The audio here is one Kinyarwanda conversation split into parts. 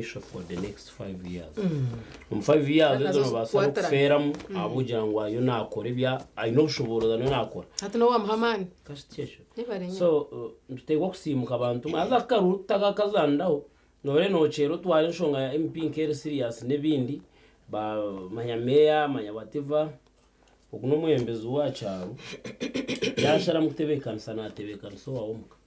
pressure for the next 5 years 5 years ezo basa kuferamu abugira ngo ayo nakora bya ayino bushoboza no nakora hati no wa Muhammad kasitesho so ntutegwa kusimuka abantu aza karuta gakazandaho nore no chero twari nshonga ya MP nkere serious nebindi ba manyameya manyabativa ukuno mwembezi wacaro yashara mutebekana sanatebekana so waomuka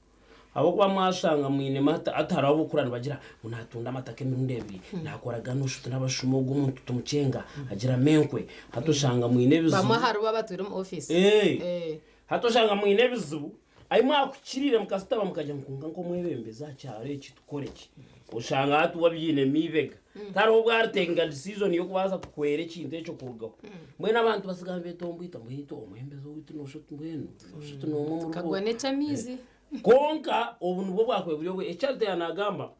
abo kwa mwashanga mwine mata atarabo kurana bagira munatunda amatake mirundebiri nakoraga n'ushuti n'abashumogo umuntu tumucenga agira menkwe hatoshanga mwine bizu bamaharo babatwira mu office hatoshanga mwine bizu ayi mwakukirire mukasitaba mukajya nkunga ngo mwebembeza cyaro ekitukoreki ushanga hatu wabyine mibega taro bwartenga decision yo kubaza kukwere kintu eco kurugaho mwe nabantu basigambe tombita mwito mwembezo witu no shuti mbweno shuti no mu kagwane chamizi konka obuntu bwo bwakwe buryo ecarte yanagamba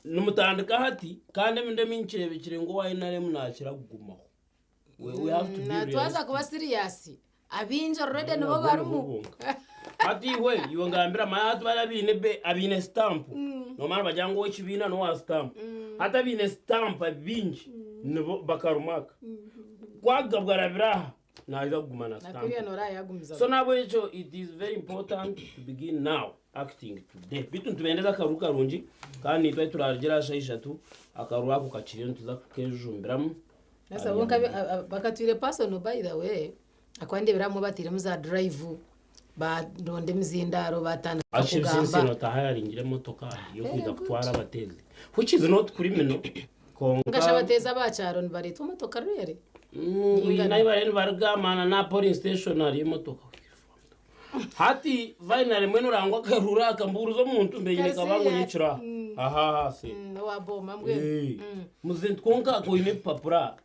numutandika hati kandi minde mincire bikire ngo wayinare munakira kugumaho we have to be na twaza kuba serious abinjo already no barumu hati we yongambira mayatu barabine be abine stamp no mara bajango ekibina no wa stamp hata bine stamp abinji no bakarumaka kwagabwara biraha naza kugumana stamp so nabo echo it is very important to begin now acting today bitu tubendeza karuka runji kandi twa turagera shayishatu akaruka ku kaciriyo tuzakejumbiramu nasa bonka bakatwire person by the way akwande biramu batire muza drive ba ndonde mizindaro batana kugamba no tahayaringire motoka yo kwiga kutwara abatezi which is not criminal konga ngashabateza bacaro nibari motoka rere nayi bareni bargamana na police station ari motoka hati vainare mwenu rangwa karura akamburuzo muntu mbeyine kabango nyicira aha se waboma mbwe muzintu konka ko ine papura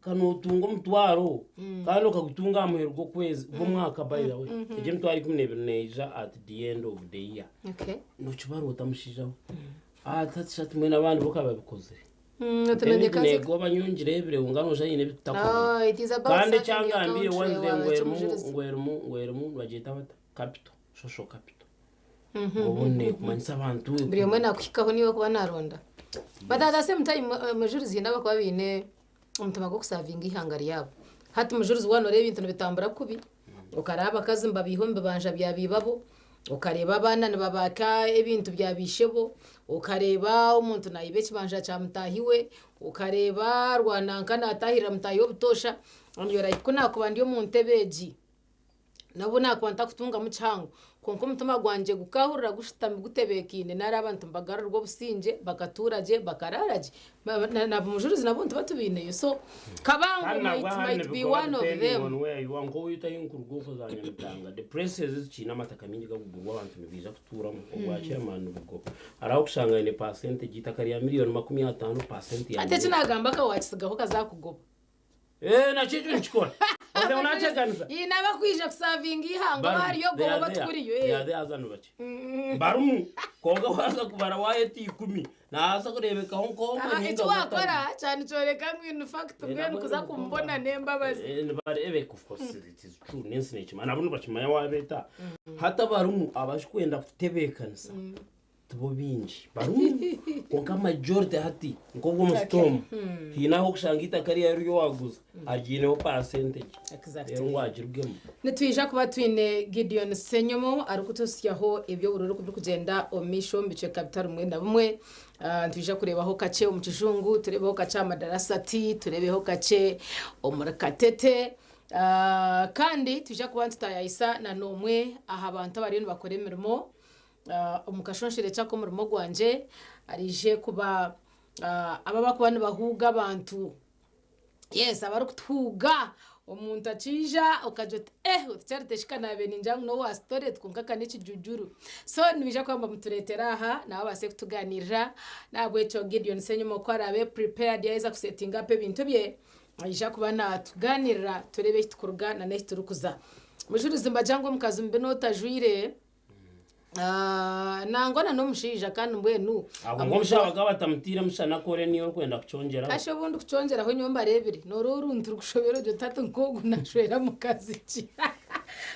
kanotungo mutwaro kandi okagutunga amuhergo kwezi bo mwaka by the way eje mutwari kumnebeneja at the end of the year okay no chibarota mushijaho tatshati mwena abantu bokababikoze utumenye kazi nego banyungire bire ungano jayine bitakora kandi cyangambire wanze ngwermu bagita bata capital social capital ubone kumanisa abantu bire mwena kwikaho niwe kuba naronda badada same time majurizi ndabakwa bine umutama go kusavinga ihangari yabo hati mujuruzi wano rebe ibintu bitambura kubi ukaraba kazi mbabihombe banja byabibabo ukareba abana babaka ibintu byabishebo ukareba umuntu nayibeki banja cyamutahiwe ukareba rwanankana atahira mutahiwe butosha ndiyora ikuna kubandi yo muntebeji nabo nakwanta kutunga mucango konko mutuma gwanje gukahurira gushitama gutebekine nari abantu mbagara rwo businje bakaturaje bakararaje nabo mujuruzi nabo batubineye so kabango might be one of them where you want go yuta yinkurugo kuzanya mutanga the prices china amataka mingi gagugurwa abantu biza kutura mu kwa chairman ubwo araho kusanga ine percentage itakari ya miliyoni 50% ya ate cinagamba ka wachisigaho kazakugoba nachicho nchikora ode unacheganza inaba kwija kusavinga ihango bariyo goba batukuriyo yade azanu bache barumu koga waza kubara wayeti 10 naasa kurebeka honko icyo wakora cyane cyoreka ngwino fact ngwino kuza kumbona nemba bazi but of course it is true nensi nechima nabunu bachimaya wabeta hata barumu abashikwenda kutebekanisa tubo binji barumu konka majority hati ngobwo mustom hinaho kushangita kariya yo waguza argireho percentage exactly ngwagirugemo netwija kuba twine Gideon Senyomo arukutosyaho ibyo ururu kugenda omisho mbice capital mwenda bumwe twija kurebaho kace umukijungu turebeho kace amadarasati turebeho kace omurakatete kandi twija kuba tutayisa na nomwe aha abantu bari bakore mirimo umukashonshire cyako murimo gwanje arije kuba ababa kubana bahuga abantu yes abari kutuga umuntu acija ukajota utyarte shikana be ninjangu no wa story tkunkaka n'iki jujuru so nibija kwamba muturetera aha nawe base kutuganirira nabwo echo Gideon Senyomo ko arabe prepared yaiza kusetting up ibintu bye ayija kubana tuganirira turebe tukuruga na next turukuza mujurizi mbajango mukazi mbe no tajwire nangona no mushija kandi mbwenu ngo mushabaga batamutira mushana kore niyo kwenda kuchongera kasho bundu kuchongera ho nyomba rebiri noro runtu kushobero jo tatu ngogu nashwera mukazi ki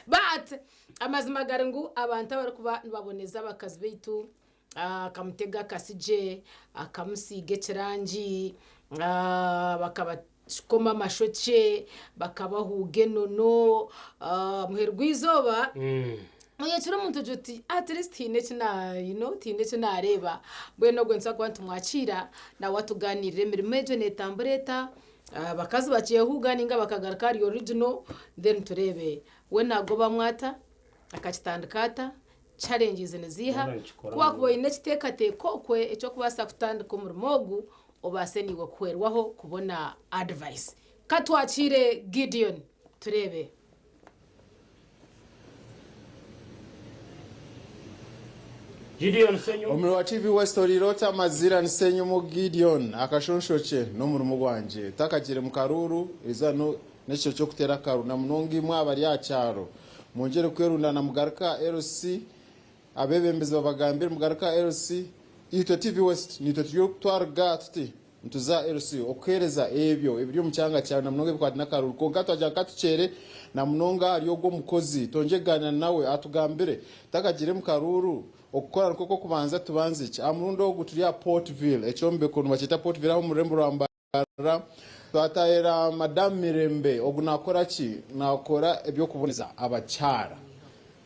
but amazima garengu abantu bari kuba baboneza bakazi beitu akamutega kasije akamusiga ekirangi bakabakoma amashoke bakabahuga enono muherwa izoba kiri omuntu uti at least tiine kinareba mbwenu ogwe nsa kuba ntumwakira nawe atuganirire emirimo egyo netambura eta bakazi bakiyehuga ninga bakagaruka ari original then turebe we nagoba mwata akakitandika ata challenges niziha kuba kuboine ekiteekateeko okwe ekyokubasa kutandika omurimo ogu obase niwe kuhwerwaho kubona advice katwakire Gideon turebe. Gideon Senyo omuri wa TV West Olirota mazira ni Senyo mu Gideon akashonshoche no murimo gwanje takagire mu karuru izano n'ekyo cyo kutera karu na munongi mwabari yacyaro mongere kwerundana mugaruka LC abebembezi babagambira mugaruka LC ito TV West nito tyo twarga tuti ntuza LC okwereza ebyo mu cyanga cyane na munonge bkwati nakaru konka twajya katucere na munonga ariyo go mukozi tonjegana nawe atugambire takagire mu karuru okukora koko kubanza tubanze iki amurundo wo guturiya Portville ecyombe kuntu bakita Portville aho murembo rwambara twatayera Madame Mirembe ogunakora ki nakora ebyo kuboneza abacyara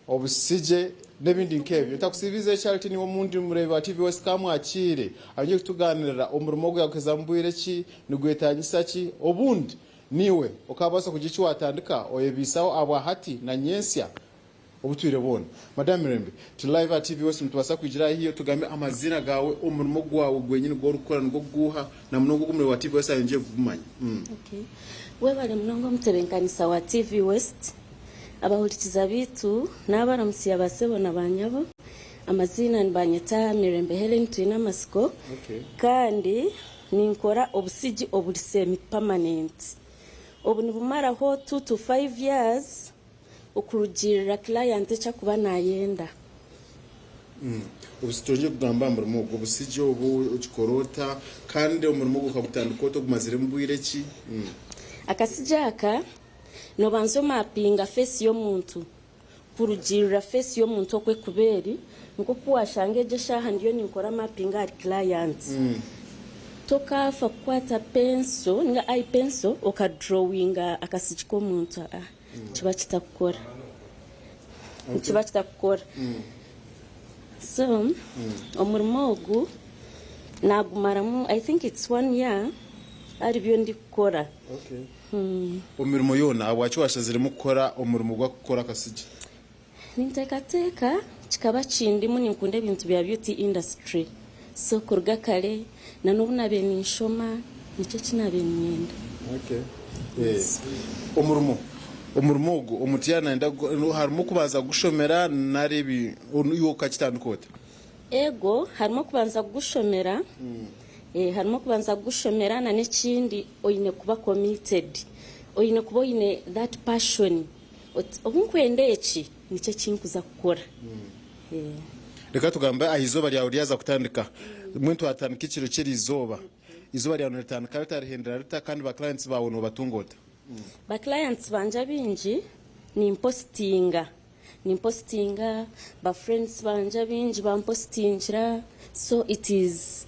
obusije nebindi nkebyo takusibize charity niwo mundi murebe wa TV West kamwakire anje kutuganirira omurimo gwe yakezambwire ki nigwetanyisa ki obundi niwe okabasa kugici watandika oyebisaho abahati na nyensya obutwire bona Madame Mirembe to live at TV West mutubasa kugira hiyo tugambe amazina gawe omurimo gwawe gwenyine go rukora ngo guha na mnogo kumure wa TV West anje vumanya okay we bale mnogo mutebenkanisa wa TV West abahurikiza bitu n'abaramusiya basebo nabanyabo amazina nibanyeta Mirembe Helen Twina Masiko okay kandi ninkora obusigi obulisemi permanent obu nibumaraho 2 to 5 years okurugirira client cyakuba nayenda ubusitoje kugamba murimo obusigi obu ukikorota kandi omurimo gukabutandika to gumazire mbwire ki akasijaka no banzo mapinga face yo muntu kurugirira face yo muntu okwe kuberi nko kuwashangeje shaha ndiyo ninkora mapinga ari client toka fa kwata penso nga ai penso oka drawinga akasiji ko muntu kiba kitakukora kiba kitakukora so omurimo ogu nagumaramu I think it's 1 year ari byo ndi kukora okay omurimo yona abwachwashazire mukora omurimo gwa gukora akasiji nintekateka kikaba kindimu ninkunde ebintu bya beauty industry so kurga kale nanubu nabe ninshoma nicyo kinabe nyenda okay omurimo ogu omutiyana nda harimo kubanza gushomera narebi yoka kitandukota ego harimo kubanza gushomera harimo kubanza gushomera na n'ikindi oyine kuba committed oyine kuba oyine that passion obunkwende eki nicyo kinkuza gukora reka tugambe ahizoba ryawe ryaza kutandika muntu atandika ikiro kiri izoba ryawe ritandika ritarihindira rita kandi ba clients bawe no batungota ba clients banja bingi ni impostinga ba friends banja bingi bampostingira so it is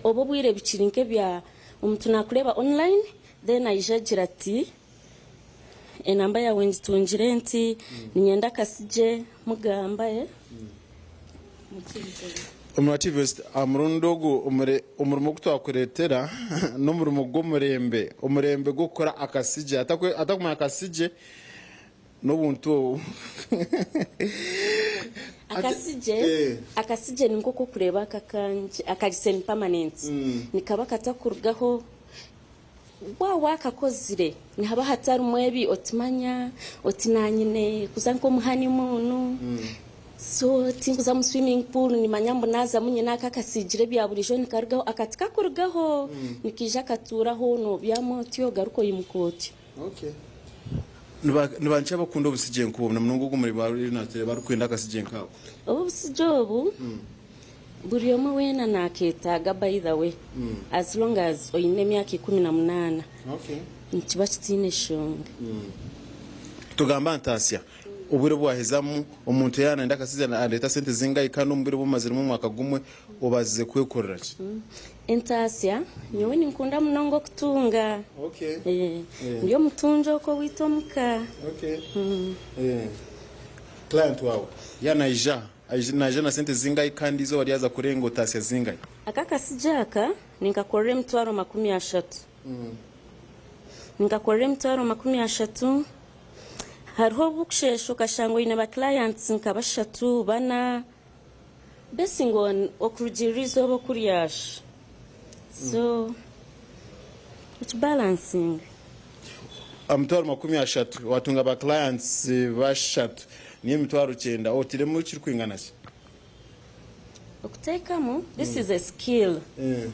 obubwire bikirinke bya umuntu nakureba online then ayijagira ati enamba yawe nditungire nti ninyenda kasije mugamba Omurativist amurundogo umurimo kutwakuretera no murimo umurembe gukora akasije atakumya akasije no buntu akasije ninko kureba akakanje akagiseni permanent nikaba katakurgaho wakakozire nihaba hatari mwebi otimanya otinanyine kuzanko muhani muntu so tinguza mu swimming pool ni manyambo naza munye nakakasijire bya burijo nikargaho akatika kurgaho nikija katuraho no byamo tiyo garuko yimukoti okay nibanche bakunda obusije nkubona munongo gumuri bari natere barukwenda akasije nkabo obusije obu buriyo wena naketaga by the way as long as oyine myaka 18 okay nkiba kitine shonga tugamba ntasya ubure bwahezamu umuntu yana ndaka sizana leta sente zingahe kandi umbure bumaze mu mwaka gumwe ubazize kwekorera ki Entasya nyowe ninkunda munongo kutunga. Okay. Ndiyo mutunjo ko witomuka. Okay. Client wawe yana naija na sente zingahe kandi izo waliaza kurenga utasya zingahe Akakasijaka ninkakorera emitwaro 30. Ninkakorera emitwaro 30. Hariho bukushesho kashango ine ba clients nkabashatu bana basing on okurugirizo bo kuriyash. So it's balancing. Amitwaro 30 watunga ba clients bashatu niye mitwaro 9 otiremo kiri kwingana ki Okutekamo this is a skill.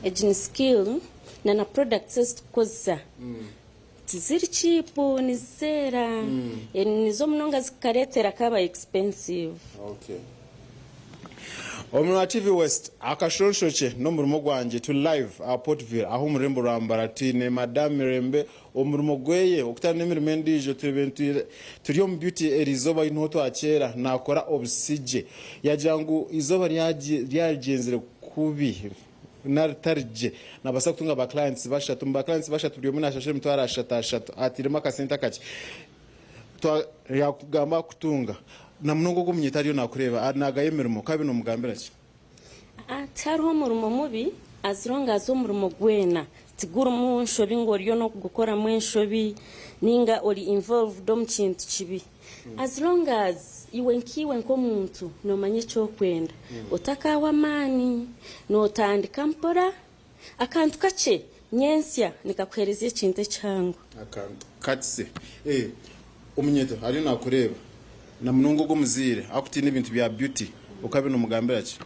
A gene skill na products tukoza. Tiziri cheap nizera nizo mnonga zikaretera kaba expensive. Okay. Omuna TV West akashonshoche no murimo gwanje to live Portville aho murembo rambara tine Madame Mirembe omurimo gweye okutana emirimo ndijo turiyo mu beauty erizoba intoto akera nakora obsije yajangu izoba ryagenzere kubi nartarje nabasa kutunga ba clients bashatu byo muna shashe mutwara ashatu atirema kasenta kaki to yakugamba kutunga na mnongo gumnyitariyo nakureba nagaye mirimo kabi no mugambira ki atariho umurimo mubi as long as umurimo gwena tigura mu nshobi ngoriyo no gukora mu nshobi ninga ori involved mu kintu kibi as long as iwe nkiwe nkomuntu no manye cyo kwenda utakawa mani no tandika mpora akantu kace nyensya nikakwereze ikintu cyangu akantu katse umunyeto ari nakureba na mnongo gumuzire akutina ibintu bya beauty ukabe no mugambira ki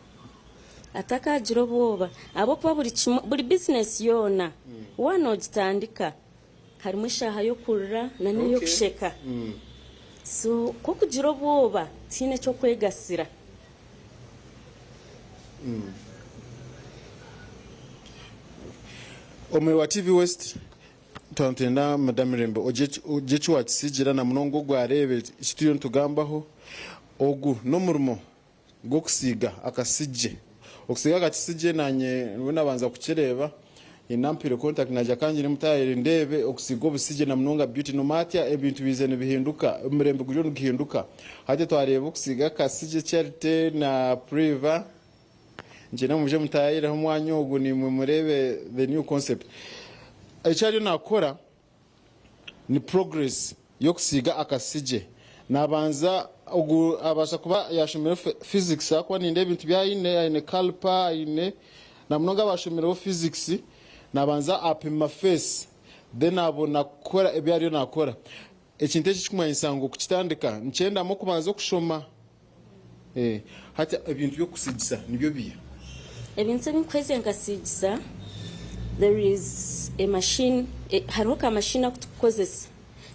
atakagira boba abo kwa buri business yona wano gitandika harimo shaha yo kurura na nayo kusheka so ko kugira boba tine cyo kwegasira Omwe wa TV West twantenda Madame Mirembe ojechu watsigira na mnongo gwarebe studio ntugambaho ogu no murimo go kusiga akasije okusiga akasije nanye nabanza kukereba inampire contact naja kanjye mutayire ndebe okusiga obusije na mnonga beauty no matya ebintu bizene bihinduka Mirembe guryo ngihinduka hajye twareba okusiga akasije charity na priva njena muje mutayire ho mwanya ogu ni murebe the new concept Echari nakora ni progress yo kusiga akasije nabanza abasha kuba yashimira physics akwa ninde ibintu bya ine calpa ine namnonga bashimira physics nabanza apima face then abona kora ebyari nakora ekinte kikumanyisa ngo kukitandika ncenda mo kubanza kushoma hata ibintu byo kusigisa nibyo biya ebintu binkweze ngasigisa. There is a machine haruka machine akutukozesa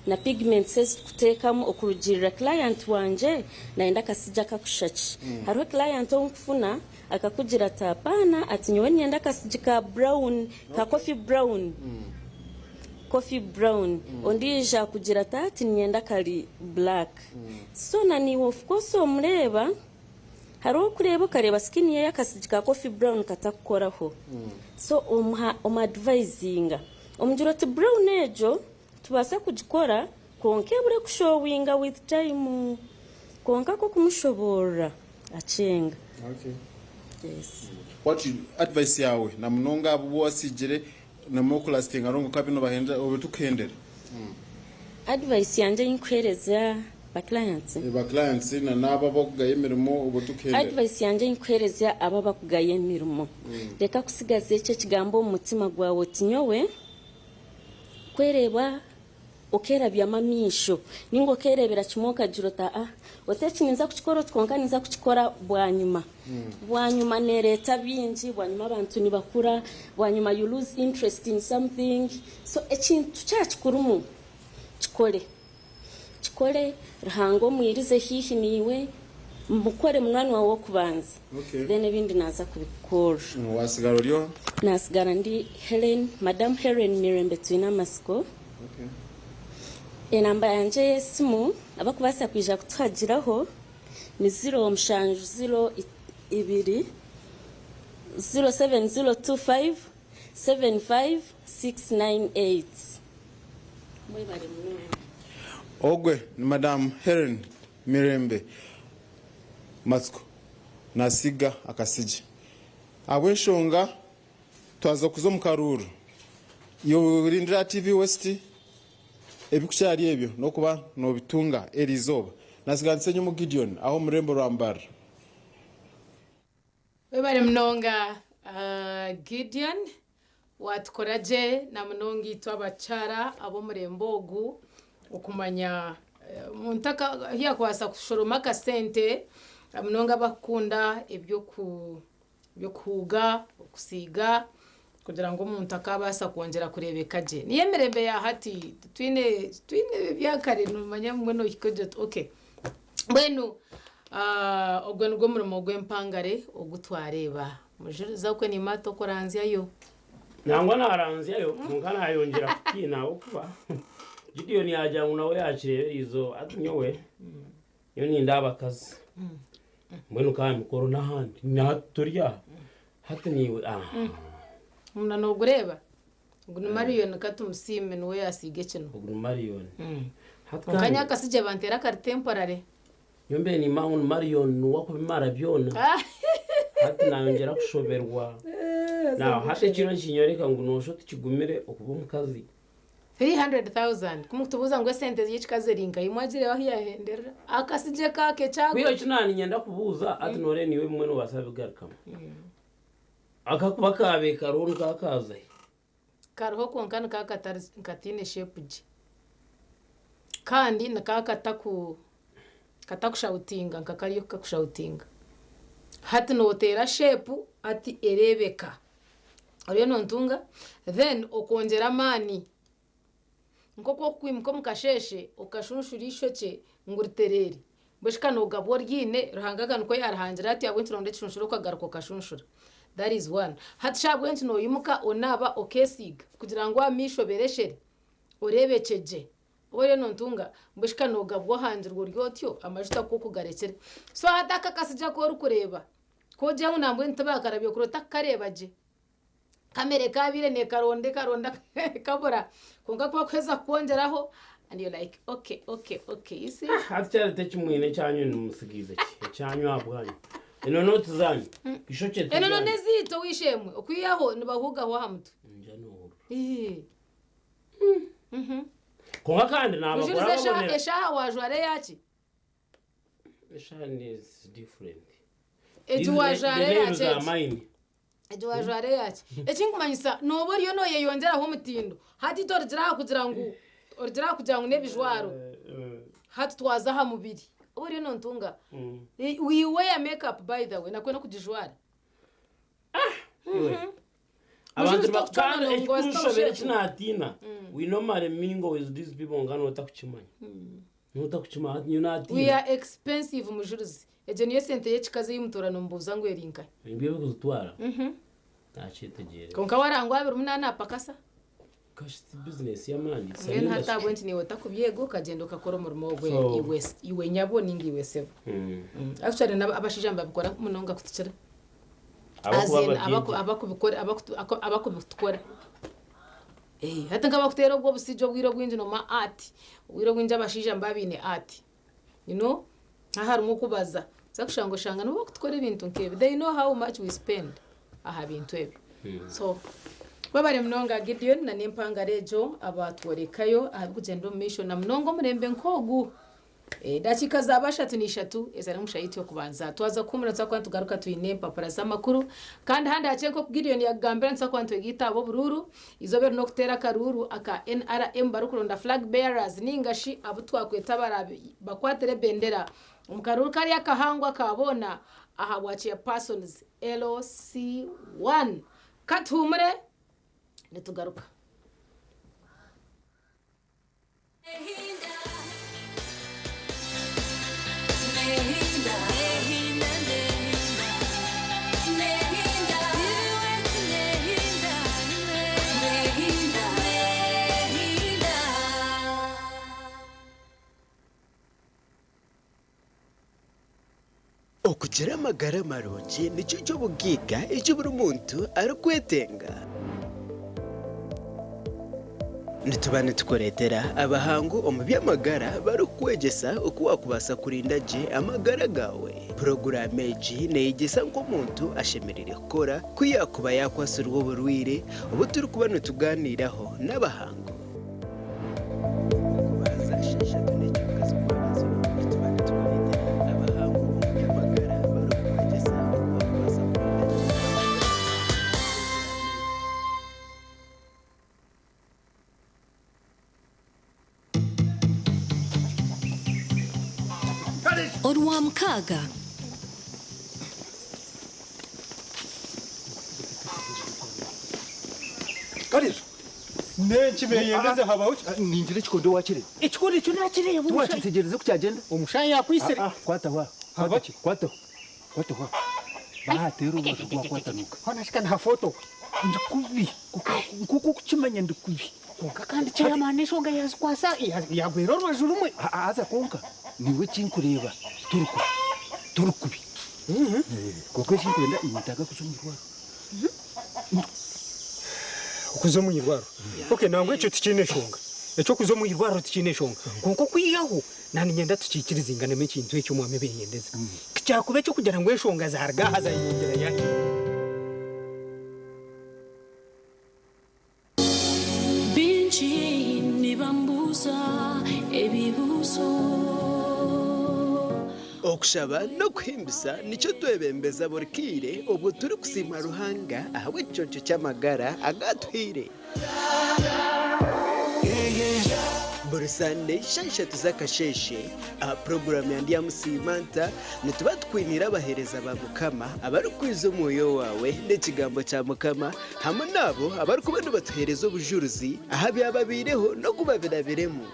na pigment says kutekamo okurugirira client wanje naenda kasija kakushaki haruka client onkufuna akakugira tapana ati nyowe nyenda kasijika brown ka coffee brown ondija kugira tati nyenda kali black so nani of course omureba haro kureba kareba skin ye yakasijika coffee brown katakoraho so advisinga omujuro ti brown ejo tubasa kugikora konke bure kushowinga with time konka ko kumushobora achenga. Yes. What you advice yawe na mnonga abo wasigire na mokulastinga rongo kabino bahenda obutukendera advice yanje inkwereza ba clients na naba bakugaye mirimo ubutukendera advice yanje inkwereza aba bakugaye mirimo reka kusigaze icyo kigambo mu mutima gwawe tinyowe kwereba okera byamamisho ningo kerebera kimoka jirota oteki ninza kukikora tkonka ninza kukikora bwanyuma nereta bingi bwanyuma abantu nibakura bwanyuma you lose interest in something so ekintu kyakikurumu chikole rahango mwirize hihi niwe mukore munani wawo kubanza then ebindi naza kubikora wasigara ryo nasigara ndi Madame Helen Mirembe twina Masco enamba yanje y'esimu abakubasa kwija kutuhagiraho ni 0702 07025 75698. Mwebale munene. ogwe ni Madam Helen Mirembe Matsko nasiga akasije abweshonga twaza kuzo mu Karuru yo Rindira TV West ebikucyari ebyo no kuba no bitunga erizoba nasiganse nyumu Gideon aho murembo rwambara webale mnonga Gideon watkoraje na mnongi twabachara abo murembogu okumanya muntaka hiya kwasa kushoroma ka sente mnonga bakunda ebyo kuga okusiga kugira ngo umuntu akabasa kongera kurebeka je niyemerembe ya hati twine byakare numanya mwe no ikoje okay bwenu ogwe ngo murimo gwempangare ogutwareba mujuriza ko ni mato koranzya yo nangwa naranzya yo mungana yongera kina okuba Gideon yaja nawe yakire izo atunyowe yo ni ndabakazi mbwenu kandi mikoro nahandi naturya hati niwe muna no gureba ngunu Marion katumusime no yasige kino ngunu Marion kanya kasije bantera kar temporary yombe ni mangu Marion wako bimara byona hati nayongera kushoberwa na hati kino kinyoreka nguno sho tukigumire okuba mukazi 300,000 kumutubuza ngo sente z'ikikaze ringa imwagire waho yahendera akasije kake cyago biyo kinani nyenda kubuza ati nore niwe mwe no basabigarukamo akakuba kabe karuru kakaza karoho konkana kakatari katine shepuji kandi katakushautinga nkakariyo kakushautinga hati notera shepu ati erebeka ariyo nontunga then okongera mani nkoko kwimko mukasheshe okashunshura cye nguritereri bashika no gabor gine ruhangaga nuko yarahangira ati yabwe ntironde cyunshura ukagaruka kashunshura. That is one. Hati shabwe ntino yimuka onaba okesiga kugira ngo amishobereshere orebekeje oyo nontunga bashika no gabwo hangirwo ryotyo amajuta kukugarekere so hataka kasija ko rukureba ko je unambwe ntabakarabyo kurota karebaje kamere kabire ne karonda kabora kunga kwa kweza kuongeraho and you're like okay you see hatya tekimwine cyanyu numusigize cyanyu abwanyu eno noti zanyu gishoke eno nezito wishemwe okwiyaho nibahuga ho hamtu njano konga kandi nabagora babonera esha wajware yaki esha is different wajware yaki wajware yaki ekingumanyisa nobori yo noye yongera ho mutindo hati torgira kugira ngo nebijwaro hati twaza ha mubiri uri no ntunga we wear makeup by the way nakwena kujijwara abantu bakana ekikushobera kinatina we normally mingle with these people ngano takuchimanya notakuchima nyunatina we are expensive mujuruzi eje niyo sente yechikaze yimutorano mbuza ngo erinka imbiye kuzitwara tachitegere konka warangwa 28 pakasa cash business yamani ngene hata bwenti ni watakubyego kagendo kakoro murimo gwe iwe nyabo ningi wese actually abashijamba bikora munonga kuticira abakubikora hata ngabakutera ubwo busijo bwiro bwinji no ma art bwiro bwinji abashijamba bine art you know ahari mukubaza zakushango shanga no bakutwara ibintu nkebe they know how much we spend aha bintu ebi so babare mnonga Gideon na nempanga rejo abatworekayo ahagugendo mission na mnongo murembe nkogu dakika zabashatu nishatu ezara mushayiti yo kubanza twaza kumuratsa kwa tugaruka tuine papara zamakuru kandi handi haceko Gideon yagambira nsa kwa ntwegitabo bururu izobe no kutera karuru aka NRM barukuronda flag bearers ningashi abutwa kwetabara bakwatere bendera umukaruru kari yakahangwa kabona aha wachiya persons LOC1 katumure nitugaruka okugira amagara marungi nicyo cyo bugiga icyo buri muntu ari kwetenga nitubane tukoretera abahangu omu by'amagara bari kwegesa uko wakubasa kurinda gye amagara gawe porogaramu egi neyegesa nk'omuntu ashemerere kukora kuyakuba yakwasirwa oburwire obu turi kuba nituganiraho n'abahangu Orwa mukaaga Karizo nenchi beyendeze habaho ninjire kikondo wakire ekikondo cyo nakire twakitegereze kucyagenda omushayi yakwisere kwata wa habaki kwata wa bahatero bashugwa kwatanuka honashika na foto ndikubi kuko kukimanya ndikubi kandi cyamanisho nga yakwasa yagwero rwajuru mwe aza konka niwe kinkureba turukubi kuko kinkwenda imitaga kuzomirwaro ukuzomuyirwaro okay nangwe cyo tikineshonga echo kuzomuyirwaro tikineshonga kuko kwiyaho nani nyenda tukikiriza ingane mekintu ecyo mwame beyendeza cyakube cyo kugira ngo eshonga zarga haza yongera yake binchi nibambuza ebibuzo okushaba no kuhimbisa nicyo twebembeza burikire ubwo turi kusima ruhanga ahawe icyonco cy'amagara agatwire buri sande esheshatu z'akasheshe aha porogaramu yandi ya musimanta nituba twinira abahereza ba mukama abari kwiza umwoyo wawe n'ikigambo cya mukama hamwe nabo abari kuba nibatuhereza ubujuruzi aha byababireho no kubabirabiremo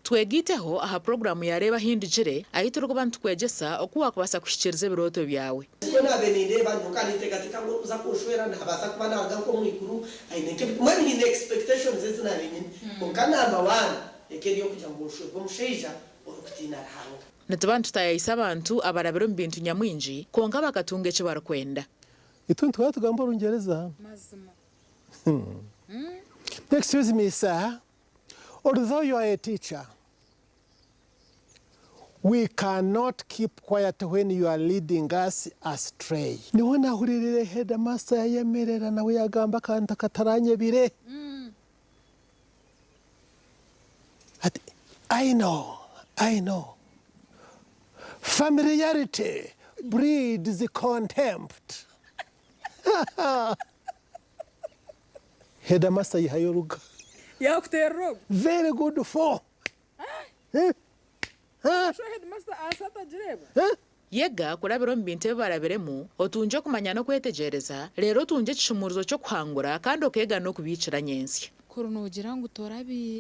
twegiteho aha programu yareba hindijire ahita urugo bantu kwegesa oku wakubasa kushikiriza biroto byawe siko nabeninde bantu kandi tekatika ngo uza kushwera ntabasa kuba naga ko mwikuru ayineke mwani ni expectations zina binini kokana amawana ekeriyo kujya ngo ushwe musheja okutina rahanga nitubantu tayayisa abantu abarabiro mbintu nyamwinji konga bakatunga ecyo barakwenda ituntu twatugamba urungereza mazima excuse me sir, although you are a teacher, we cannot keep quiet when you are leading us astray. Niho nahuririre headmaster yayemerera nawe yagamba kanta kataranye bire. I know. Familiarity breeds contempt. Headmaster yihayoruga. Yakutero. Very good for. Yega kurabiro mbinte barabiremu otunje kumanya no kwetegereza rero tunje kishumuruzo cyo kwangura kandi okega no kubicira nyensi kurunogira ngo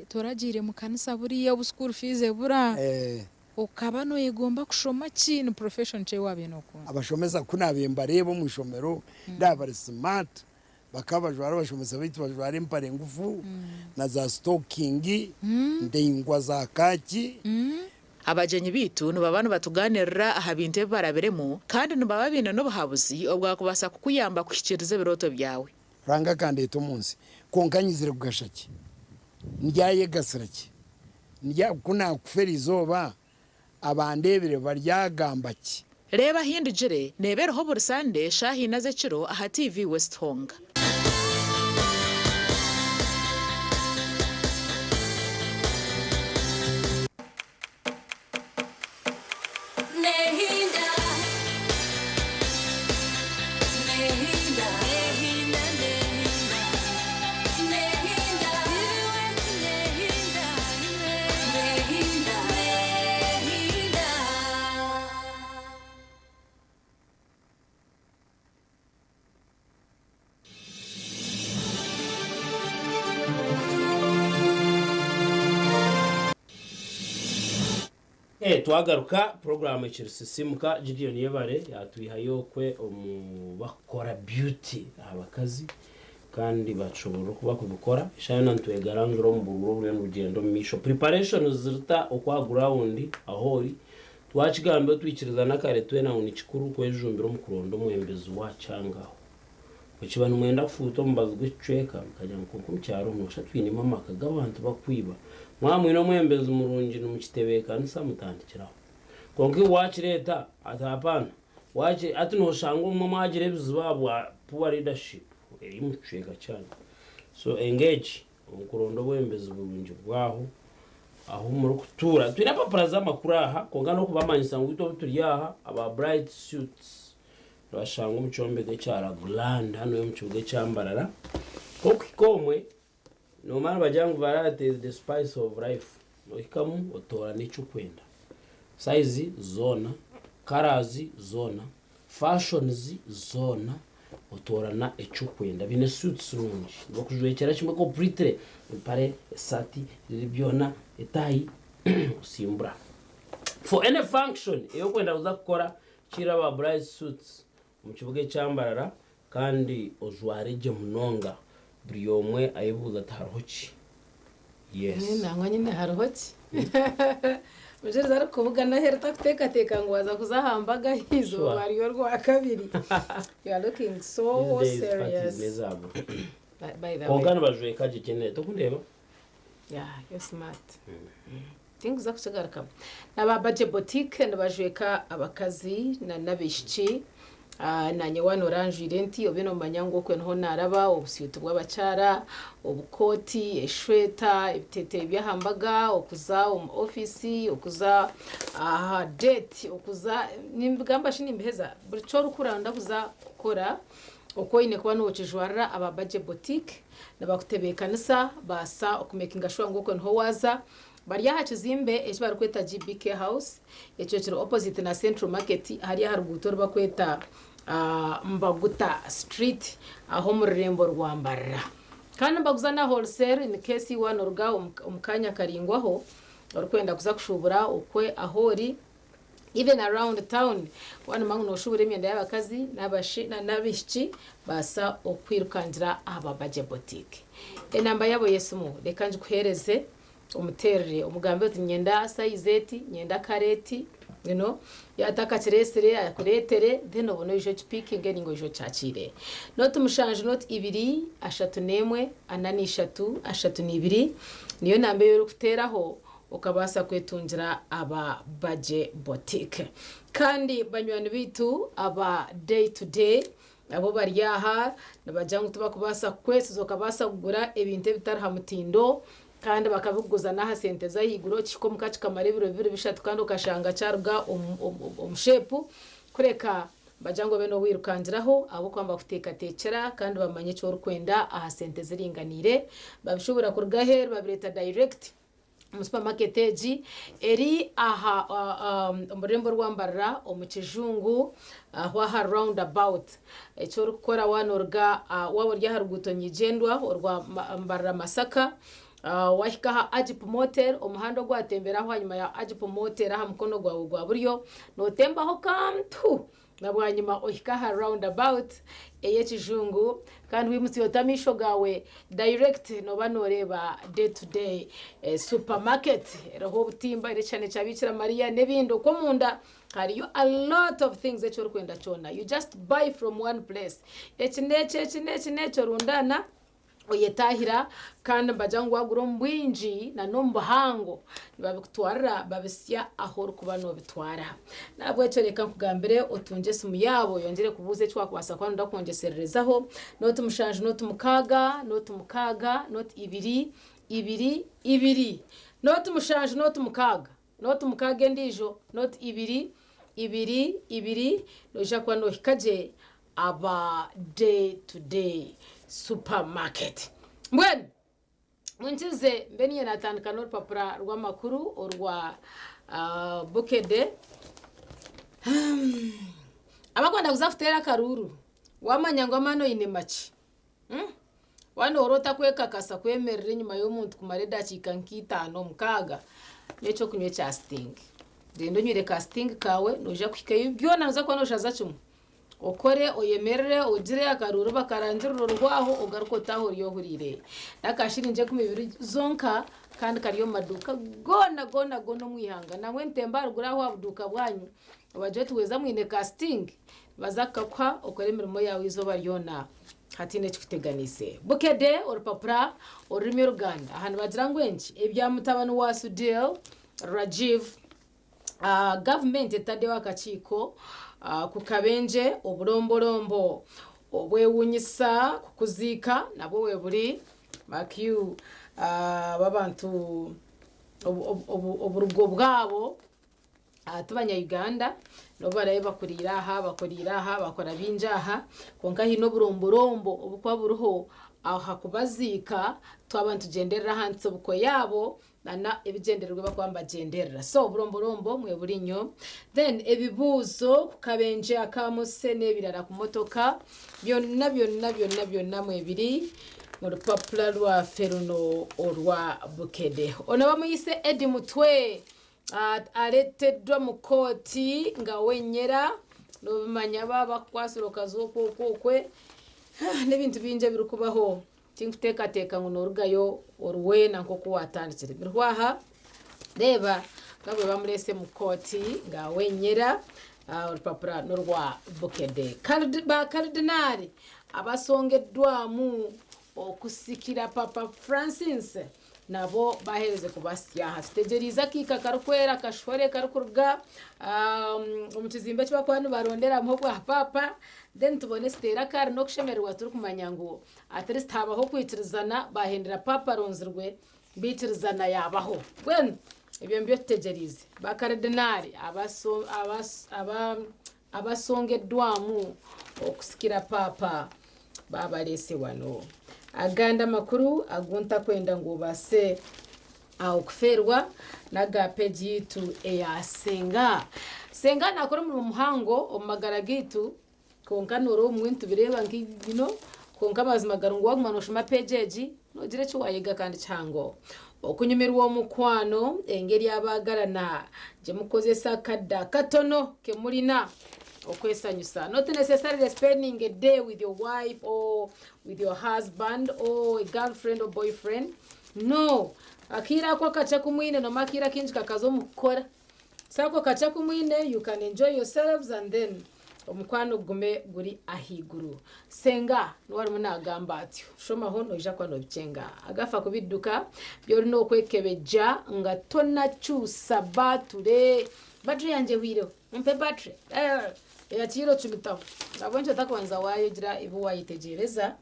toragire mu kanisa buriya ubu school fees bura ukaba no yegomba kushoma kintu profession cye wabino ko abashomeza kunabemba rebo mu shomero ndabari smart bakabajwara bashomeza bitu bajwara impare ngufu na za stocking ndengwa za kaki abajenyi bitu nubabana batuganirira aha binte barabiremu kandi nubababina no bahabuzi obwakubasa kukuyamba kushikiriza biroto byawe ranga kandi eto munsi konkanyizire kugashaki ndyaye gasiraki ndya kuna kuferizoba abandebere baryagambaki reba hindijire nebereho buri sande shahina ze kiro aha TV West Honga twagaruka program ekirisimuka Gideon Yebare yatwihayo kwe bakora beauty abakazi kandi bashobora kuba kubikora ishana ntwegarangiro mu bururu n'urugendo misho preparation zirta okwa ground ahori twakigambe twikiriza nakare twe na unikikuru kwejumbiro mu kurondo mwembezi wa changaho ukibana mwenda kufuto mbazwe cweka kajya mu cyaro nusha twinima makaga abantu bakwiba mwamwe no mwembezi umurungi no mukitebeka nsamutandikiraho konke wachi leta atapana wachi ati no shango mu magire bizibabwa poor leadership eri mucweka cyane so engage umukurondo bwembezi burungi bwaho aho muri kutura twina paparaza makuraha konga no kubamanyisa ngwito turiyaha aba bright suits bashanga umucombe cyara grand hano yo mukibuge cyambarara kokikomwe no mara bajangu varate the spice of life no ikamu otora nico kwenda size zona colors zona fashions zona otorana eco kwenda bine suits rungi bakujwekera kimwe ko pritre pare sati libyona etai simbra for any function iyo kwenda uza gukora kira ba bright suits mu kibuge cyambarara kandi ozwareje munonga buri yomwe ayibuza taroki yes nangwa nyine haroki Mujeri zari kuvuga na herta kuteka ngo waza kuzahambaga hizo bariyo rwa kabiri. You are looking so serious. By the way. Kogana bajwe kaje keneye to kundeba. Yeah, you're smart. Things za kushagaruka. Naba budget boutique ndabajweka abakazi na nabishiki. Na nyewano orange irenti obino manyango kwe nho naraba obusiyuto bw'abacara obukoti eshweta ebitete byahambaga okuza office okuza date okuza nimbigamba shini mbeheza buri cyo kuranda kuza gukora uko ine kuba no kijwara aba budget boutique nabakutebekanisa basa okumakinga sure ngo kwe nho waza bari yahakizimbe ekibari kweta GBK house echo kiri opposite na Central Market hari haruguto bakweta Mbaguta street aho mu rembo rwambarira kandi mbaguzana wholesale in case one orga umkanya karingwaho orikwenda kuza kushubura ukwe ahori even around town one mangu no shubure imyenda y'abakazi n'abishiki basa okwirukandira aba budget boutique enamba yabo yesumu reka nje kuhereze umuterere umugambe uti nyenda size nyenda kareti yataka kiresere akuretere then obono ijo picking ningo ijo cyakire not mushanje not 2 3 nemwe anani 3 2 niyo nambe yo kuteraho ukabasa kwetungira aba budget boutique kandi banywani bitu aba day to day abo baryaha nabajangu tubakubasa kwese zokabasa kugura ebintu bitarha mutindo kandi bakabuguza naha sente za higuro kiko mukaci kamare biro bishatu kandi ukashanga cyarga umshepu kureka bajango beno wirukandiraho abo kwamba kuteka tekera kandi bamanye cyo rukwenda aha sente ziringanire babishobora kurgaher babireta direct mu supermarket eji eri aha umurembo rwambarira omukijungu aho ha roundabout cyo rukora wanorga wabo rya haruguto nyigendwa orwa mbarira Masaka wahikaha Ajip Motel umuhando gwatemberaho hanyuma ya Ajip Motel aha mukono gwa buryo no tembaho kamtu nabwanyuma ohikaha roundabout eyekijungu kandi wimutse yotamisho gawe direct no banoreba day to day supermarket roho butimba ire cyane cyabikira Maria nebindo ko munda hariyo a lot of things that you kwenda chona you just buy from one place ekinece rundana oyetahira kandi bajangu waguro mbwinji na nombahango babikutwara babisya aho kuba no bitwara nabwo cyo reka kugambere otunje simu yabo yongere kubuze cyo kwasa kwa ndakongesererezaho not mushanje not mukaga not 2 2 not mushanje not mukaga ndijo not 2 2 noja kwa no hikaje aba day to day supermarket mbwen munchize mbeni yanatandika no papura rwa makuru orwa bukede abakwenda kuzafutera karuru wamanyangwa mano ine machi wano orota kweka kasa kwemerera nyuma y'omuntu kumare dakika nk'itano mukaga neco kunywe cha sting genda onywire casting kawe noja kuhikayo byona noza kuba noshaza kimwe okore oyemerere ugire akaruru bakarangira ururwaho ugaruka utaho ryohurire nakashirinje 200 zonka kandi kariyo maduka gona mwihanga namwe ntemba ruguraho abuduka bwanyu abaje tuweza mwine casting bazakakwa okore imirimo yawe izoba ryona hatine chikuteganise bukede urupapura ururimi Uganda ahantu bagira ngwenji ebya mutabano wa Sudil Rajiv government etade wakachiko kukabenje oburomborombo obwewunyisa kukuzika nabo weburi makiu babantu oburugo bwabo tubanya Uganda no baraye bakurira aha bakora binjaha konka hino buromborombo obukwa buruho aha kubazika twabantu genderera hanze buko yabo nana ebigendererwe bakwamba genderera so buromborombo mwe burinyo then ebibuzo kukabenje akamusene birara ku motoka byonna mwe biri mu rupapula rwa Feruno orwa Bukede ono bamuyise Edi Mutwe areteddwa mu koti nga wenyera no bamanya baba kwasuroka zoko kokwe n'ibintu binje birukubaho tinkuteka ngo norugayo orwena nko kuwatandikire birwaha reba ngabwe bamurese mu koti nga wenyera urupapura norwa Bukede kardinali abasongeddwamu okusikira Papa Francis nabo bahereze kubasya stegeriza kika karukwera kashore karukurga umutizimbe cy'abantu barondera mu bwa papa then tubone stera kar no kushemerwa turi kumanya ngo atrist habaho kwitirizana bahendera papa ronzirwe bitirizana yabaho when ibyo mbyo tegerize ba cardinal abasongeddwamu okusikira papa baba lese wano aganda makuru agunta kwenda ngo base okuferwa naga page yitu eya senga nakora mu muhango omagara gitu konka noro mwintu bireba ngibino konka bazimagara ngo wagumanoshima page no dire cyo wayiga kandi cyango okunyumirwa omukwano engeri abagarana je mukozesa kadda katono ke mulina okwesanyusa not necessarily spending a day with your wife or with your husband or a girlfriend or boyfriend no akira kwa kacha kumwine no makira kinji kakazo mukora sako kacha kumwine you can enjoy yourselves and then omukwano gume guri ahiguru senga nwari munagamba atyo shoma hono ija kwa no bicenga agafa kubiduka byori no kwekebeja nga tonna chusa bature battery yanje hwiro mpe battery ya chiro chumitaho abonje takwanza wayo gira ibu wayitegereza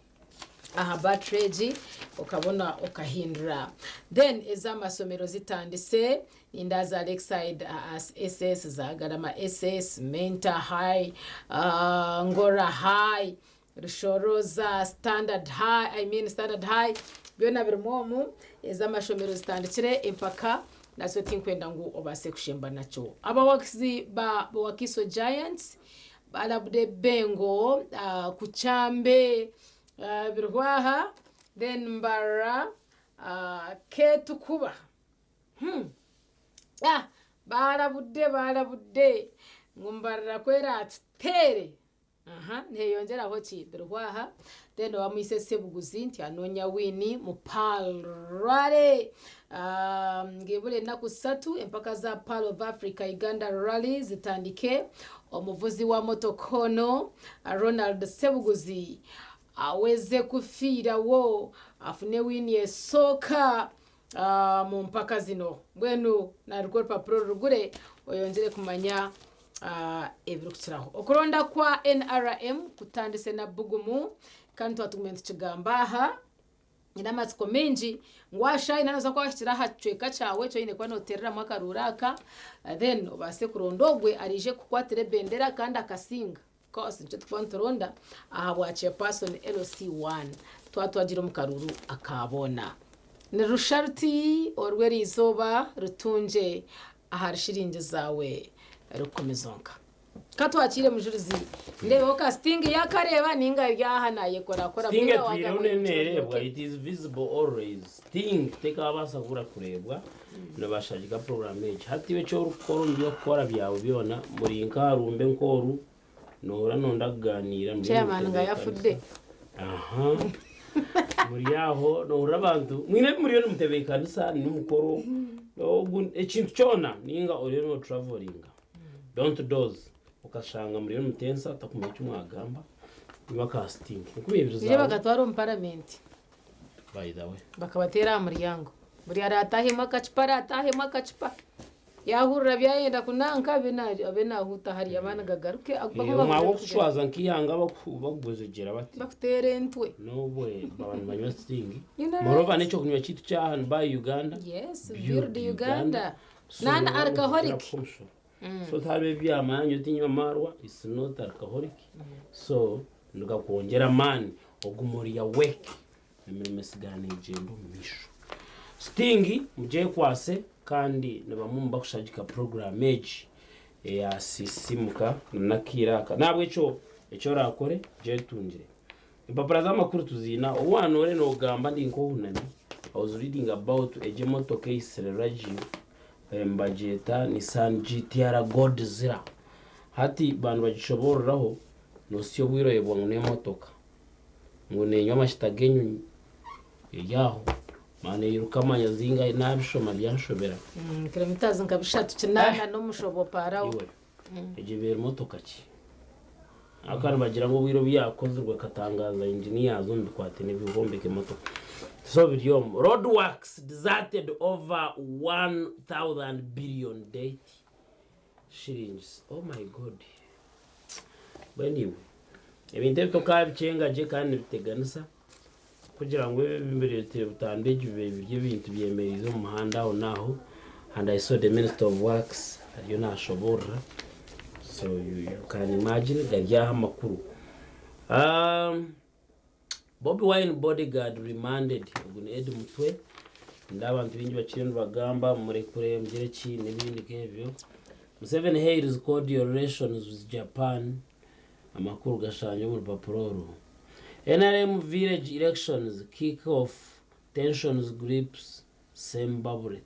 aha battery ukabona ukahindura then ezama somero zitandise indaza Lakeside as SS zagarama SS Menta High Ngora High Rushoroza Standard High byona birimomu ezama somero zitandikire impaka naso tinkwenda ngo obase kushemba nacho abawakizi ba Wakiso Giants balabude bengo kuchambe birwaha then mbara ketukuba balabude ngumbarira kwera tere nteyongera ho ki birwaha then wamwise Sebuguzi nti anonya wini mupalrare ngebule naku 3 empaka za Pearl of Africa Uganda Rally zitandike omuvuzi wa motokono Ronald Sebuguzi aweze kufira wo afune wini esoka mu mpaka zino bwenu na rukora papuro rugure oyongere kumanya ebirukiraho okuronda kwa NRM kutandise na bugumu kandi twatumenye kigambaha ina matsiko menji ngwasha inanoza kwa kiraha cweka cyawe cyo ine kwa noterera mwaka ruraka then obase kurondogwe arije kukwatire bendera kandi akasinga cause nje twantoronda aha bwache person LC1 twatwagira mu karuru akabona ni rusharti orweri izoba rutunje aha rishirinje zawe rukomezonka katwakire mujurizi ndebe casting yakareba ninga ryahanaye kora Sting tuyirerebwa, it is visible always. Sting teka abasa kura kurebwa nabashajika program age hatiwe cyo rukoro byo kora byawe byona muri nkarumbe nkoru nohora nondaganira muri chairman nga yafude aha muri yaho nohora abantu mwine muri yo mutebekanisa n'umukoro ekintu cyona ninga uri no traveling don't doze ukashanga muri yo mutensa atakumenya cyumwagamba niba casting nkubibiza je bagatwara mu parliament by the way bakabatera umuryango buri aratahema kacipa yahurira byayenda kunanka abena huta hari abana gagaruke agomba mwawo kushwaza nkiyanga bakubozegera bati bakutere ntwe no way abantu banywa sting moroba nico kunywa kitu cyaha by Uganda yes build Uganda nana alcoholic so tabe byamanyo tinywa marwa is not alcoholic so nuka kuongera mani ogumuri ya weke emesigane igendo misho Sting muje kwase kandi nabamumba kushajika program age ya sisimuka nakiraka nabwe cyo rakore je tunjire impapura z'amakuru tuzina uwanore no gamba ndi nko hunani I was reading about a Gemoto case Raju Mbajeta Nissan GTR Godzilla hati bantu bagishoboraho no siyo bwiroyebwa ngune motoka ngune nyoma shitagenyu yaho mane yirukamanya zinga nabishoma byanshobera kilometers nkabishatu kinana no mushobo parawo ejebera motoka ki akana bagira ngo bwiro byakozerwa katangaza engineers on bikwate n'ibihombe motoka so biryom roadworks deserted over 1000 billion date shillings oh my god baniwe ebintu tokabicenga je kandi biteganisa kugira ngo imbere butandeje ibintu byemerizo mu muhanda aho naho and I saw the Minister of Works ariyo nashobora so you can imagine gajyaha makuru Bobby Wine bodyguard remanded Ed Mutwe ndabantu bingi bakiri bagamba murekure mgereki n'ibindi kevyo Museveni hails cordial relations with Japan amakuru gashanye mu rupapuro NRM village elections kick off tension grips Zimbabwe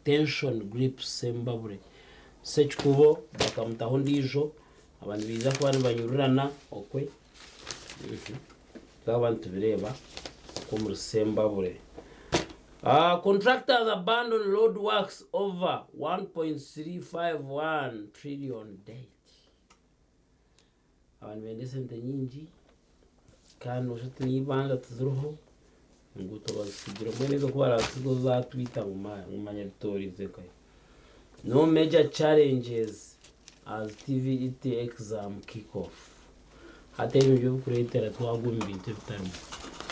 Sechkubo bakamutaho ndijo abantu biza ko bari banyurana okwe abantu bireba ko muri Zimbabwe contractors abandon road works over 1.351 trillion date abantu bende sente nyingi kandi ushati nibanga tuzuruho nguto basigira mwene zo kwara tuzo za Twitter mu manyatori zekaye no major challenges as TVET exam kick off hata ibyo kuretera twagumba ibintu bitanu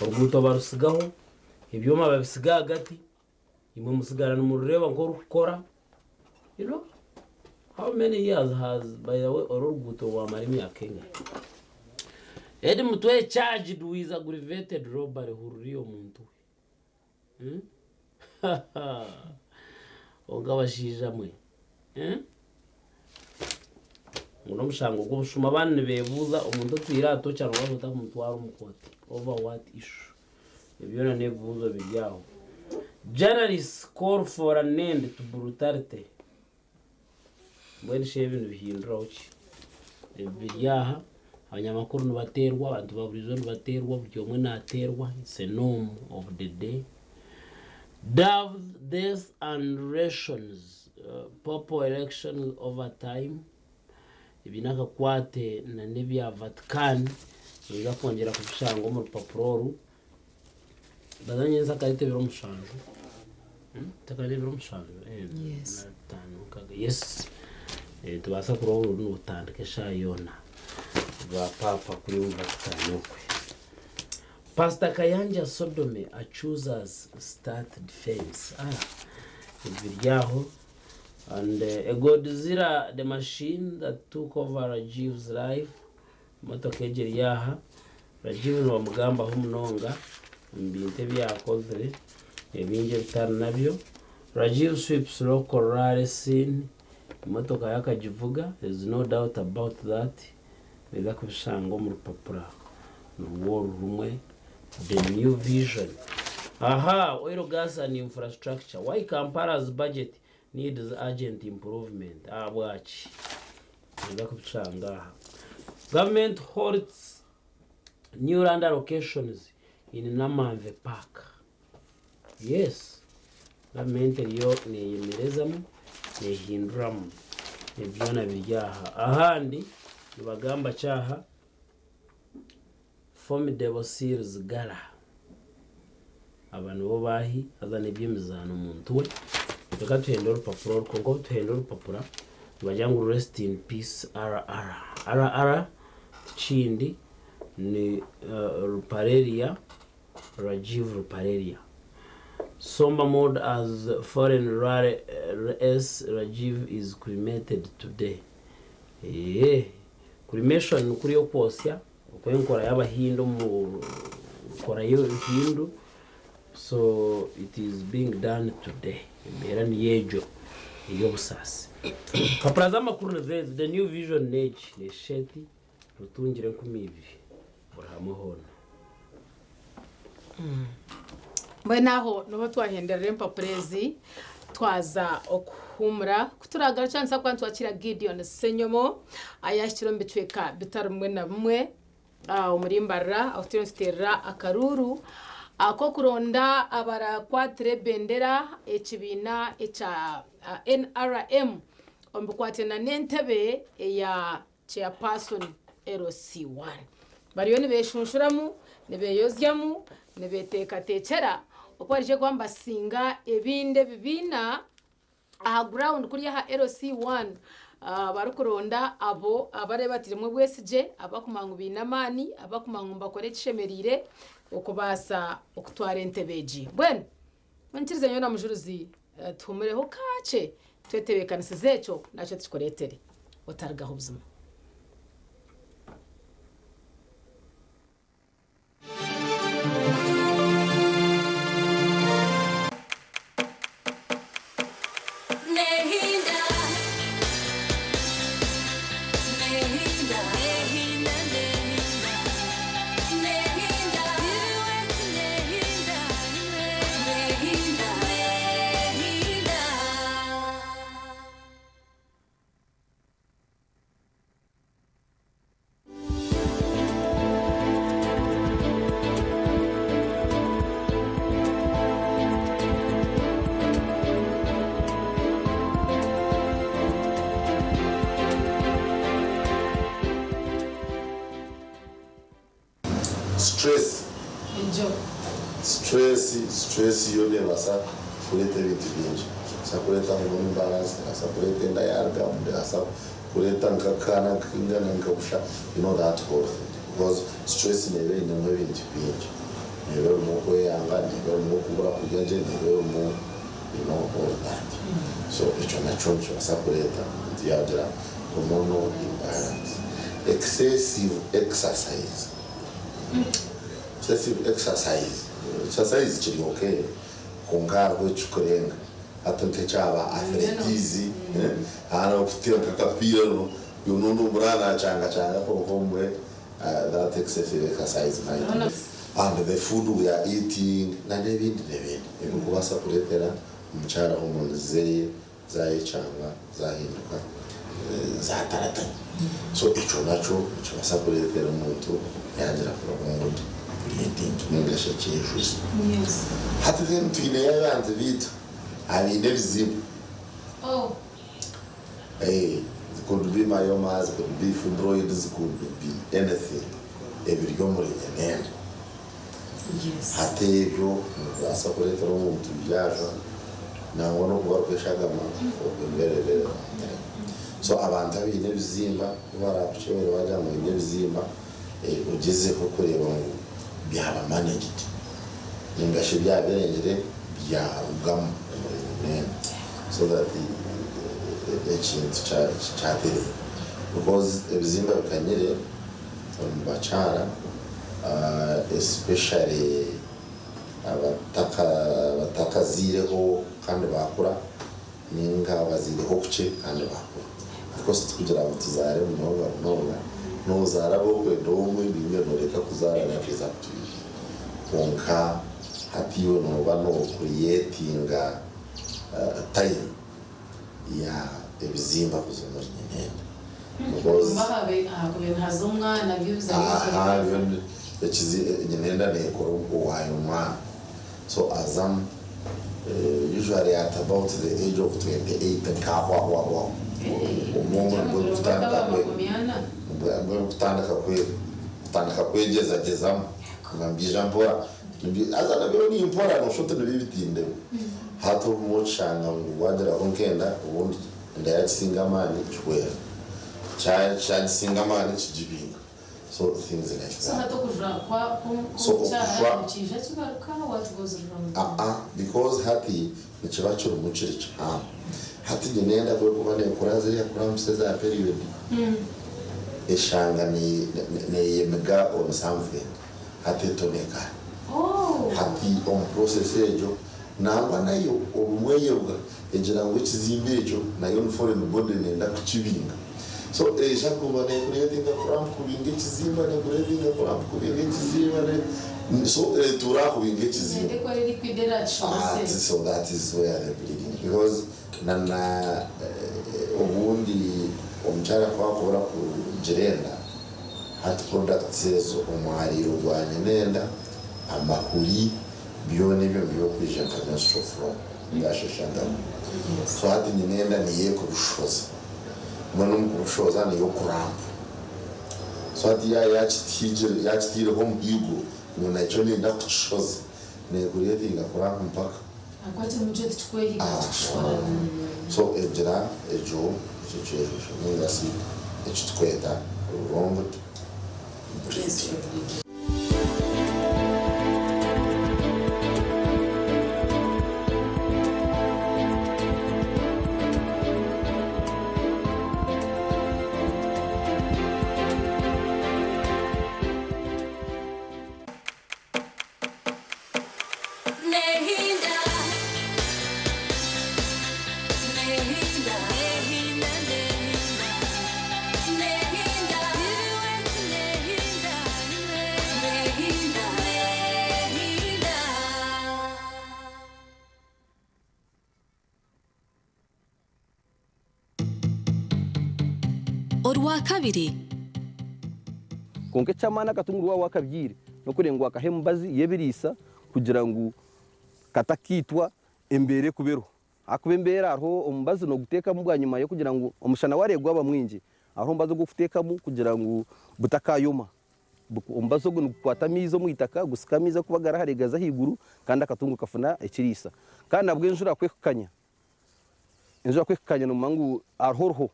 urguto barusigaho ibyoma babisiga hagati imwe musigara n'umureba ngo rukora you know how many years has by the way urguto wa marimi yakenga Ed Mutwe charged with aggravated robbery hurriyo muntu ogabashija mwe ngo mushango go bushuma bane bebuza umuntu twirato cyangwa bavuta ku mutwaro umukoti over what issue ibyo nebuzo bijyaho journalists call for an end to brutality mwene ibintu bihindura uki bijyaha abanyamakuru baterwa abantu baburizo baterwa byo umwe naterwa it's a norm of the day death and rations popo elections over time ibinaka kwate na nebya Vatican biza kongera kubishango mu rupapuro bazanyeza karite biro mushanjo takale biro mushanjo yes yes tubasa kuroho n'ubutandike shayona ba papa kuri Vatican okwe Pastor Kayanja Sodome accusers start defense ibiryaho and a Godzilla the machine that took over Rajiv's life motokejeri yaha Rajiv no mugamba humunonga mbinte byakozere ebinje bitana nabyo Rajiv sweeps local rally scene motoka yakajivuga there's no doubt about that eza kubishanga mu rupapura n'uwo rumwe the new vision. Aha, oil, gas and infrastructure. Why Kampala's budget needs urgent improvement? Watch. Government holds new land allocations in Namave Park. Yes. Government yo neyemerezamu nehinduramu nebyona bijyaha ahandi nibagamba cyaha formidable seals gala abantu bo bahi azana ibyemizano muntu we reka tuhenda urupapuro rukongo tuhenda urupapuro bajya ngo rest in peace RR chindi ni Ruparelia Rajiv Ruparelia. Somber mode as foreign rare S Rajiv is cremated today. Cremation kuri yo kwosya okwenkora y'abahindu mu kora yo hindu, so it is being done today. Mbera ni yejo iyo busasi. Kapraza makuru the new vision age ne sheti rutungire kumivi burahamuhona. Mwenaho nuho twahendera empapurezi twaza okuhumura kuturagara chance kwantu wakira Gideon Senyomo ayashiro mbicweka bitarumwe na bumwe umurimbarra autironstera akaruru ako kuronda abara kwatre bendera ekibina echa NRM ombukwatena n'entebe ya chairperson LC1 bariyo nibeshunshuramu nibeyozyamu nibetekatechera okwarije kwamba singa ebinde bibina aha ground kuri ha LC1 barukuronda abo abare batiremwe bwesije abakumangu binamani abakumangu mbakore kishemerire okubasa okutwara entebeji bwene manchirize nyona mujuruzi tumureho kace twetebekana zecho nacho tukoretere otargaho buzima. Stress yone basa kuleta vitu vingi. Sasa kuleta hormone balance, sasa kuleta ndayarga, sasa kuleta nkakana kinga na nkabusha, you know that whole thing. Because stress never in the vintu vingi. Never mo kuyanga, never mo kubura kujanje, never mo, you know, all that. So echo nacho sasa kuleta ndiadra hormonal imbalance. Excessive exercise. Excessive exercise. Exercise chiri okay kongara kwechukurenga atonte chava athletizi ana kutira kakapira no yonondo murana changa pomwe that excessive exercise might and the food we are eating na nevindi ekubasa kuletera mchara hormones zai changa zahinduka zatarata so icho nacho chibasa kuletera umuntu yangira problem English achievers. Yes. Had them to the and the bit. I mean, there is zip. Oh. Hey, it could be myomas, it could be fibroids, it could be anything. Every young man. Yes. Hatebro, as a operator to Yaja. Now, one of work with Shagama for very, very long time. So, Avanta, we never Zimba, who are up to Wajama, we never Zimba, a Jessica Korea. Biaba managed. Ninga shibya berengere bya ugam so that the change charge because ebizimba bikanyere bachara especially abataka zireho kandi bakura ninga bazireho kuce kandi bakura of course kugira ngo tuzare mu noga nozara bokwe ndomwe bimwe noreka kuzara na pesa konka hatiyo no bano creatinga time ya ebizimba kuzoma nyinenda because hazo umwana byuza nyinenda nekora ubwo wanyuma so azam usually at about the age of 28 and kahwa umuntu kutandika kwegezagezamo ngambija mpora azana biro ni impora no shote no bibitinde hato mucanga wagera onkenda ubundi ndayasingamani chwera cha singamani chijibinga so things like that so hato kujra kwa so chija chibaruka what goes wrong because hati nichibacho umuciri cha hati nenda kwe kubane kurazi ya kuramseza period eshanga ni yemega on something hati toneka hati on process ejo nangwa nayo obumweyebwa ejira ngo kizimbejo nayo foreign body nenda kuchibinga so eja kubane kuretinga kuram kubinga kizimba ne kuretinga kuram kubinga kizimba ne so tura kubinga kizimba nende kwari liquidera chance so that is where the bleeding because nana ubundi omchara kwa kora kujirenda hati products ezo omwari urwanya nenda amakuri byone byo kwijaka menstrual flow ngashashanga so hati nenda niye kubushoza mwana mukubushoza niyo kurampa so hati yachitire home bigo nuna icho nenda kushoza ne kuretinga kurampa mpaka akwati muje tichkweli kachishwara so ejira ejo chichejo ngasi echitkweta wrong Orwa kabiri konke chamana katunguru wa kabyire no kurengwa kahembazi yebirisa kugira ngo katakitwa embere kubero akubembera aho ombazi no guteka mu bwanyuma yo kugira ngo omushana waregwa bamwinje aho mbazo gufuteka mu kugira ngo butakayoma ombazo go kwata mizo mu itaka gusikamiza kubagara haregaza higuru kandi akatungu kafuna ekirisa kandi nabwo enjura kwekanya no mangu arhorho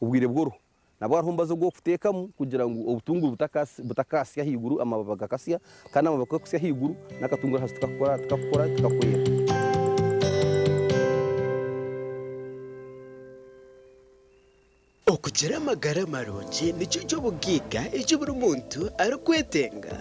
ubwire bworo nabo arhombazo go kutekamu kugira ngo obutunguru butakasya higuru amababa gakasya kana amababa gakasya higuru nakatunguru hasi tukakora tukakwera okugira amagara marungi nicyo cyo bugiga icyo buri muntu ari kwetenga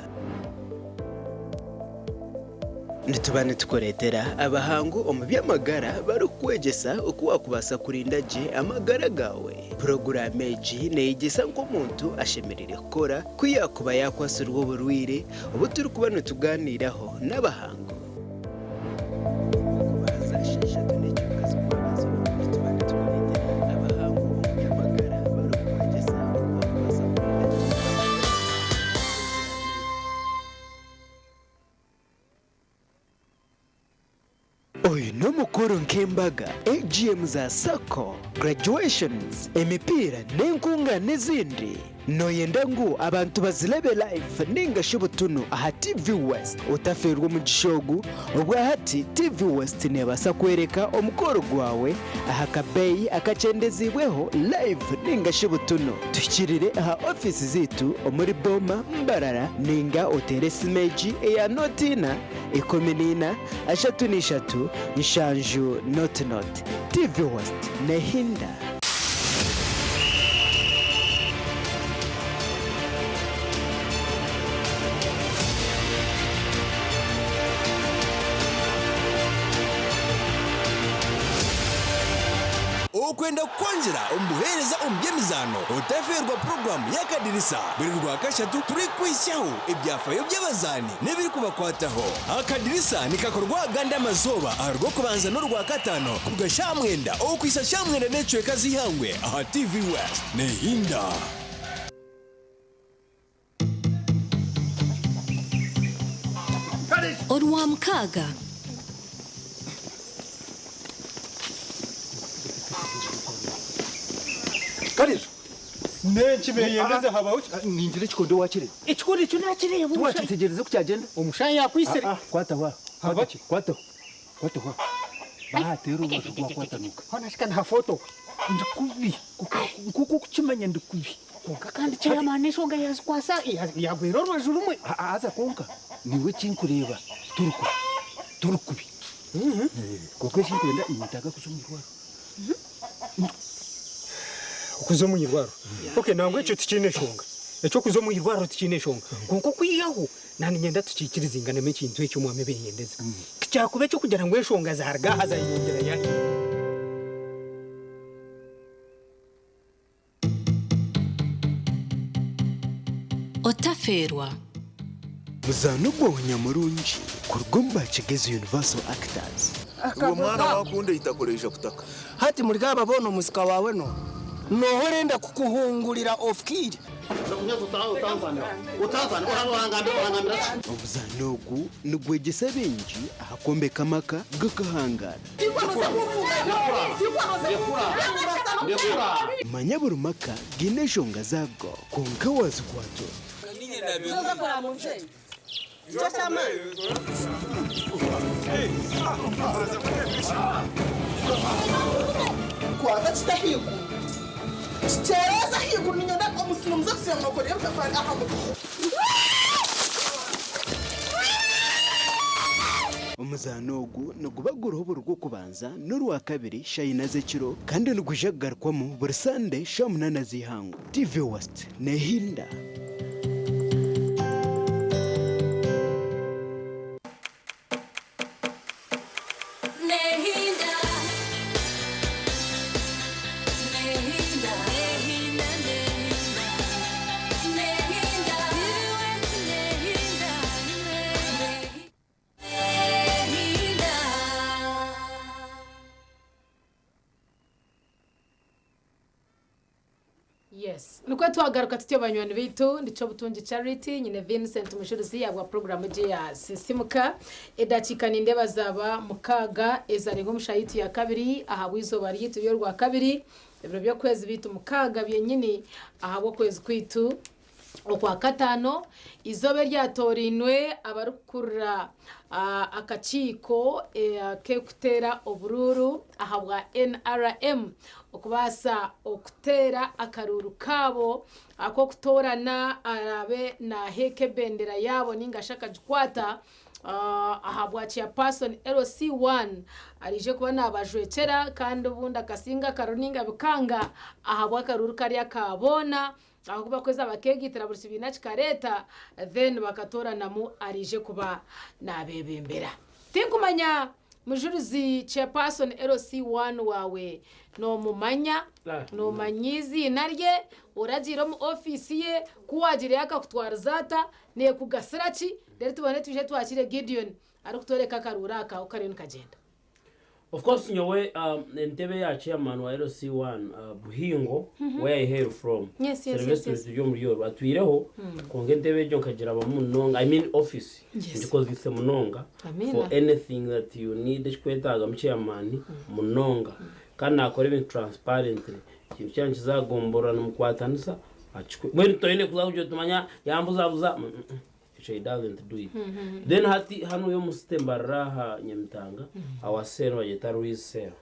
nitubane tukoretera abahangu omu by'amagara bari kwegesa uko wakubasa kurinda je amagara gawe porogaramu eji neyigesa nk'omuntu ashemerere kukora kuyakuba yakwasirwa oburwire ubu turi kuba nituganiraho n'abahangu oyu n'omukoro nk'embaga AGM za sako graduations emipira n'enkunga n'ezindi noyenda ngu abantu bazilebe live ningashi butunu aha TV West utaferwa mu gishogu obwa hati TV West nebasa kwereka omukoro gwawe aha kabeyi akacendezibweho live ningashi butunu tukirire aha office zitu omuri Boma Mbarara ninga otere simeji eya notina 13 nshanju not TV West nehinda okwenda kwanjira ombuhereza omubyemizano otaferwa programu y'akadirisa buri rwakashatu turi kwishaho ibyafayo by'abazani n'ibiri kubakwataho. Akadirisa nikakorwa ganda amazoba aharwo kubanza n'urwa katano kugashamwenda okwisa shamwenda n'ecweka zihangwe aha TV West nehinda. Orwa mkaga Karizo nenshi beyendeze habaho ninjire kikondo wakire ekikondo cyo nakire twakitegereze kucyagenda omushayi yakwisere kwata wa habaki kwata wa bahatera ubasho kwa kwatanuka hona shikana ha foto ndikubi kuko kuchimanya ndikubi kandi cyamane shonga yaskwasa yagwero rwajuru mwe aza konka niwe kinkureba turukubi kuko shikwenda imitaga kuzumirwaro kuzo mu yirwaro okay nangwe icyo tikine shonga icyo kuzo mu yirwaro tikine shonga kuko kwiyaho nani nyenda tukikiriza ingane me kintu icyo mwame beyendeza cyakube cyo kugira ngo eshonga zaharga hazayongera yake otaferwa muzano gw'abanyamurungi ku rugomba kigeze Universal Actors. uwo mwana wakunde itakoresha kutaka hati muri gaba bono musika wawe no nohorenda kukuhungurira off kid obuzano ogu nigwegesa bengi ahakombe kamaka gakahangara manya buri maka gine eshonga zago konka wazikwato Kwa chitahiku Chitereza hiku ninyonda omusino muzakisiya mwakore mutafari ahamu omuzano ogu nigubaguraho buri rwo kubanza n'urwa kabiri shayina z'ekiro kandi nigujagarwamo buri Sunday sha munana z'ihangu TV West nehinda. Yes. Nuko twagaruka tutyo banywani bitu ndico butunji Charity nyine Vincent Mushuruzi yabwa program ya Sisimuka edakika ninde bazaba mukaga ezarengo mushayitu ya kabiri ahabwizo bari yitu yo rwa kabiri ibiro byo kwezi bitu mukaga byenyini ahabwo kwezi kwitu okwa katano izobe ryatorinwe abarukura akachiko ke kutera obururu ahabwa NRM okubasa okutera akaruru kabo ako kutorana arabe na heke bendera yabo ningashaka jikwata ahabwa chairperson LC1 arije kuba nabajwekera kandi ubundi akasinga karuninga bikanga ahabwa karuru kari akabona aho kuba kweza bakegitira buri sibina kikareta then bakatorana mu arije kuba nabebembera tinkumanya Mujuruzi chairperson LC1 wawe no mumanya no manyizi narye uragira mu office ye kuwagire yakakutwara zata ne kugasirachi rero tubone tuje twakire Gideon ari kutoreka karuraka ukareno kagenda. Of course nyowe entebe ya chairman wa LC1 Buhingo where I hail from. Yes. Byo muri yo batwireho konge entebe byo kagira abamunonga I mean office because it's munonga for anything that you need kwetaga mu chairman munonga kana akore ibintu transparently ikintu cyane kizagombora no mukwatanisa achikwe mwene toine kuza kujyo tumanya yambuzabuza she doesn't do it then hano yo mustemba raha Nyamitanga awasero bageta resell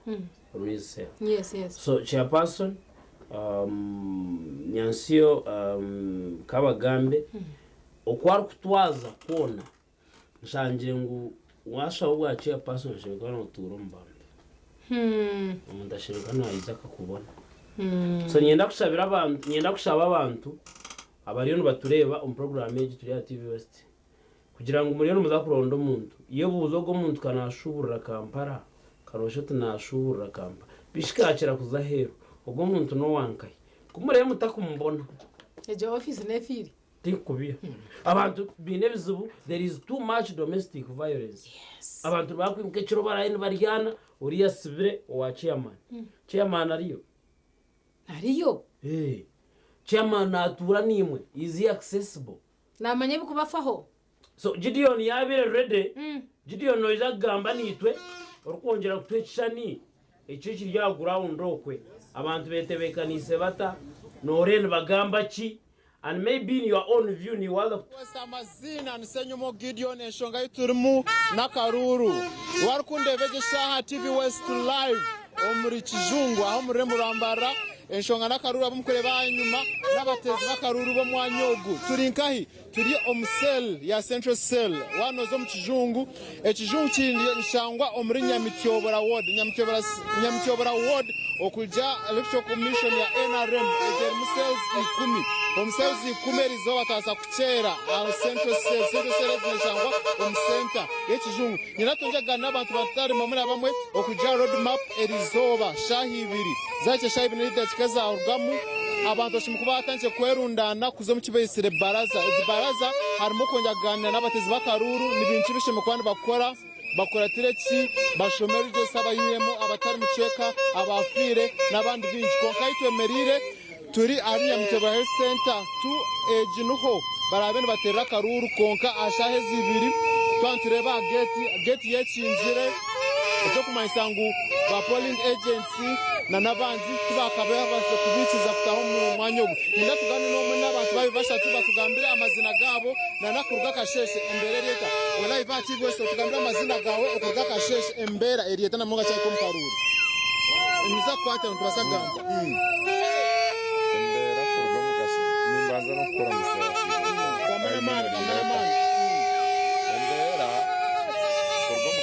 yes so chairperson Nyansio Kabagambe okwari kutwaza kona nshanje ngo washa ubwa chairperson shekana uturo mbanda ndashirika nayiza kakubona so nyenda kusaba abantu abariyo batureba program yeje turi ya TV West kugira ngo umuriyo muzakurondo umuntu iyo buzogo umuntu kanashubura Kampala karosho tunashubura Kampala bishikakira kuza hero ubwo muntu no wankaye kumureye mutakumbona eje office nefiri tikubia abantu bine bizubu there is too much domestic violence abantu bakwimuke kiro barayini baryana uriya sibire wa chairman ariyo chairman atura nimwe is accessible namanye bikubafaho so Gideon yabire ready Gideon noja gamba nitwe urukongera kutwechani icyo kirya ground okwe abantu betebekanise bata noren bagamba ki and maybe in your own view ni wala amazina nisenyomo Gideon enshonga yiturimu nakaruru warukundebeje shaha TV West live omuri kijungu aho muri murambara enshonga nakaruru abumukure banyuma n'abatezi bakaruru bo mwanyogu turi nkahi turi omsel ya Central Cell wanozo mu kijungu ekijungu kindi nshangwa omuri Nyamityobora ward okuja electoral commission ya NRM etermusels 10 omsels 10 rizo batasa kuchera a Central Cell nshangwa omcenter ekijungu nyiratonjaga n'abantu batari mu muri abamwe okuja road map erizoba shahibiri zache shahibiri n'idachikaza orgamu abantu bashimukuba atanje kwerundana kuzo mu kibesire baraza baraza harimo konyaganira n'abatezi bakaruru n'ibintu bishime kwandi bakora tireki bashomera ibyo saba yiyemo abatari muceka abafire n'abandi binji konka yitwemerire turi ari Nyamityobora Health Center tu ejinuho barabene batera karuru konka ashahe zibiri twantureba gate yekinjire cyo kumayisangu ba polling agency na nabandi tubakabe base kubikiza kutaho mu mwanyogo inda tugane no muri n'abantu babi bashatu batugambira amazina gabo na nakuruga kasheshe embere leta wallahi ba TV West tugambira amazina gawe okuruga kasheshe embera erieta na monga cyako mukaruru niza kwata ntubasagamba embera kuruga mukashe nimbanza no gukora musaba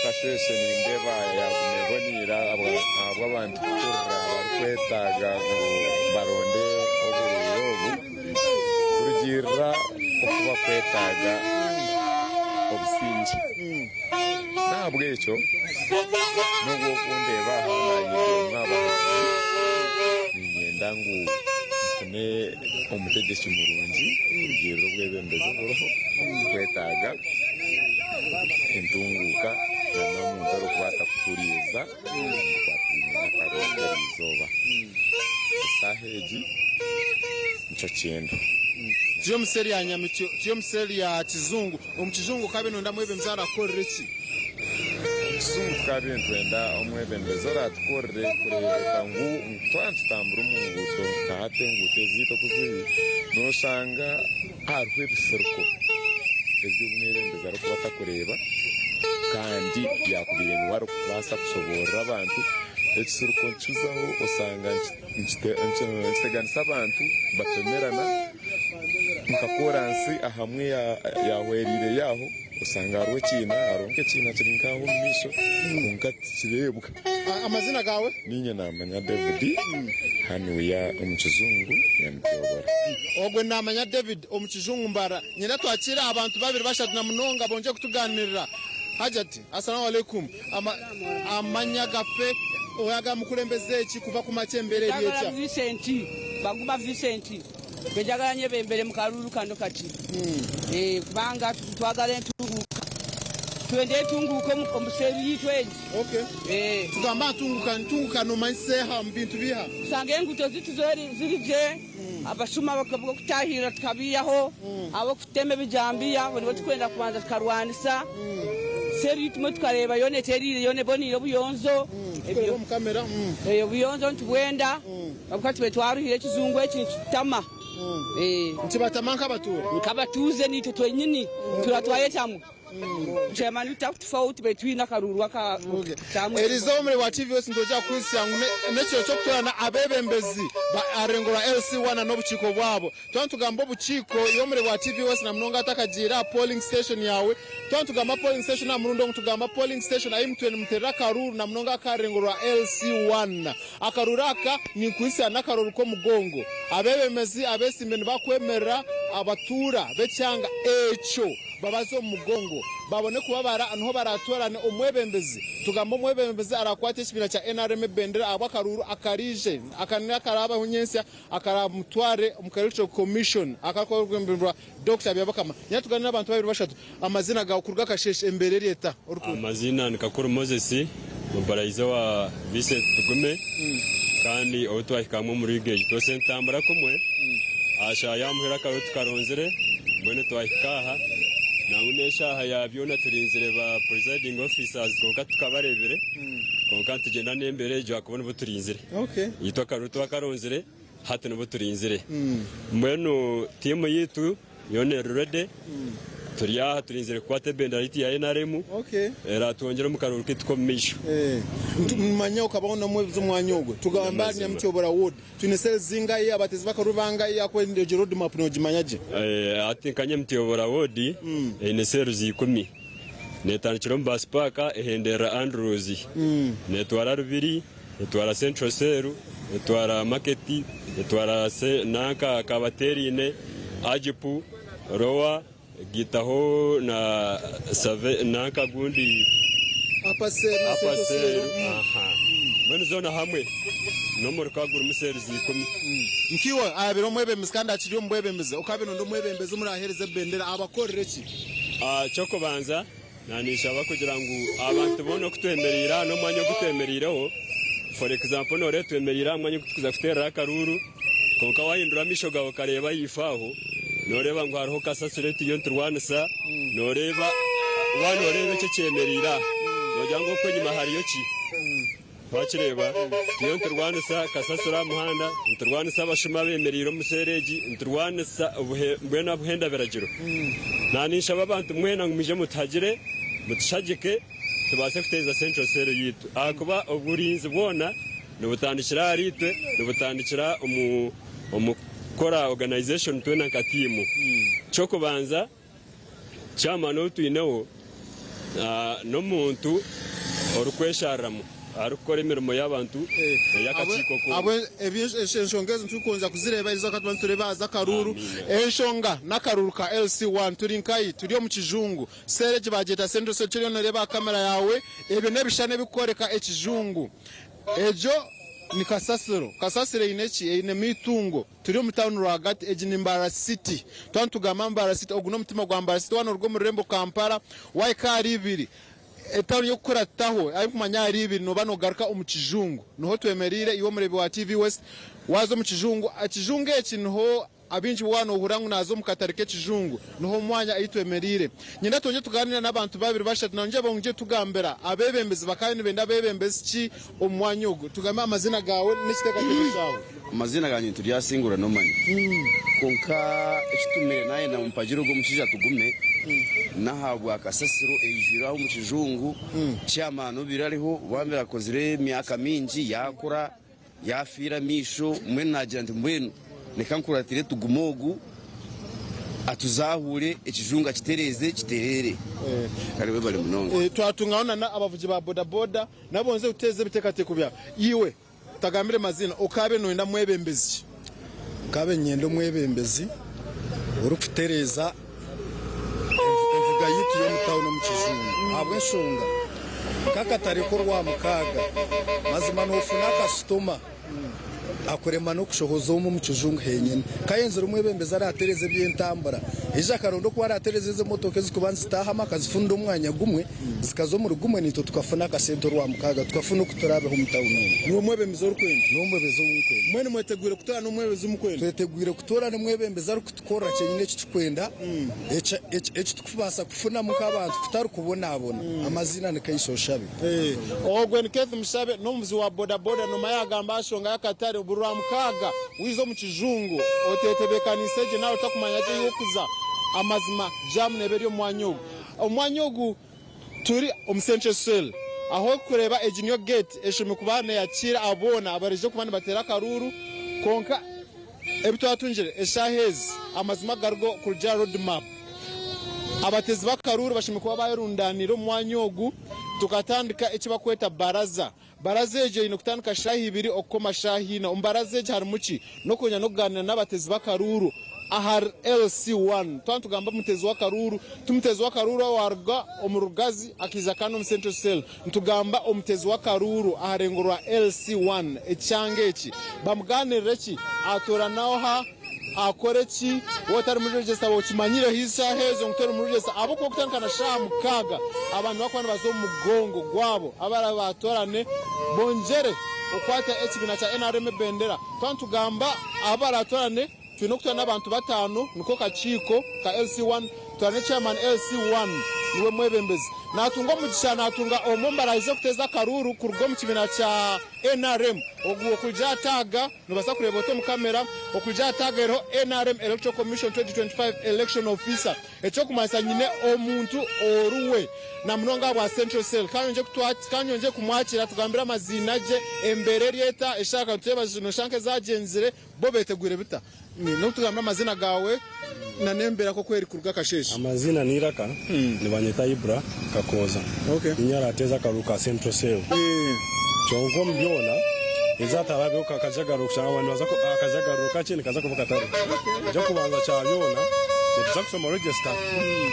kasheshe nindeba yagumebonira abantu kurra bakwetaga baronde obuyobu kurugira okuba kwetaga obusinji nabwo ekyo nubwo kundeba hana ninyenda ngu ne omutegeki murungi urugero rw'ebembezo buroho kwetaga entunguka n'amuntu ari kwata kupuriza kwatirina izoba saheji nicyo kintu tiyo museri ya Nyamityo tiyo museri ya kizungu omukizungu kabino ndamwebe mzara korre ki kizungu kabino twenda omwebe ndezora tukorre kureka ngu twantambura umunguto kahate ngute zito kuzibi nosanga harwe biserko ebyo mwebe ndezara kubata kureba kandi yakubire ngo wari kubasa kusoborera abantu ekisuruko ncuzaho usanga nteganisa abantu batemerana mukakoransi ahamwe yahwerire yaho usanga hariho kina haronke kina kiri nkaho mu misho kunkati kirebwa amazina gawe ninye namanya David hano ya omukizungu Nyamityobora ogwe namanya David omukizungu mbara nyina twakira abantu babiri bashatu na munonga bonje kutuganirira hajati assalamu alaikum amanya gafe oyaga mukulembeze ki kuva ku makembere lyetya baguma Vincent bejagalanye bembere mukaruru kando kati kubanga twagala entunguka twende entunguka omuseri yitwenzi tugamba ntunguka nomanyiseha mu bintu biha usanga enguto zirije abasuma bakavuga kutahira tukabiyaho abo kutema bijambiya bonibo tukwenda kubanza tukarwanisa seri tumwe tukareba yone terire yone bonire buyonzo ebyo mu kamera buyonzo ntubwenda bakati betwaruhire kizungu eki kitama ntibatamanga nkabatuze nitwe twenyini turatwayetamu Chairman tofauti between akaruru aka erizomre wa TV West ndoja kwisa necho cyo na abebembezi ba arengora LC1 no buchiko bwabo twantugamba buchiko yomre wa TV West na mnonga atakagira polling station yawe twantugamba polling station na murundo mutugamba polling station ayimtwe mutera karuru na mnonga akarengora LC1 akaruraka ni kwisa na karuru ko mugongo abebembezi abesimeni bakwemerera abatura becyanga echo babazo mugongo babone kubabara anho baratorane umwebembezi tugamba umwebembezi arakwate kibira cha NRM bendera abakaruru akarije akanira karaba hunyensia akaramutware umukaricyo commission akakorwembera Dr. Byabakama nyatuganira abantu babiri bashatu amazina ga kurga kasheshe embere leta amazina nikakuru Moses mubarayize wa Vincent Tugume kandi otwahikamwe muri geji to sentambara kumwe asha yamuhera karoti karonzere mbone twahikaha nangunesha yabyona turinzire ba presiding officers konka tukabarebere konka tugenda nembere je akubona buturinzire yitwa karoti wakaronzere hatu no turinzire mbeno timu yitu yone rede turiya turinzire kwate bendariti ya NRM era twongera mu karuru kitkomisho manya ukabona mwezo mwanyogo tugamba nyamcyobora wood tunesere zinga ya batezi bakarubanga ya kwende road map no jimanyaje atinkanye mtiyobora wood inesere zikumi netanchiro mbaspaka ehendera Andrews netwara rubiri netwara Central Seru netwara Marketi netwara nanka kabaterine ajipu rowa gitaho na save nanka gundi apase aha meno zona hamwe no muri kaguru museru zikumi nkiwa abiro mwebe miskanda kiriyo mwebe mize ukabino ndo mwebe mbeze muri ahereze bendera abakorere ki cyoko banza nanisha bakugira ngo abantu bono kutwemerera no mwanyo kutwemeriraho for example no retwemerera mwanyo kutuza kutera akaruru konka wahindura misho gawo kareba yifaho noreba ngo hariho kasasureti yo nturwanisa noreba wanorebe cyo cyemerira nogira ngo ko nyuma hariyo ki bakireba yo nturwanisa kasasura muhanda nturwanisa abashuma bemeriro musereji nturwanisa bwena buhenda beragiro nanisha babantu mwena ngumije mutagire mutshagike tubase kuteza Central Sero yitu akuba uburinzi bwona nubutandikira aritwe nubutandikira kora organization twena katimu choko banza chama no tuinewo no muntu orukwesharamu arukora imirimo y'abantu yakachiko ko abo ebyeshongeza ntukonza kuzireba izo katwa tureba za karuru enshonga nakaruru ka LC1 turinkai turiyo mu kijungu sereje bageta Central Sero noreba kamera yawe ebe nebishane bikoreka ekijungu ejo ni kasasire ineki ine mitungo turiyo mutawunu rwagati eji ni Mbara City twantugama Mbara City oguno mutima gwa Mbara City wano rwo mu Rembo Kampala waikari ibiri etaru yo kurataho ari kumanya ari ibiri no bano garuka umukijungu noho twemerire iwo murebe wa TV West wazo mu kijungu akijungu eki noho abinji bwana uhurangu nazo mukatarike kijungu noho mwanya ayitwemerire nyenda tonje tuganira n'abantu babiri bashatu nanje bonje tugambera abebembezi bakani benda bebembezi ki omwanyogo tugamba amazina gawe n'ikiteka cy'ishawe amazina ganyu turyasingura no mani konka ekitumere naye na mpagiro go mushija tugume nahabwa akasasiro ejira mu kijungu cyamano birariho bambera kozire myaka mingi yakura yafira misho mwe nagira ndi mbwenu nekankuratire tugumogu atuzahure ekijunga kitereze kiterere kariwe bali munongo twatungaona na abavuji ba boda boda nabonze uteze bitekate kubya iwe tagambire mazina okabe no mwebembezi kabe nyendo mwebembezi urukutereza evuga yitu yo mutawuno mu kijungu abwe nshonga kakatari ko rwa mukaga mazima no funa customer akurema no kushohoza mu kijungu henyene kayenze rumwe bembeza aratereze byentambara eje akarondo ko aratereze ze motoke zikubanza zitahama kazifunda umwanya gumwe zikazo mu rugumwe nito tukafuna akasento rwa mukaga tukafuna kuturabe ho mutawuno no mwebembeza urukwenda no mwebeza urukwenda mwene mwetegure kutora no mwebeza umukwenda twetegure kutora no mwebembeza rukukora cyenyine cy'ukwenda eche tukubasa kufuna mukabantu kutaru kubonabona amazina nikayishoshabe ogwen Keith Mushabe no muzi wa boda boda no mayagamba ashonga yakatari burwa mukaga wizo mu kijungu otetebekaniseje nawe takumanya cyo yokuza amazima jam neberyo mwanyogo omwanyogo turi Central Sero aho kureba ejinyo gate eshumi kubane yakira abona abareje kubane batera karuru konka ebito atunjire eshahezi amazima gargo kurja road map abatezi bakaruru bashimye kuba bayirundanira mwanyogu tukatandika ekibakweta baraza ejo ino kutandika shahi ibiri okoma shahina umbaraza ejo harumuki no kunya no kuganira n'abatezi bakaruru ahar LC1 twantugamba mutezi wa karuru tumutezi wa karuru warga omurugazi akiza kano Central Cell ntugamba omutezi wa karuru aharengurwa LC1 ecyange eki bamuganirire ki atora naho ha akore ki wotari muri register wokimanyire hisa hezo ngutera muri register abo ko kutankana sha mukaga abantu bakwana bazo mugongo gwabo abara batorane bonjere okwata ekibina cha NRM bendera twantugamba abara atorane twino kutana abantu batano niko kachiko ka LC1 twane chairman LC1 niwe mwebembezi natunga mugisha natunga omombaraje kuteza karuru kurgo mu kibina cha NRM oguwo kujataga nibasa kureba oto mu kamera okujataga ero NRM Electoral Commission 2025 election officer echo kumasa nyine omuntu oruwe na mnonga wa Central Cell kanyonje kumwakira tugambira amazina je embere ryeta eshaka tuteba zino shanke zagenzire bobetegure bita no tugambira amazina gawe na nembera ko kweri kuruga kasheshe amazina niraka ni banyeta Ibra Kakoza inyara ateza karuka Central Cell chongo mbyona izatarabe ukakajagaro kushanga abantu bazako akajagaro kachini kaza kuvuka tari jo kubanza cha byona ntiza kusoma register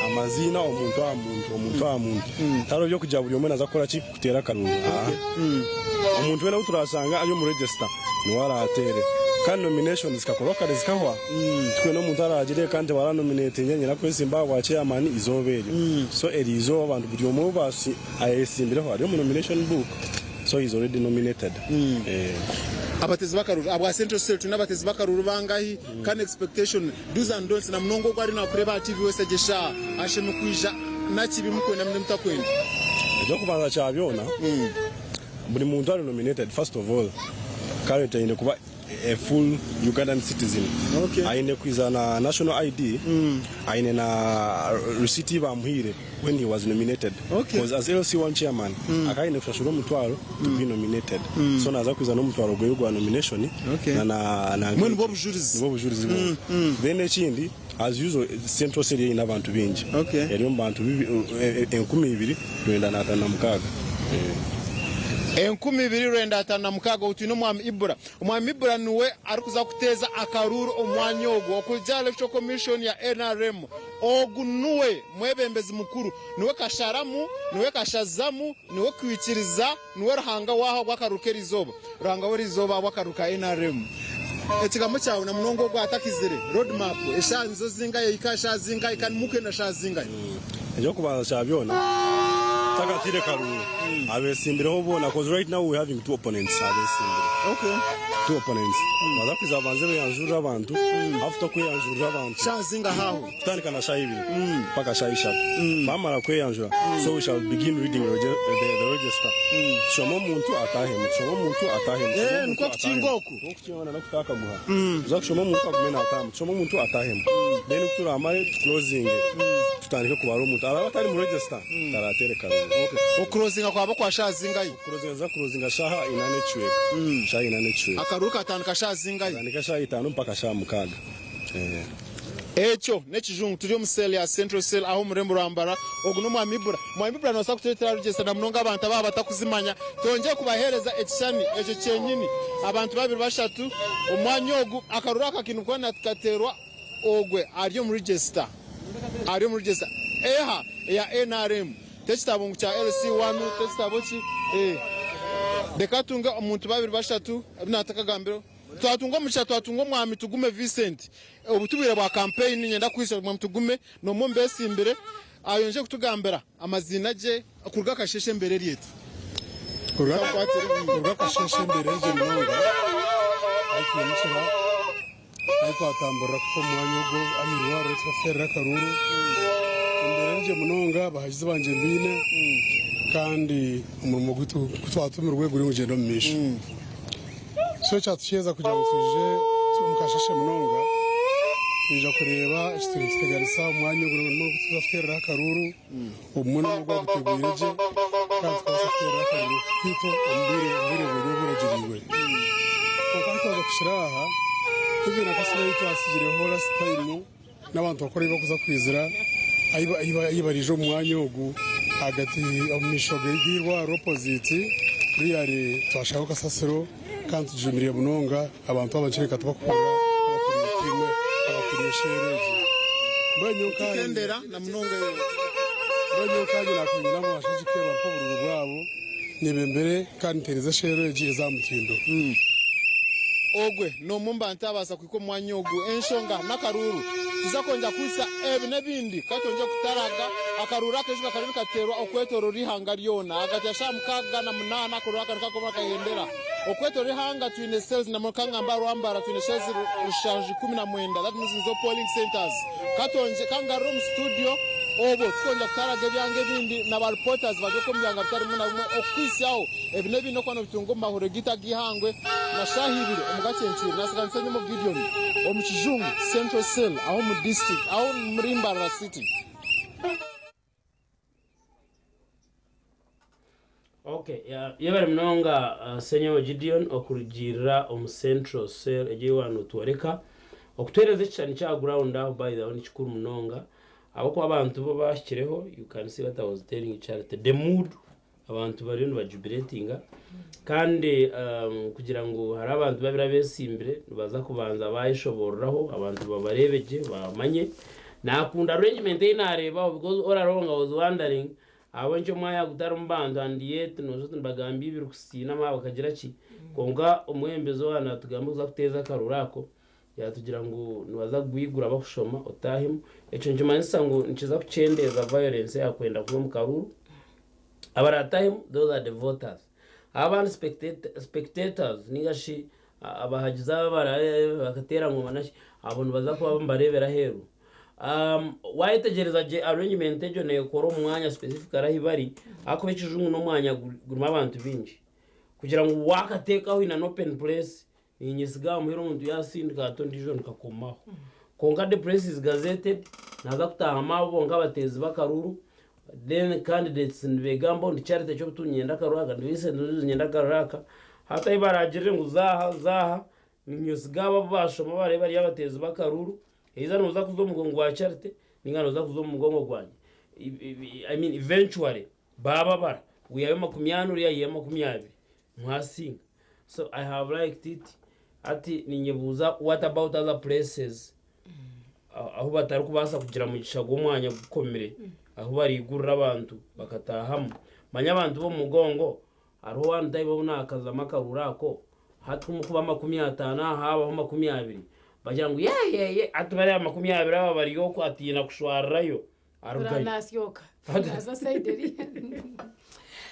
amazina omuntu a muntu taro byo kujya buri umwe nazakora ki kutera karungu omuntu wena uturasanga ayo mu register ni waratere kandi nomination zikakoroka zikahwa twe no muntu aragire kandi wara nominate nyanyira ko Zimbabwe chairman izobere so erizo abantu buri umwe basi ayesimbireho ari mu nomination book so he's already nominated abatezi bakaruru abwa Central Cell tunabatezi bakaruru bangahi kan expectation do's and don'ts na mnongo gwari na kureba TV wese gesha asheme kwija nakibi mukwenda mne mtakwenda ejo kubanza chabyona buri muntu ari nominated first of all currently ine kuba a full Ugandan citizen. Aine kwiza na national ID, aine na receipt bamuhire when he was nominated. Because as LC1 chairman, akaine kushashura mutwaro to be nominated. So naza kwiza no mutwaro gwe nomination na mwe bo bujurizi. Then ekindi as usual Central Cell ina abantu bingi. Eri abantu 12 rwenda na mukaga. 1256 utino mwami Ibra niwe arikuza kuteza akaruru omwanya ogwo okuja Electoral Commission ya NRM ogunuwe mwebembezi mukuru niwe kasharamu niwe kashazamu niwe kwikiriza niwe rahanga waho gwakarukera izoba rahanga wori izoba gwakaruka NRM ekigamo cyawe na munongo gwa atakizire roadmap eshanzo zingaye ikasha zingaye kan mukena shazingaye ejo kubanza chabyona takatire karuru abesimbiraho bona cause right now we having two opponents abesimbira two opponents bazakuza banze yanjura abantu after ko yanjura abantu shazinga haho tandika na shayibi paka shayisha bamara ko yanjura so we shall begin reading the register shomo muntu atahe nko kuchingoku kuchiona na kutaka guha zakushomo muntu agumena atamu shomo muntu atahe then kutura amare closing tutandike kubara umuntu abatari mu register taratere karuru okrozinga kwabo kwa shazingayi kurozinga kurozinga shaha inane chweka shaha inane chweka akaruka atandika shazingayi atandika shaha itanu mpaka shaha mukaga echo nekijungu turi mu cell ya Central Cell aho murembo rambara oguno mwami Ibra no sakutetera register na munonga abantu baba batakuzimanya tonje kubahereza ekishani echo cyenyini abantu babiri bashatu omwanya ogu akarura akakintu kwana tukaterwa ogwe ariyo mu register eha ya NRM tekitabo cha LC1 tekitabo ki dekatunga omuntu babiri bashatu natakagambiro twatunga mucha twatunga mwami tugume Vincent obutubire bwa campaign nyenda kwisa mwami tugume no mombesi imbere ayonje kutugambira amazina je kurga kasheshe mbere ryete kurga kasheshe mbere je mnonga ariko mushira ariko atambura ko mwanya go amirwa retse ferra karuru imbere je mnonga bahajize banje mbine kandi umurimo gutwatuma urwego uri mugendo mmisha so cyatucheza kugira ngo tuje mukashashe mnonga tuje kureba istegarisa umwanya ugurimo kutwaferra karuru umuntu ubwo gutegureje kandi twaferra karuru kito umbire buragiriwe kandi kushiraha ibyo nakasira itwasigireho last time n'abantu bakora bakuza kwizira ayibarije umwanya ugu hagati omishoge y'irwa opposite riyari twashaka kasasiro kandi tujumiriye munonga abantu babacireka tubakura abakuriye kimwe abakuriye shereji mbonye ukendera na mnonge mbonye ukagira kunyura mu bashaje kweba mpoburu rwabo nibembere kandi tereza shereji ezamutindo ogwe no mumba ntabasa kwiko mwanyogu enshonga nakaruru tuzakonja kwisa ebe nebindi katonje kutaraga akarura keshuka karuri katerwa okwetoro rihanga ryona agatasha mukaga na munana akarura kakoma kahendera okwetoro rihanga twine cells na mukanga mbaro ambara twine cells rushanji 19 that means zo polling centers katonje kanga room studio obo tukonja kutaraga byange bindi na ba reporters bajoko myanga bitari muna okwisaho ebe nebindi kwano bitungo mahoro gita gihangwe na shahibire omugacenci nasiganse mu Gideon omukijungu Central Cell aho mu district aho muri Mbarara City. Okay, yabari mnonga Senyo Gideon okurugira Central Cell eje wano tuoreka okutwereze cyane cya ground aho by the way chikuru mnonga abo kwa abantu bo bashikireho you can see what I was telling you Charity the mood abantu bari no bajubilatinga kandi kugira ngo hari abantu babira besimbire baza kubanza bayishoboraho abantu babarebeje bamanye nakunda arrangement inareba because all along I was wondering abonje mwaya gutara mbando and yet no bagambi biri kusina ma bakagira ki konga umwembezo wana tugambuza kuteza karurako yatugira ngo nibaza gwigura bakushoma otahimu eco njumanisa ngo nikiza kucendeza violence yakwenda kuba mu karuru abaratahimu those are the voters abantu spectators ningashi abahagiza bakatera ngo manashi abone baza kuba mbarebera heru waitegereza je arrangement ejo ne koro mwanya specific arahibari akubekijungu no mwanya guruma abantu binji kugira ngo wakatekaho in an open place inyisiga muhero muntu yasindika tondijon kakomaho konga the press is gazetted naza kutaha mabo ngabatezi bakaruru then candidates nbegambo ndi Charity cyo tunyenda karaka ndise nyenda karaka hata ibaragire ngo zaha ninyisiga babashoma bare bari yabatezi bakaruru iza nuza kuzo mugongo wa Charity ningano za kuzo mugongo gwanye I mean eventually baba uyayo 10 uriya ye 20 mwasinga so I have liked it ati ninyebuza what about other places aho batari kubasa kugira mu gishago mwanya gukomere aho bari igurira abantu bakatahamo manya abantu bo mugongo ariho one day babona akaza makarurako hatu mukuba 50 habaho 20 bagira ngo ye atubare 20 aba bari yo kwatina kushwarayo arugaye nasyoka aza saideri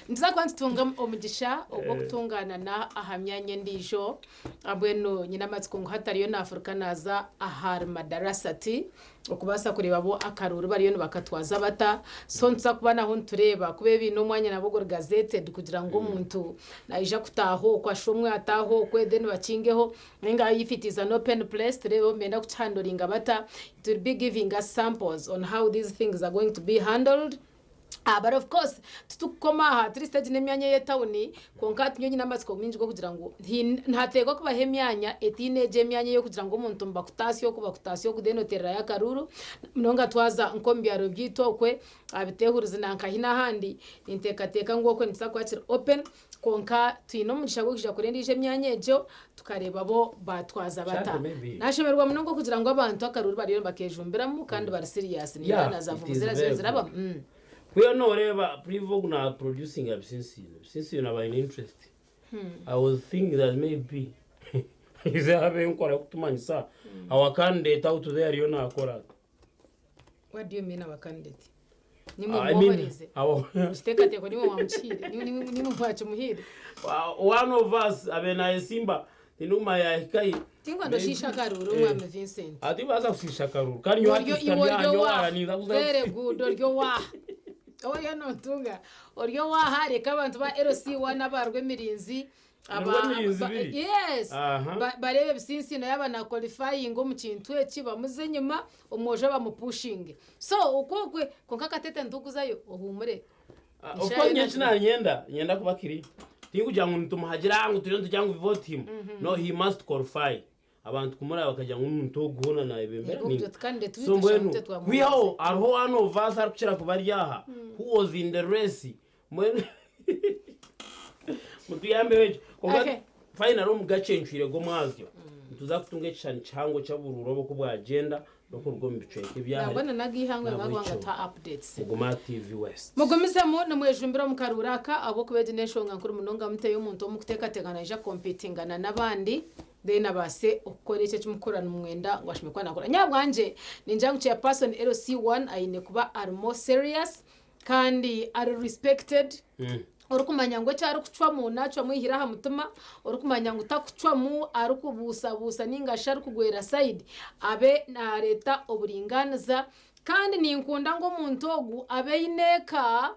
ndiza kwantunga omugisha obwo kutungana na ahamyanye ndijo abweno nyina matsiko ngo hatariyo na Afrika naza ahar madarasati okubasa kureba bo akaruru bariyo bakatwaza bata so nza kubana ho ntureba kube bino mwanya nabo gazetted kugira ngo umuntu naija kutaho kwashomwe ataho kwedeni bakingeho ninga yifitiza an open place turebe menda kuchandoringa bata it will be giving us samples on how these things are going to be handled. But of course tutukoma ha turi stage nemyanya yetawuni konka tunyonyi namatsiko minji go kugira ngo ntatego kuba hemyanya etineje myanya yo kugira ngo umuntu mbakutasiyo kuba kutasiyo kudenotera ya karuru mnonga twaza nkombyaro byitokwe abitehuriza nankahina handi intekateka ngoko nitsa kwakira open konka twino mugisha gukija kurendije myanya ejo tukareba bo batwaza bata nashemerwa mnongo kugira ngo abantu akaruru bari bakejumbiramo kandi bari serious ni nazavuze ziraba we are no reba privo na producing since you know by interest I was thinking that maybe is have nkora kutumanyisa our candidate out there you know akora. What do you mean our candidate? Nimuhorize steka teko nimumwamchire nimumwachimuhire one of us abena Simba inuma ya kai tingwa ndoshisha karuru mwame Vincent ati baza kushisha karuru kanyo hati kanyanyo wara ni very good oryo wa oya no tunga oryo wa hare kabantu ba LC wana barwe mirinzi yes barebe bisinsi no yabana qualifying mu kintu ekiba muzenyuma umoje bamupushing so ukokwe konka katete nduguzayo ohumure uko nyina nyenda kubakiri tinguja ngo ntumuhagira ngo turiyo tujyango vote him no he must qualify abantu kumura bakajya ngo umuntu guhona na ibembera ni so mbwenu we how are one of us are kuchira kubaryaha who was in the race mwene mutuyambe wejo konga final mu gacenchire go mwazyo tuzakutunga cyane cyango cyabururo bwo kubwagenda no kurwo mbiceke byahe nabona nagihangwe bagwanga ta updates Mugoma TV West mugomizemo no mwejumbira mukaruraka abo kubede neshonga nkuru munonga muteye umuntu omukuteka teganije competingana nabandi then abase okora icyo cyumukorana umwenda ngo ashimikwa nakora nyabwanje ninjangu cya person LC1 ayine kuba are more serious kandi are respected urukumanya ngo cyari kucwa mu naco mwihira ha mutuma urukumanya ngo utakucwa mu ari kubusa ningasha ari kugwera side abe na leta oburinganiza kandi ninkunda ngo muntogu abe ineka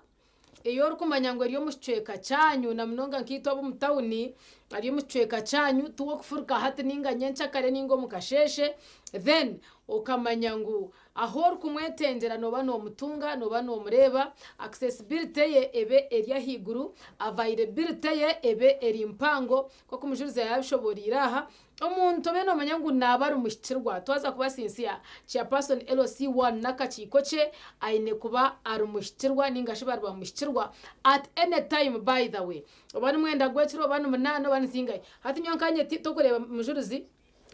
iyo urukumanya ngo ariyo mucweka cyanyu na mnonga nkito abo mutawuni ariyo mucweka cyanyu tuwo kufuruka hati ninga nyencha kare ningo mukasheshe then ukamanya ngo aho rukumwetendera no bano mutunga no bano mureba accessibility ye ebe area higuru availability ye ebe eri mpango ko kumujuriza yabishoborira aha umuntu beno manya ngo nabari umushikirwa twaza kuba sinsia cha person LC1 nakachikoche aine kuba ari umushikirwa ningashibar ba mushikirwa at any time by the way obani mwenda gwechiro bano munano bani singai hati nyonkanye tokureba mujurizi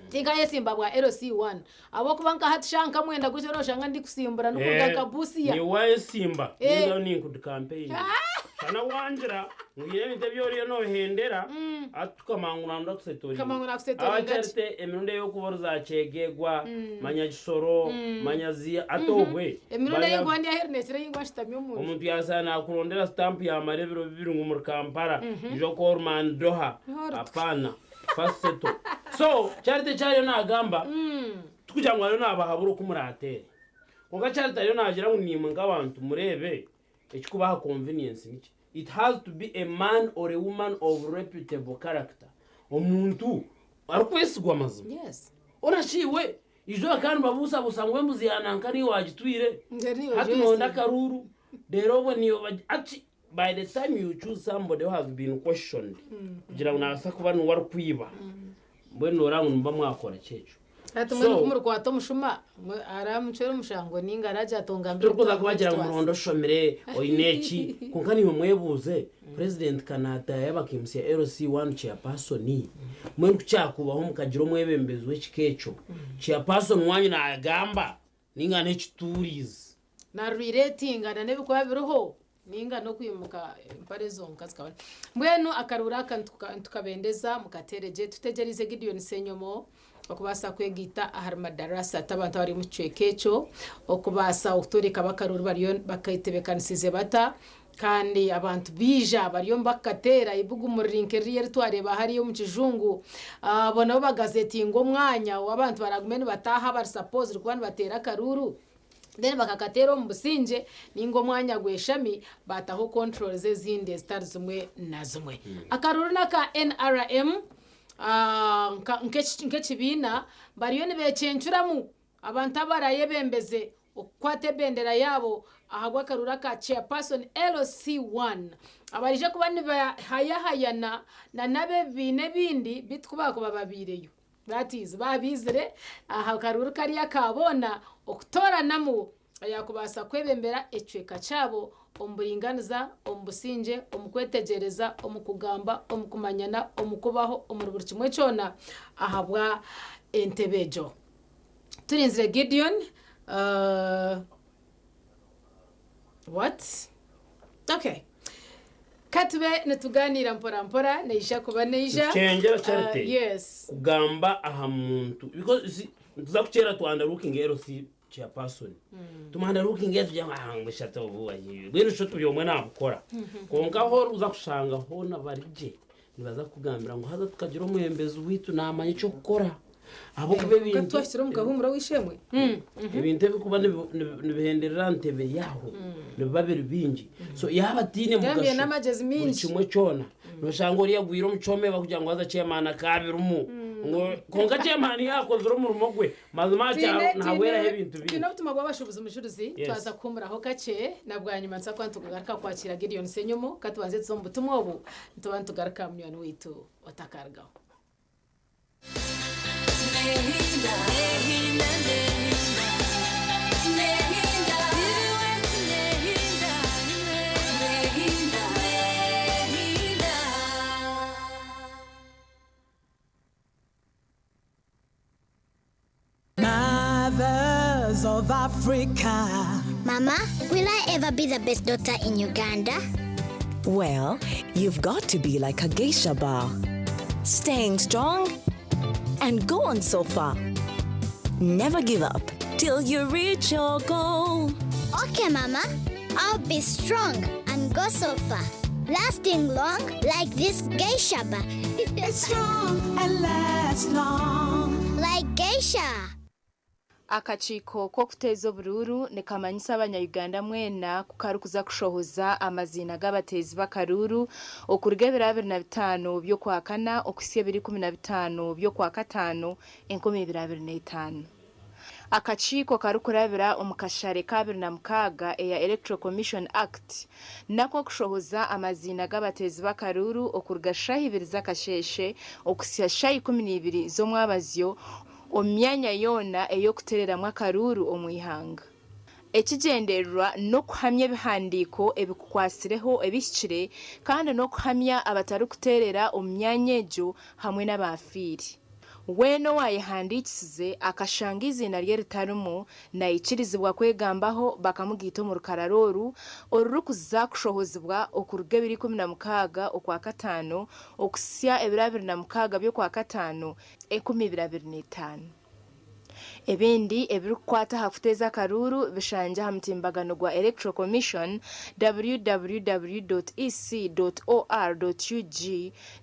tingaye simba bwa LC1 abo kubanka hatishanka mwenda gutyo no shanga ndi kusimbura no kugaga busiya ni waye simba ninga ni campaign kana wanjira ngire interview yo no hendera atukamangura ndakusetori acerte emirunde yo kuborza cegegwa manyajisoro manyazi atogwe emirunde yingwa ndi aherne yingwa shitamye umuntu yasana kurondera stamp ya marebero bibiri ngumur Kampala jo korman doha apana faseto so charite cyayo nagamba tukujangwa yo nabahabura kumuratere ngo charite yo nagira ngo nimwe ngabantu murebe ekikubaha convenience niki it has to be a man or a woman of reputable character omuntu arukwesigwa mazu yes onashiwe ijo kandi babusa busangwe muzihanankani wagitwire hatu nonda karuru derobo niyo ati by the time you choose somebody who has been questioned kugira ngo nasa kuba n'uwari kwiba mbwene orangu mba mwakora cyecho ati mwe kumurukwato mushuma aramucero mushango ninga raja tongambira turukuza kubagira ngo murondo shomere oineki kunkani mwebuze president Canada yabakimse LC1 chairperson mwe kucyakubaho mukagiro mwebembezwe kikecho chairperson wanyu na agamba ninga nechiturize na re-rating na nebikwa biruho ninga no kwimuka impare zonka zikabana mbwenu akarura tukabendeza mukatereje tutegerize Gideon Senyomo okubasa kwegita ahari madarasa tabantu bari mu cwekecho okubasa uturika bakarura bariyo bakayitebekanisize bata kandi abantu bija bariyo mbakatera ibugu murinkeriye twareba hari yo mu kijungu bona bagazeti ngo mwanya wabantu baragumene bataha bar suppose rwanda batera karuru then bakakatero mbusinje ningo mwanya gweshami bataho control ze zinde stars zimwe na zimwe akaruru naka NRM nkechibina bariyo ne becenchuramu abantu abaraye bembeze okwate bendera yabo ahagwa karura ka chairperson LC1 abarije kuba ni hayahayana na nabe bine bindi bitkuba kuba babireyo that is babizire aha karura kariya kabona okutora namu yakubasa kwebembera ecweka cyabo omburinganiza ombusinje omukwetegereza omukugamba omukumanyana omukubaho omuruburi kimwe cyona ahabwa entebejo turinzire Gideon what okay katube netuganira mpora neisha kuba neisha chengera charite yes kugamba aha muntu because tuzakuchera twanda looking LC chairperson tumanda looking at ngo shata ubuwa yiwe bwero cyo tubyo nabukora konka ho uza kushanga ho nabarije nibaza kugambira ngo haza tukagira umwembezi witu namanye cyo gukora abo kube bintu gatwashira mu gahumura wishemwe ibintu bikuba nibihenderera ntebe yaho nibabiri bingi so yaba tine mugasho n'amagezi mingi kimwe cyona noshango riya gwiro muchome bakugira ngo haza chemana kabirumu ngo konga chemani yako zuro mu rumogwe mazima cya ntawera hebintu bindi kino butuma bwabashubuza umujuruzi twaza kumuraho gace nabwanyuma nsa kwantu kugaruka kwakira Gideon Senyomo katubanze tsombu tumwobu ntubantu garuka myano witu watakargaho Rivers of Africa. Mama, will I ever be the best daughter in Uganda? Well, you've got to be like a geisha bar. Staying strong and going so far. Never give up till you reach your goal. Okay, Mama. I'll be strong and go so far. Lasting long like this geisha bar. Strong and last long. Like geisha. Akachiko ko kuteza obururu nekamanyisa abanyayuganda mwena kukarukuza kushohoza amazina g'abatezi bakaruru okuruga 2025 byo kwa kana okusiya 2015 byo kwa katano 2025. Akachiko karukurabira omukashare ka 2006 eya Electoral Commission Act nako kushohoza amazina g'abatezi bakaruru okuruga shahi 2 zakasheshe okusiya shahi 12 zo mwabazyo omyanya yona eyokutereramu akaruru omwihanga. Ekigendererwa no kuhamya bihandiko ebikukwasireho ebishikire kandi no kuhamya abatari kuterera omyanya ejo hamwe n'abafiri. Weno wayihandikisize akashanga izina rye ritarumu na ikirizibwa kwegambaho bakamugita mu rukararoru orurukuza kushohozibwa okuruga 2016 okwa katano okusya 2026 byo kwa katano 2025. Ebindi ebirukwata hakuteza karuru bishanja hamtimbagano gwa Electoral Commission www.ec.or.ug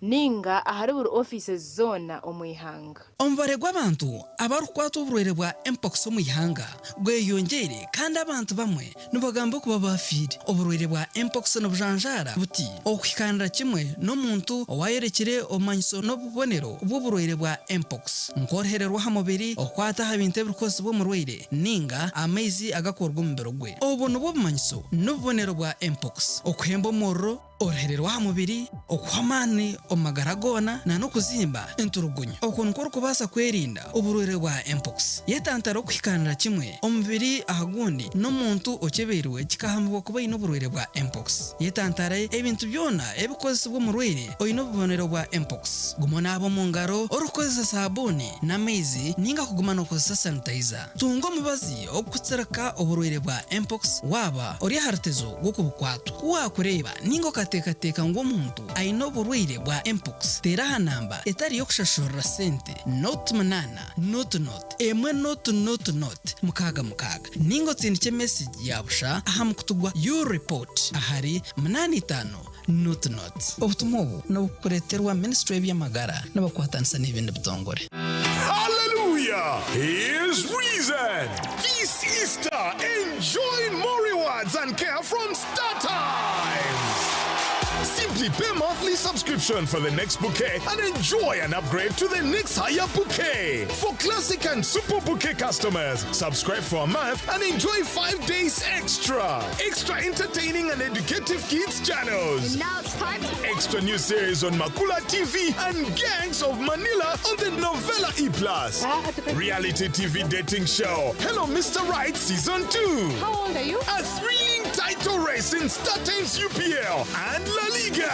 ninga ahari buri offices zona omwihanga. Omubare gw'abantu abarukwata oburwaire bwa mpox omwihanga gweyongere kandi abantu bamwe nibagamba kuba bafire. Oburwaire bwa mpox nobujanjara buti okwikanira kimwe n'omuntu owayerekire omanyiso n'obubonero bw'oburwaire bwa mpox nkorhererwa ha mubiri okwata habinte ebikozi bw'omurwaire ninga amaizi agakorwa mu mbero gwe. Obu nibwo bumanyiso n'obubonero bwa mpox okuhemba omurro orhererwa ha mubiri okuhamani omagara gona na nokuzimba enturugunyo okunukora kubasa kwerinda oburwaire bwa mpox yetantara okwikanira kimwe omubiri ahagundi n'omuntu okeberwe kikahamibwa kuba ino oburwaire bwa mpox yetantara ebintu byona ebikozesebwa omurwaire oyina obubonero bwa mpox gumona abo mu ngaro orukozesa sabuni n'amaizi ninga kuguma nokozesa sanitizer. Tunga omubazi okutsirika oburwaire bwa mpox waba ori hartezo gwokubukwatu wakureba ninga teka ng'omuntu ayina oburwaire bwa mpox tera ha namba etari yokushashurira sente not munana not emwe not mukaga ningo tsindike message yabusha aha mukutugwa your report ahari 85 not obutumwa obu nabukureterwa Ministry y'Amagara n'abakwatanisa n'ibindi bitongore. Hallelujah! Here's reason! This Easter, enjoy more rewards and care from StarTimes! Simply pay monthly subscription for the next bouquet and enjoy an upgrade to the next higher bouquet. For classic and super bouquet customers, subscribe for a month and enjoy 5 days extra. Extra entertaining and educative kids channels. And now it's time to extra new series on Makula TV and Gangs of Manila on the Novella E+. Reality TV dating show Hello Mr. Right Season 2. How old are you? A thrilling title race in StarTimes UPL and La Liga.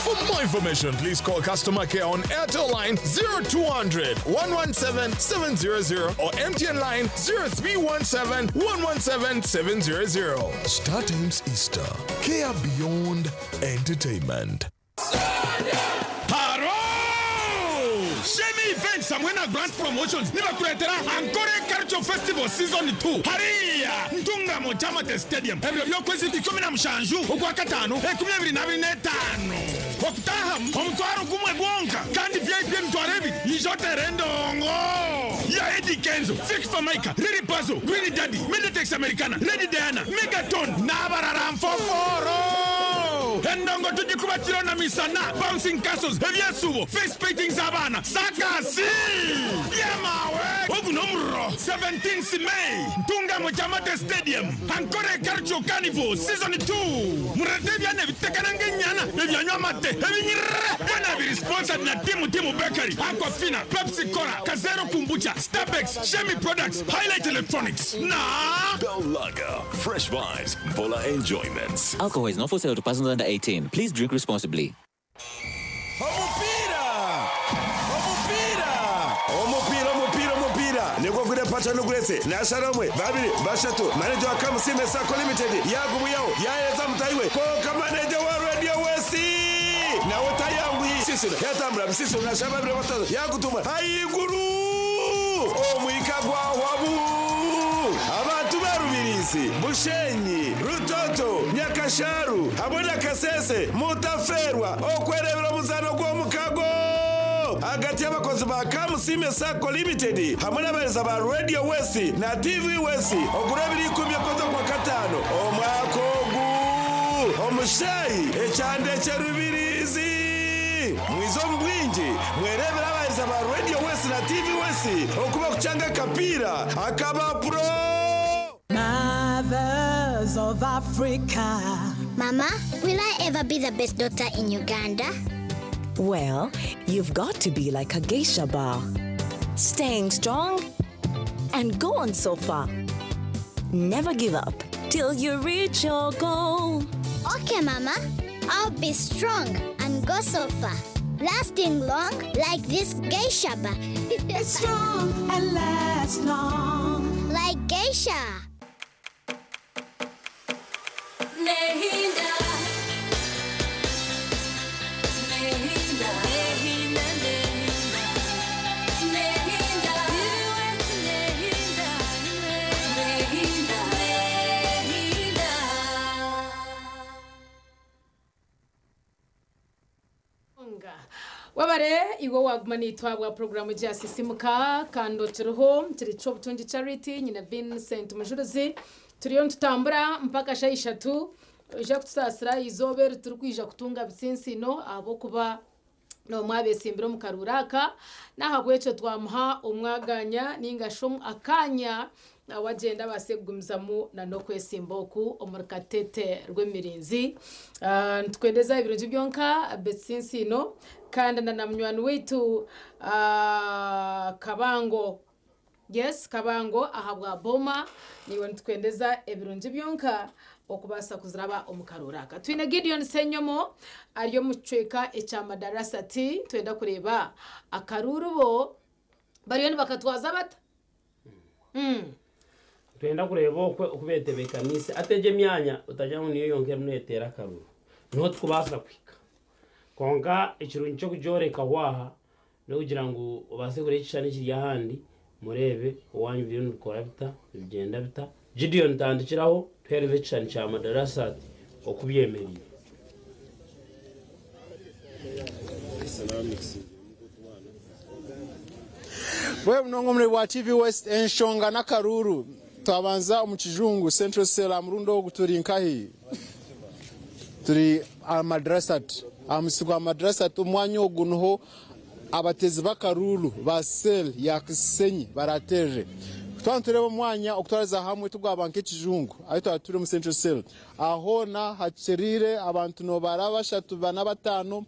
For more information, please call customer care on Airtel line 0200 117 700 or MTN line 0317 117 700. StarTimes Easter. Care beyond entertainment. Shemi Events Samwena Grant Promotions nibakuletera Ankore Culture Festival Season 2 hariya Ntunga mu Chamate Stadium ebyo byokwezi 17 ukwa katano 2025 okutaha omutwaro kumwe gwonka kandi VIP mtwarebi ijotere ndongo ya Eddie Kenzo Fix for Mike Riri Pazo Green Daddy Meditex Americana Lady Diana Megaton Nabararam Foforo endongo tujikubatiro na misana Bouncing Castles Evyesubo Face Painting Zabana Sakasi Yamawe Ogunomro 17th May Tunga Mojamate Stadium Ankore Karcho Carnival Season 2 Muratevya nevitekanange nyana Evyanywa mate Evinyirre Yana be sponsored na Timu Bakery Aquafina Pepsi Cola Kazero Kumbucha Starbucks Shemi Products Highlight Electronics Go Lager Fresh vibes Bola enjoyments. Alcohol is not for sale to persons under 18. Please drink responsibly. Omupira nigwo gure pata nuguretse na Sharomwe babiri bashatu manager wa Kamusime Sako Limited yagubuyaho yaeza mutaiwe ko manager wa Radio West nawe tayangu sisiro yatambura bisisiro na shababire batazo yakutuma hayiguru omwikagwa wabu abantu barubirizi Bushenyi Rutoto Nyakasharu Habona Kasese Mutaferwa okwerebera muzano gwo mukago agati y'abakozi ba Kamusime Sako Limited hamwe n'abahereza ba Radio West na TV West ogura biri kumye koza kwa katano omwakogu omushayi ecyande cyerubirizi mwizo mbwingi mwerebera abahereza ba Radio West na TV West okuba kuchanga kapira akaba pro. Mothers of Africa. Mama, will I ever be the best daughter in Uganda? Well, you've got to be like a geisha bar. Staying strong and go on so far. Never give up till you reach your goal. Okay, Mama. I'll be strong and go so far. Lasting long like this geisha bar. Strong and last long. Like geisha. Nehinda. wabare iwo wagumani twabwa programu ya sisimuka kando turiho turi cyo butungi charity nyina Vincent Mujuruzi turiyo tutambura mpaka shayishatu ija kutusasira izobere turi kwija kutunga bitsinsino abo kuba no mwabesimbiro mukaruraka nahagwecho twamuha umwaganya ningasho akanya wagenda basegumzamu na no kwesimboku omurkatete rw'emirinzi twendeza ibirungi byonka betsinsino kandi na mnywani wetu Kabango. Yes, Kabango ahabwa boma niwe twendeza ibirungi byonka okubasa kuziraba omukaruraka. Twine Gideon Senyomo ariyo mucweka ecyamadarasa ati twenda kureba akarurubo bariyo bakatwaza bata. Twenda kureba okubetebekanise ateje myanya utajyangu niyo yongera munetera karuru niho twubasa kwika konga ikirungi cyo kujoreka waha no kugira ngo ubase kure ikishani kiri yahandi murebe uwanyu byo nukora bita bigenda bita Gideon tandikiraho twereve ikishani cya madarasa okubyemereye wewe mnongo mure wa TV West enshonga na karuru twabanza umukijungu Central Cell murundo guturinkahi turi amadrasat amusigwa amadrasat umwanya ogunho abatezi bakaruru ba Cell ya Kisenyi barateje twantureba umwanya okutwaraza hamwe tugwabanke kijungu ayito turi mu Central Cell aho na hacerire abantu no barabashatu bana batano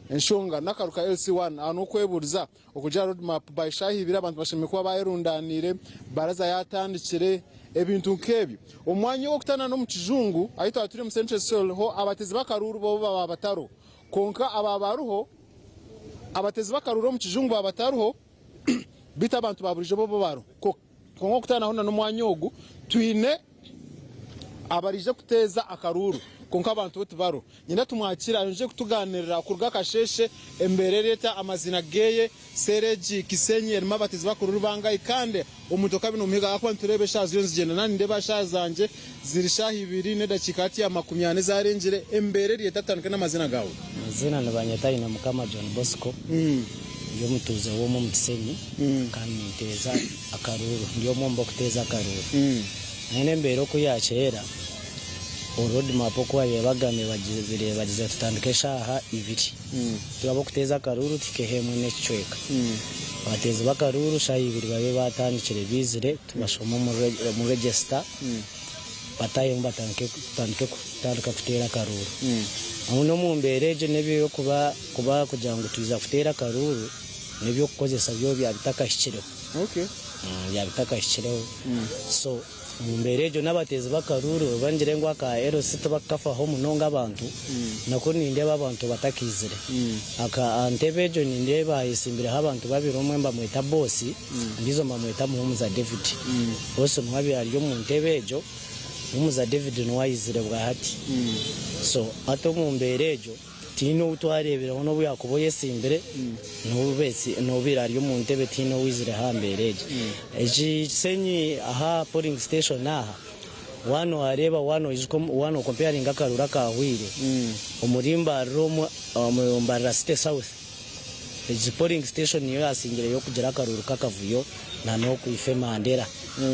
enshonga nakaruka LC1 anu kweburiza okuja road map bayishahibira abantu bashime kuba bayirundanire baraza yatandikire ebintu nkebyo omwanya okutana no mukijungu ayito aturi mu Central Cell ho abatezi bakaruru bo baba bataro konka ababaruho abatezi bakaruru mu kijungu abataruho bita abantu baburije bo baro konko kutana ho no mwanya ogu twine abarije kuteza akaruru konka abantu butubaro nyina tumwakira nje kutuganirira kurga kasheshe embere leta amazina geye Sereji Kisenyi erima batizi bakururu bangaye kande umutoka bino muhiga akwa nturebe shazo yonzi genda nani ndeba shazanje zirishahi 2 ne dakikati ya 40 zarenjire embere leta tanuke n'amazina gawe mazina nabanyatayi na mukama John Bosco yo mutuze wo mu Kisenyi kandi nteza akaruru yo mombo kuteza akaruru nene mbero ko yakera road map ko yabagame bagize tutandike shaha 2 turabo kuteza karuru tikehemwe necweka bateze bakaruru shaha 2 babe batandikire bizire tubashoma mu register bataye mbatanke tandika kutera karuru amuno mu mbereje nebyo kuba kugira ngo tuza kutera karuru nebyo kukozesa byo byabitaka shikireho okay yabitaka shikireho so mberejo n'abatezi bakaruru bangire ngo aka RC tubakafaho munonga abantu nako nindeba abantu batakizire aka antebejo nindeba isimbire abantu babiromwe mbamwita boss ndizo mbamwita muhumuza David bose mwabi ariyo mu ntebejo muhumuza David nwayizire bwa hati so ato mu mberejo tino utwarebera no buyakuboye simbere nubira ariyo mu ntebe tino wizire hambereje eji senyi aha polling station aha wano areba wano comparing akarura kahwire umurimba romo mumbarra state south eji polling station yo asingire yo kugira akaruru kakavuyo na no kuife mandera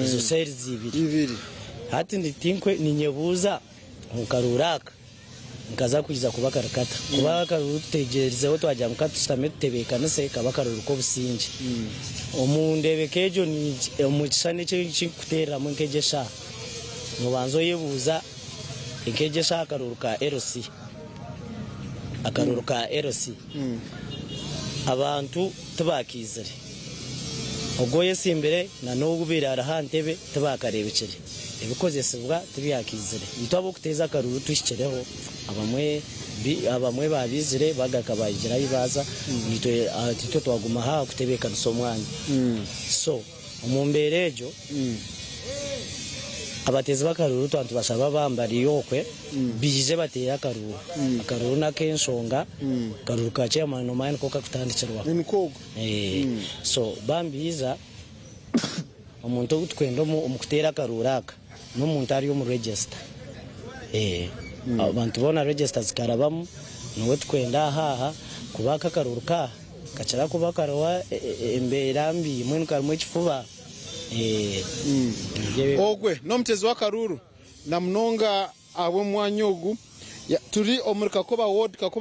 izo seri zibiri hati nditinkwe ninyebuza mukaruraka nkaza kujiza kubakarakata kubakarutegerezeho twajya mukatushitame tutebekana se kabakaruko ko businje omundebe kejo ni omukisane cy'ikutera mu nkegesha mubanzo yebuza inkegesha akaruruka RC akaruruka RC abantu tubakizire ogoye simbere na no gubira hantebe tubakarebekere ibikozesebwa tubiyakizire itabo kuteza akaruru tushikereho abamwe babizire bagakabagira ibaza nito twaguma ha kutebeka nsomwanya so umumberejo abatezi bakaruru twantu basaba bambari yokwe bize bateye akaruru na kenshonga karuru ka chairman no mine ko kakutandikirwa so bambiza umuntu utwendo mu kutera karuraka n'umuntu ari mu register abantu bona register zikarabamo nuwe twenda haha kubaka karuruka kacara kubakarowa emberambi mwenu karimwe kifuba ogwe no mtezi wa karuru na mnonga abo mwanyogu turi omurika koba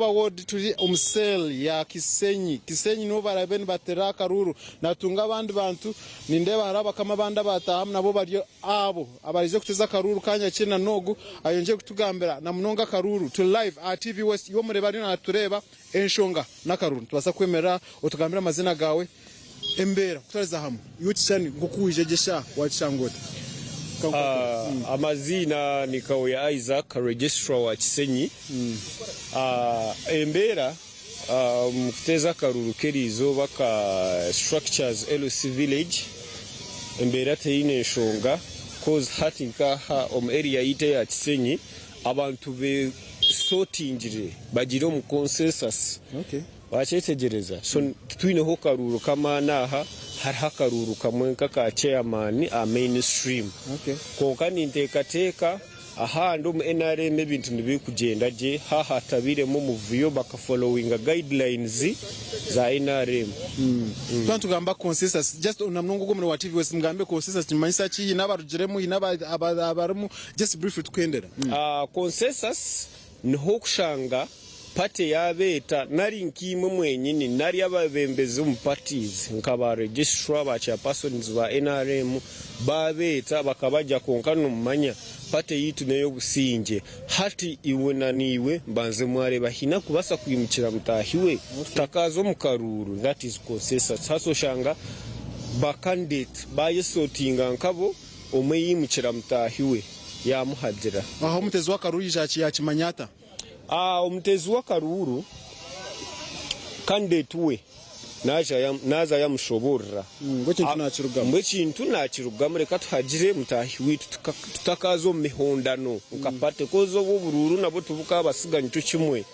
ward turi umsel ya Kisenyi no barabeni batera karuru natunga abandi bantu nindeba haraba kama banda batahamu nabo bari abo abarize kuteza karuru kanya kina nogu ayonje kutugambira na mnonga karuru to live at TV West yo murebari na tureba enshonga na karuru tubasa kwemera utugambira amazina gawe embera kutareza hamwe yutsani ngokujegesha wachangote amazina ni Kaoya Isaac registrar wa Kisenyi embera mukuteza karuru kerizo baka structures LC village embera teine shonga cause hatinka ha area ite ya Kisenyi abantu be sotingire bagire mu consensus bacetegereza so twine ho karuru kama naha hari hakaruru kamwe kaka chairman a mainstream konka nintekateka ahandi mu NRM ebintu nibikugenda je haha tabire mu muvuyo baka following guidelines za NRM twantu gamba consensus just unamnongo gomwe wa TV West mgambe consensus kimanyisa chi nabarugiremo inabaramu just brief tukendera consensus niho kushanga pate yabeta nari nkimwe mwenyini nari ababembeze mu parties nkaba registrar ba chairpersons ba NRM babeta bakabaja konkano mumanya pate yitu neyo gusinje hati iwe naniwe mbanze mware bahina kubasa kwimukira mutahiwe takazo mu karuru that is consensus haso shanga ba candidate bayesotinga nkabo omwe yimukira mutahiwe yamuhadira aho mutezi wa karuru yachi yakimanyata umutezi wa karuru candidate we naza yamushoborra mwe kintu nakirugamo reka tuhagire mutahiwe tutakazo mihondano ukapate kozo bubururu nabo tubuka abasiganye tukimwe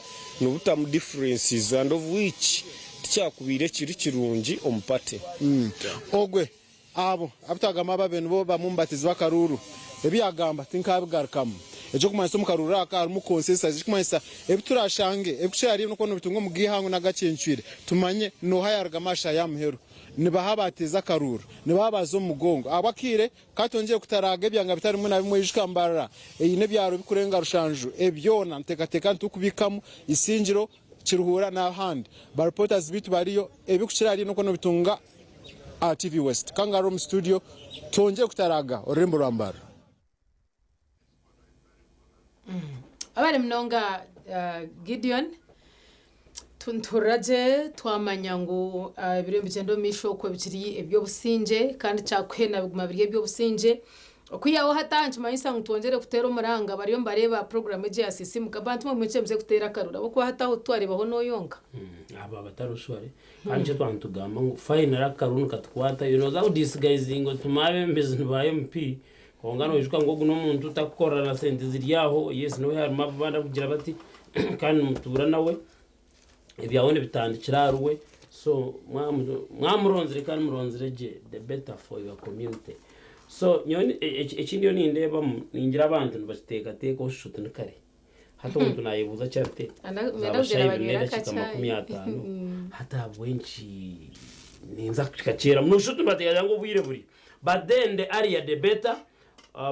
nubuta mu differences and of which tyakubire kiri kirungi omupate ogwe abo abutagama babenu bo bamumbatizi bakaruru ebyagamba tinkabigarukamo ejo kumanisa mu karuru aka mu consensus kumanisa ebiturashange ebikushari no kono bitungo mugihango nagacencyire tumanye no hayarga masha ya muhero nibahabateza karuru nibabazo mugongo abakire katongeye kutaraga ebyanga bitari mu nabimwe yishikambara eyine byaro bikurenga rushanju ebyona ntekateka ntukubikamo isingiro kiruhura na hand ba reporters bitu bariyo ebikushari no kono bitunga TV West Kangaroo mu studio tongeye kutaraga orembo rambara abari mnonga Gideon tunturaje twamanya ngo ibirembo cyendo misho ko bikiri ebyo businje kandi cyakwena biguma biriye byo businje okuyaho hatanchi mayisa ngutongere kutera umuranga bariyo mbareba program je asisi mukabantu mu mwe kutera karura boko hataho twaribaho noyonka aba batarushware kanje twantugamba ngo fine rakarunu katkwata za disguising tumabe mbezi ba MP kongano yishwa ngo guno muntu utakora na sente ziryaho yes no hari mabanda kugira bati kandi mutura nawe ibyabone bitandikira ruwe so mwamuronzere kandi muronzere je the better for your community so nyoni ekindi yo nindeba ningira abantu bateka teka ushuta nakare hato umuntu nayibuza cyate mera banywera kaka hata wenchi ninza kacera munushuta bateka ngo bwire buri but then the area the better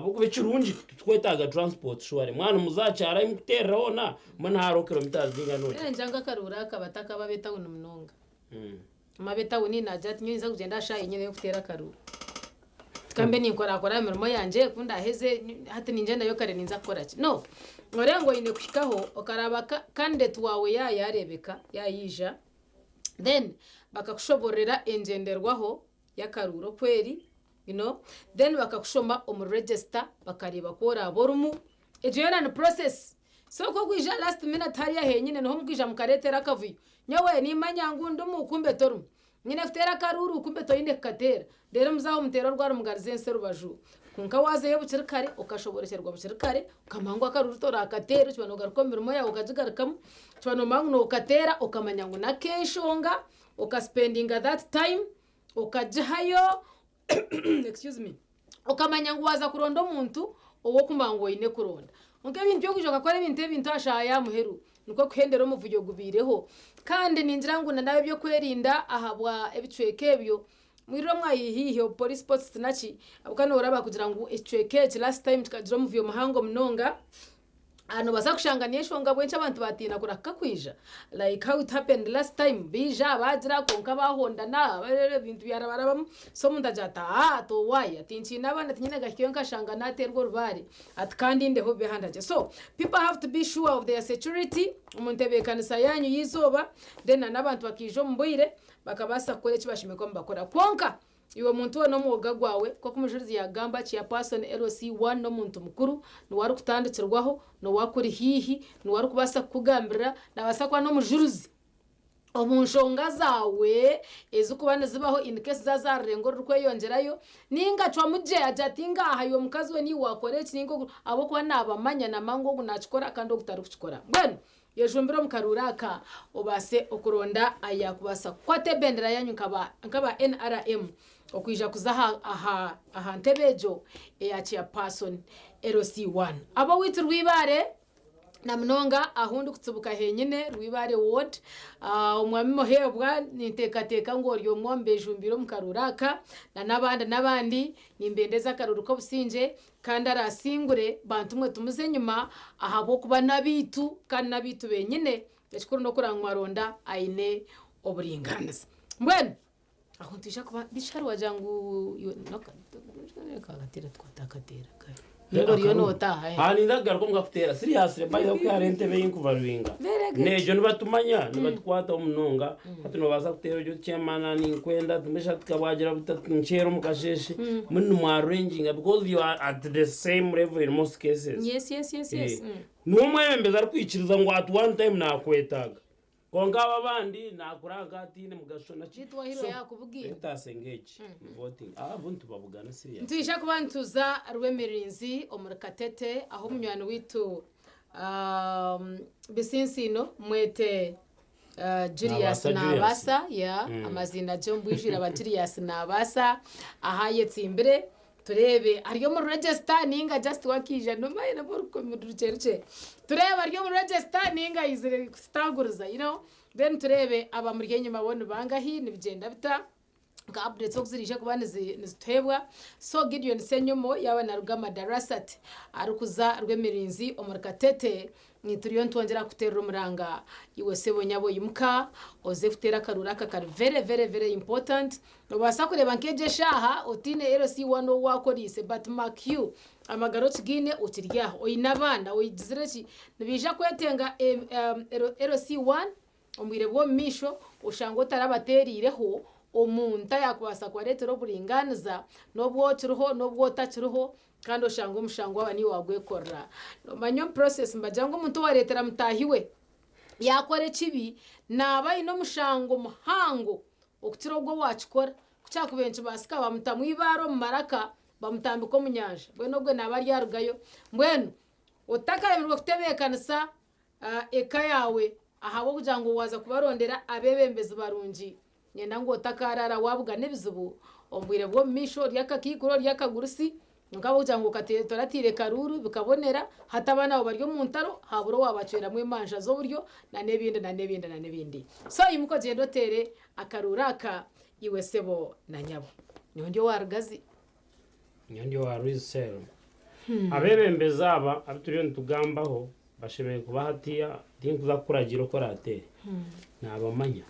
buku bicurunji twetaga transport shwari mwana muzacara imutera ona mwana haro kilometers zingano njanga karura kabataka babeta uno mnonga mabeta uni najati nyinza kugenda sha yenyene yo kutera karura kambe nikora imirimo yanje kunda heze hati ninjenda yo kare ninza kora ki no ngorengo ine kushikaho okaraba candidate wawe yarebeka yayija then bakakushoborera enjenderwaho yakaruro kweri then bakakushoma register bakareba ko raborumu ejyana no process so ko kwija last minute hariya henyine no mukija mukaretera kavuyo nyawe ni manyangu mu kumbe toru nyine futera karuru kumbe toyinde katera rero muzaho mutero rwara mugarizense rubaju kunka waze yo bucirikare ukashoborekerwa bucirikare ukamangwa karuru tora akatera cyane ugarukomirimo yawe ukajigarukamo cyane mangu no ukatera ukamanyangu na keshonga ukaspendinga that time ukajihayo excuse me ukamanya ngo waza kuronda umuntu uwo kumango ine kuronda unke bintu byo kujoka kora ibintu ashaya muheru nuko kuhendera umuvuyo gubireho kandi ninjira ngo nawe byo kwerinda ahabwa ebicweke byo mwiro mwayihihe police sports nachi abukano uraba kugira ngo ecweke last time tukajira umuvuyo muhango mnonga ano basa kushangania shonga bwencha abantu batina kuraka kwija like how it happened last time bija bagira konka bahondana bintu byarabaraba so mundajata to why atinchi nabana tinyine gakiyonka shanga naterwa rubari at kandi ndeho behandaje so people have to be sure of their security umuntebe kanisa yanyu yizoba then nabantu bakijo mboire bakabasa kore kibashime ko mbakora konka iwe muntu no muga gwawe ko kumujurizi yagamba ci ya person LC1 no muntu mukuru no wari kutandikirwaho no wakuri hihi no wari kubasa kugambira nabasakwa no mujurizi omunshonga zawe ezukubana zibaho in case zazarengo rweyongerayo ninga cwa muje ajatinga hayo mukazi we ni wakore kingo abo kwa nabamanya na mango gunachikora kandi okutari kuchikora bwenu yejumbiro mukaruraka obase okuronda aya kubasa kwate bendera yanyu nkaba NRM okwija kuzaha aha ntebejo ya chairperson LC1 abo witu rwibare na mnonga ahundu kutsubuka henyine rwibare ward umwami mohebwa nintekateka ngo ryo mwombe jumbiro mukaruraka na nabandi nimbendeza karuru ko businje kandi arasingure bantu mwe tumuze nyuma ahabo kuba nabitu kandi nabitu benyine yashikuru no kurangwa ronda aine oburinganiza mbwene aho ntisha kuba bisharu wajangu kagatera twatakatera kai ngoriyo nota hani ndagara ko ngakutera seriously bayo ko yarente beyinkuvaruinga nejo nibatumanya nibatkwata umunonga hatuno baza kutera cyo cyemana ni kwenda tumesha tukabagira butatunchero mukasheshe mun mwarranging because you are at the same level in most cases yes numwe mbeza kwikiriza ngo at one time nakwetaga konga abandi nakuraga atine mugashona cyitwa hiro yakubwiye entasengeje voting buntu babugana serious ntisha kubantuza rwemerinzi omurkatete aho munywano witu bisinsino mwete Julius Nabasa amazina jombwijira aba Julius Nabasa ahaye tsimbere turebe ariyo mu register ninga just wakija no mayina borko mu rucerce turebe ariyo mu register ninga izire staguruza then turebe aba muri Kenya mabone bangahi nibigenda bita ka updates okuzirije kubane nizitebwa so Gideon Senyomo yaba na Rugama Darasat arukuza rwemirinzi omurkatete nituriyo ntongera kutera umuranga iwe sebo nyabo yimuka oze kutera karura ka very important no basa kureba nkeje shaha otine LC1 wakorise but mark you amagaro kigine ukiryaho oyinabana oyizireki nibija kwetenga LC1 omwire bwo misho ushango tarabaterireho omuntu yakubasa kwaretera oburinganiza n'obwo kiriho n'obwo otakiriho kandi oshanga omushango waba niwe wagwekorera nomanya process mbagira ngu omuntu waretera mutahiwe yakora ekibi naba ine omushango muhango okutira ogwo wakikora kukyakubenshi basika bamutamu ibaro mu maraka bamutambika omu nyanja mbwenu ogwe naba ari arugayo mbwenu otakayemererwa kutebeekanisa eka yawe ahabwo kugira ngu waza kubarondera abebembezi barungi nyenda ngu otakarara wabuga n'ebizibu ombwire bw'omu maisho ry'akakiikuro ry'akagurusi nkabo kugira ngu toratire karuru bikabonera hata abana abo bari omu ntaro habura owabacweramu emanja z'oburyo na n'ebindi so imuko genda otere akaruru aka iwe sebo na nyabo niho ndio warugazi niho ndio waruisero abebembezi aba abituriyo nitugambaho bashemeye kuba hatiya tinkuza kuragira uko ratere nabamanya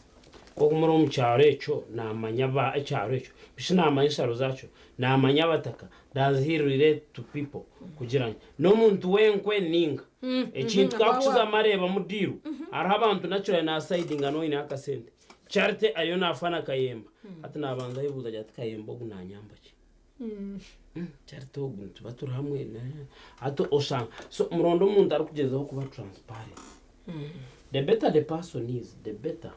ko muri mu cyaro eco namanya ba cyaro eco bishi namanya sharo zaco namanya bataka ndazihirire to people kugira no muntu wenkwe ninga ekintu kakuza mareba mudiru araho abantu naturally na siding ano ine akasente charite ayo nafana kayemba ati nabanza yibuza jya kayemba gunanyamba ki charite oguntu batura hamwe ato osanga so murondo umuntu ari kugezaho kuba transparent the better the person is the better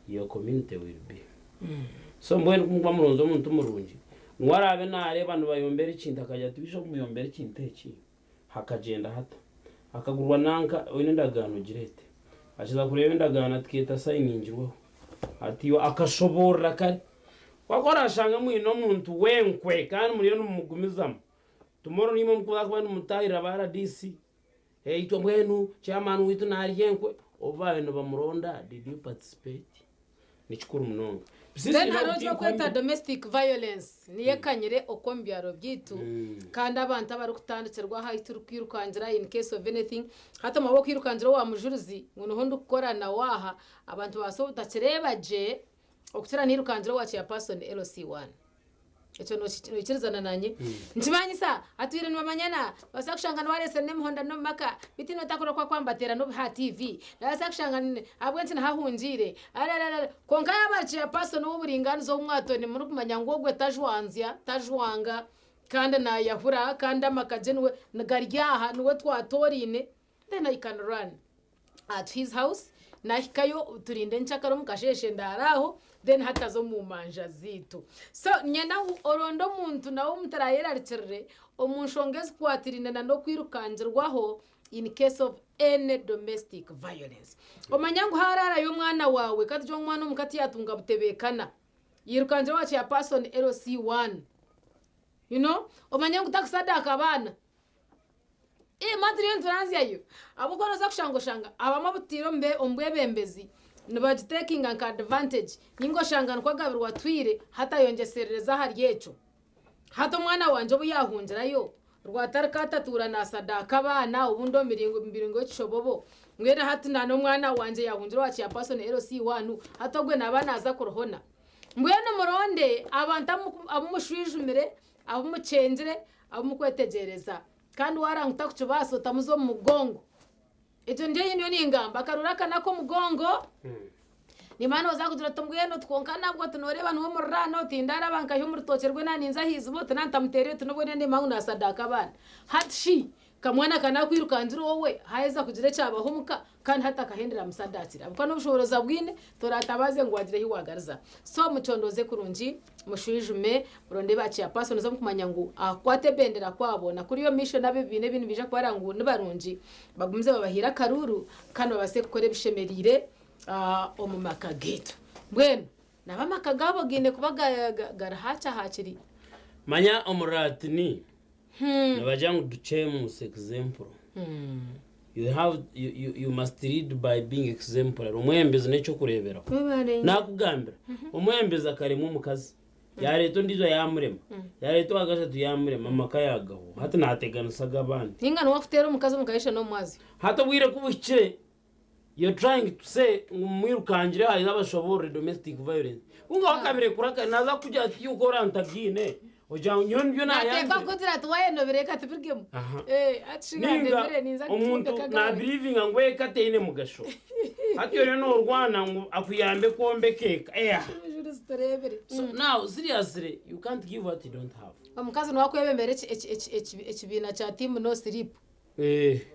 your community will be so mbwenu kumva muronzo umuntu murungi nwarabe nareba abantu bayombera ikintu akajya tubisho kumuyombera ikintu eki hakagenda hata akagurwa nanka wine ndagano girete ashiza kureba ndagano atketa sayiningirweho ati yo akashobora kare wakora ashanga mwino muntu wenkwe kandi muri no mugumizamo tomorrow nimo mkuza kuba n'umutahira bara DC to mbwenu chairman witu nari yenkwe ovaye no bamuronda did you participate nichikuru mnonga then harojo kweta domestic violence niye kanyire okombyaro byitu kandi abantu abari kutandikirwa haituru kwirukangira in case of anything hata maboko kwirukangira wa mujuruzi ngono hondo gukorana waha abantu basobota kirebaje okutira nirukangira wa chairperson LC1 echo no chirizana nanye ntibanyisa atwire nibamanyana basakushangana warese nemuhonda no maka bitino takora kwa kwambatera no ha TV basakushangana abwenzi na hahunjire ararara konka yabaje person w'uburinganizo w'umwatone muri kumanya ngo gwe tajwanga kandi na yahura kandi amakaje niwe nagaryaha niwe twatorine then I can run at his house nahikayo turinde nchakaro mukasheshe ndaraho then hatazo mu manja zitu so nyena orondo muntu nawo mutarayera ricirre omunshongezi kwatirine na no kwirukanjirwaho in case of any domestic violence omanyangu harara yo mwana wawe katjo mwana mukati yatunga butebekana yirukanjirwa cha person LC1 you know omanyangu takusadaka abana madrian turanzia yo abukora zakushanga abama butiro mbe ombwebembezi nibagitaking an advantage ningo shangana kwa gabirwa twire hata yongeserereza hari yeco hata mwana wanje obu yahunjirayo rwatarikatatura na sadaka abana ubundo miringo kishobobo mwene hati nano mwana wanje yahunjira wachi ya person LC1 hata gwe nabana aza kurohona mbwene muronde abantu abumushwijumire abumucengere abumukwetegereza kandi warangta kucubaso tamuzo mugongo ejo ndiye niyo ningamba karuraka nako mugongo ni mano za kudura tumbweno twonkana bwo tunoreba no murano tindara banka yo murtocerwe naninza hizbo tunanta mutere tunobone ne mauna sadaka abana hatshi kamwana kana kwirukanzira wowe haiza kugire cyabahumuka kandi hata kahendera musadatira abwo no bushoboroza bwine toratabaze ngo wagire hiwagariza so mucondoze kurunji mushuijume muronde baci ya person zo kumanya ngo akwate bendera kwabona kuri yo mission nabe bine bintu bija kwarangu nibarunji bagumze babahira karuru kandi babase gukora bishemerire omumaka geto bwenu nabamaka gabo gine kubaga hakiri manya omuratini nabajangu duce mu example you must lead by being exemplary umwembezi neco kurebera nakugambira umwembezi akarema umukazi yareto ndizo yamurema yareto agasatu yamurema amaka yagaho hata nateganisaga abandi ingano wakutera umukazi mukayisha no mwazi hata bwire kubukire you're trying to say umwirukangire haiza bashobore domestic violence unga wakabire kuraka naza kujya ati yuko rantagine ojang nyon byo na yanze nateka kutira tuwaye no bireka tubirgemo atshiga ndebere ninza kufunde kagame na breathing angwe kateine mugasho hati yo no rwana ngo akuyambe kombe keka mujuruzi turebere. So now seriously you can't give what you don't have. Omukazi nwakwebembere ekibina kya team no sleep.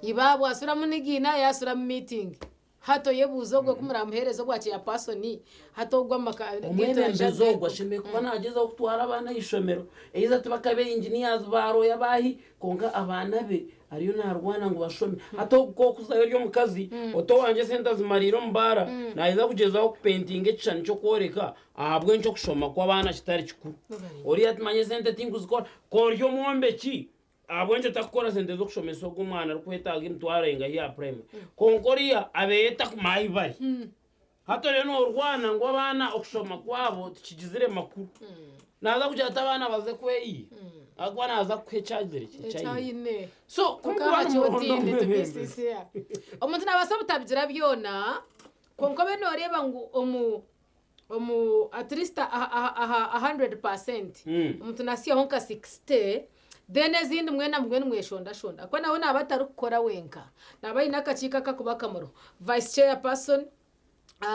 Ibabu asura munigina yasura mu meeting. Hato yebuzo gwo kumuramuherezo gwa cya personi hato gwa maka omwebembezo gwa shime kuba nageza okutwara abana ishomero eiza tubakabe engineers baro yabahi konka abana be ariyo narwana ngo bashome hato ko kuzayo ryo mukazi oto wanje senta zimariro mbara naiza kugezaho painting echan cyo koreka ahabwe nco kushoma kwa abana kitari kikuru ori atmanye senta tinguzikora ko ryo mwombe ki abwenje takora sente zo kushomesa ogumwana rukwetaga imtwara nga ya prime konkoria abeta kumayi bari hato reno urwana ngo abana okushoma kwabo tukigizire makuru naza kujata abana baze kweyi agwana aza kwecagire cyayine so kuka cyotine tubisisiya omuntu nabasa butabigira byona konko beno reba ngo omu at least 100% omuntu nasiya honka 60 then ezindi mwena mweshonda shonda kwa nawe nabatari gukora wenka nabayi nakachika kakuba kamaro vice chairperson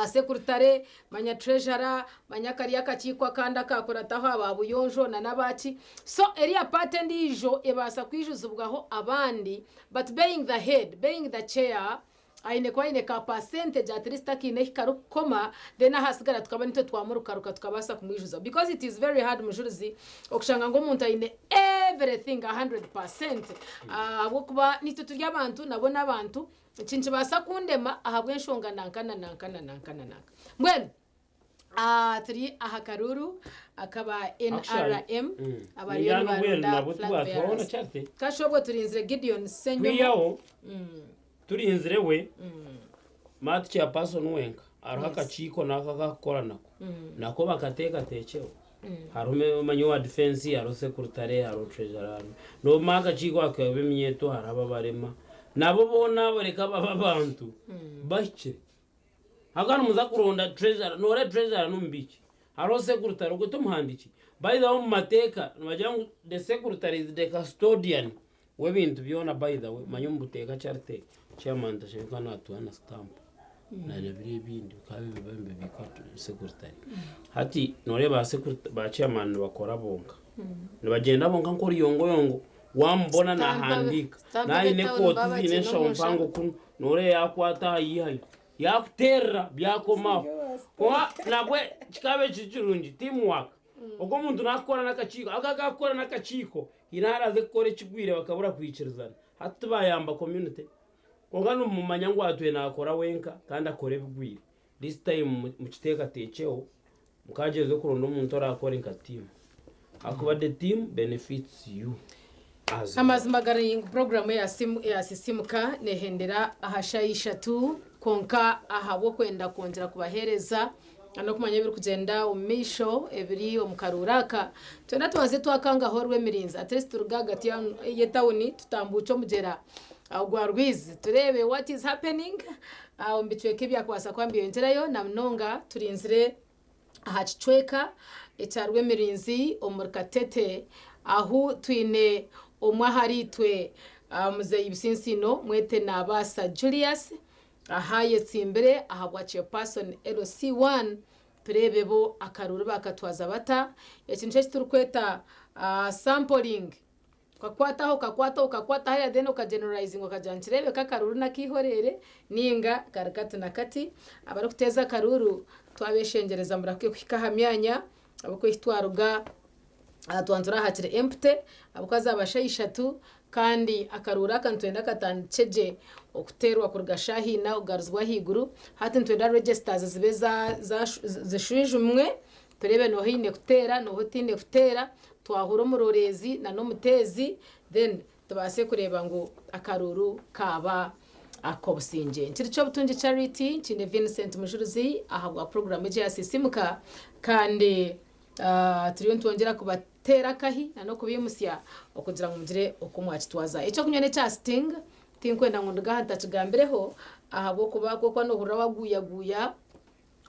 secretary manya treasurer manya kariya kachikwa kanda kakora taho ababuyonjo na nabachi so area part ndijo ebasa kwijuzubwaho abandi but being the head being the chair aine kwa ine ka percentage at least akine hikarukoma then hasigara tukaba nito twamurukaruka tukabasa kumwijuza because it is very hard mujuruzi okushanga ngo umuntu aine everything 100% abo kuba nito turya abantu nabona abantu cinci basa kundema ahabwe nshonga nankana mbwene turi ahakaruru akaba NRM abariyoni barunda kashobwo turinzire Gideon Senyo turinzire we mati cha person wenka araka chiko nakakakora nako bakateka techeho harume manyo wa defense haro secretary haro treasurer no maka chiko akabe myeto haraba barema nabo bona boreka baba bantu bache hagana muza kuronda treasurer no re treasurer numbichi haro secretary goto muhandiki by the way mateka nwajangu the secretary is the custodian webintu byona by the way manyo mbuteka charte chairman tashika na tuana stamp na lebiri bindi kabe bembe bikatu secretary hati noreba secretary ba chairman bakora bonka nibagenda bonka nkori yongo wambona na handika na ine koti ine shompango kun nore yakwata yihayo yakuterra byakoma kwa nabwe kikabe chicirungi teamwork uko muntu nakora nakachiko akagakora nakachiko inaraze kore kigwire bakabura kwikirizana hati bayamba community Ogano mumanya ngo atwe nakora wenka kandi akore bigwire this time mu kiteka techeho mukageze kuronda umuntu arakora inka team akuba the team benefits you amazimagaring program ya sisimuka nehendera ahashayisha tu konka ahabo kwenda kongera kubahereza ano kumanya biri kugenda umisho ebiri omukaruraka twenda twaze twakanga horwe mirinza at least turugagati ya town tutambucho mugera agwa rwizi turebe what is happening mbitweke byakwasa kwambiye nterayo na mnonga turinzire ahacicweka etarwe mirinzi omurkatete aho twine omwaharitwe muzeyi ibisinsino mwete nabasa Julius ahaye tsimbere ahabwa chairperson LC1 turebebo akaruru bakatwaza bata ekintu cy'turukweta sampling ukakwata haya then ukageneralizing ukajanchirebe kakaruru nakihorere ninga karakati nakati abari kuteza karuru twabeshengereza murake kwikahamyanya abako hitwaruga atwanzura hakire empty abukaza abashayishatu kandi akarura kantwenda katanceje okuterwa kurugashahina ugaruzwa higuru hati ntwenda registers zibeza zishujumwe turebe no hine kutera no hotine kutera twahura umurorezi na no mutezi then tubase kureba ngo akaruru kaba akobusinge nkiri cyo butungi charity kine Vincent Mujuruzi ahabwa program ya sisimuka kandi turiyo ntongera kubatera kahi no kubimusya okugira ngo mugire okumwakitwaza icyo kunyone cya sting tinkwenda ngo ndagahanta kigambireho ahabo kuba koko no hura waguyaguya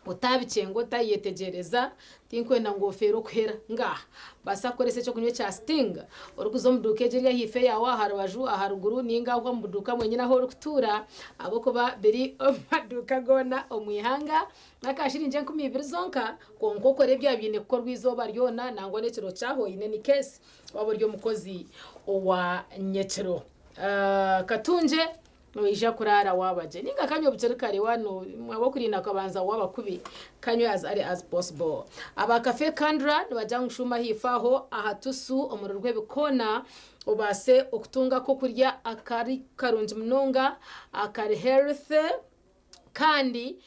utabicengo tayetegereza tinkwenda ngofero kwera ngaha basa korese cyo kunywe cya Sting uri kuzomuduke jeriya hife yawa harubaju aharuguru ninga uko muduka mwenyina ho rukutura abo kuba biri maduka gona omwihanga nakashirinje 12 zonka konko kore bya bine ko rwizoba ryona nango nekiro cyaho ine ni case wabo ryo mukozi wa nyekero katunje noija kurara wabaje ninga kanyo bucerikare wano mwabo kurina kabanza wabakubi kanyo as possible aba cafe Kandra nibajya ngushuma hifaho ahatusu omururwe bikona ubase okutunga ko kurya akari karunji mnonga akari health kandi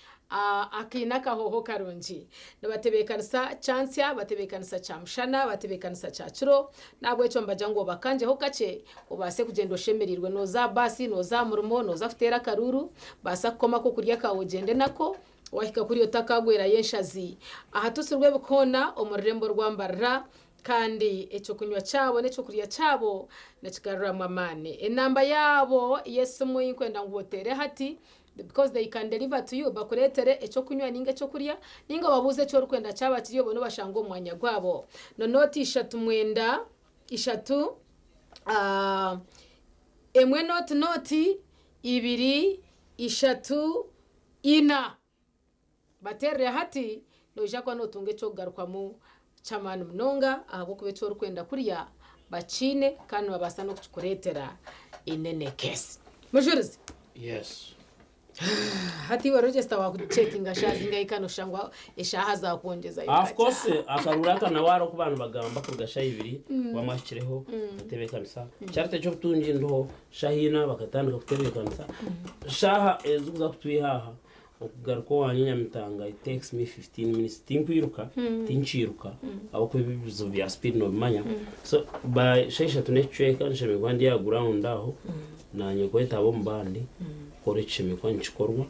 akina kahoho karunji nabatebekanisa chansya batebekanisa chamshana batebekanisa chachiro nabwo cyo mbaja ngo bakanje ho kace ubase kugenda oshemerirwe noza basi noza murumo noza kutera karuru basa koma ko kurya kawogende nako wahika kuri yotakagwera yenshazi ahatusurwe bukona omurembo rwambarra kandi echo kunywa cyabo necho kuriya cyabo nakigarura mamane enamba yabo yesumu yinkwenda ngotere hati because they can deliver to you bakuretere echo kunywa ninga cyo kuriya ninga babuze cyo rukwenda cyaba kiriyo bono bashanga umwanya gwabo no noti 3 mwenda 3 emwe noti 2 3 ina batere hati noja kwa notunge cyo garuka mu chamani mnonga abo kubecho rukwenda kuriya bacine kandi babasa no kukuretera inene case mujurizi yes hati wa register wa checking ashazi ngaikano shangwa eshaha za kuongeza of course akarura kana waro ku bantu bagamba ku gasha ibiri wamakireho tebekanisa cyarte cyo kutunji ndo shahina bakatandika kutebekanisa shaha ezuza kutuyihaha okugaruko wanyinya mitanga it takes me 15 minutes tinkwiruka tinchiruka abo kwebizo bya speed no manya so by shaisha tunechweka nsheme kwandi ya ground aho nanye kweta abo mbandi korecheme kwa nchikorwa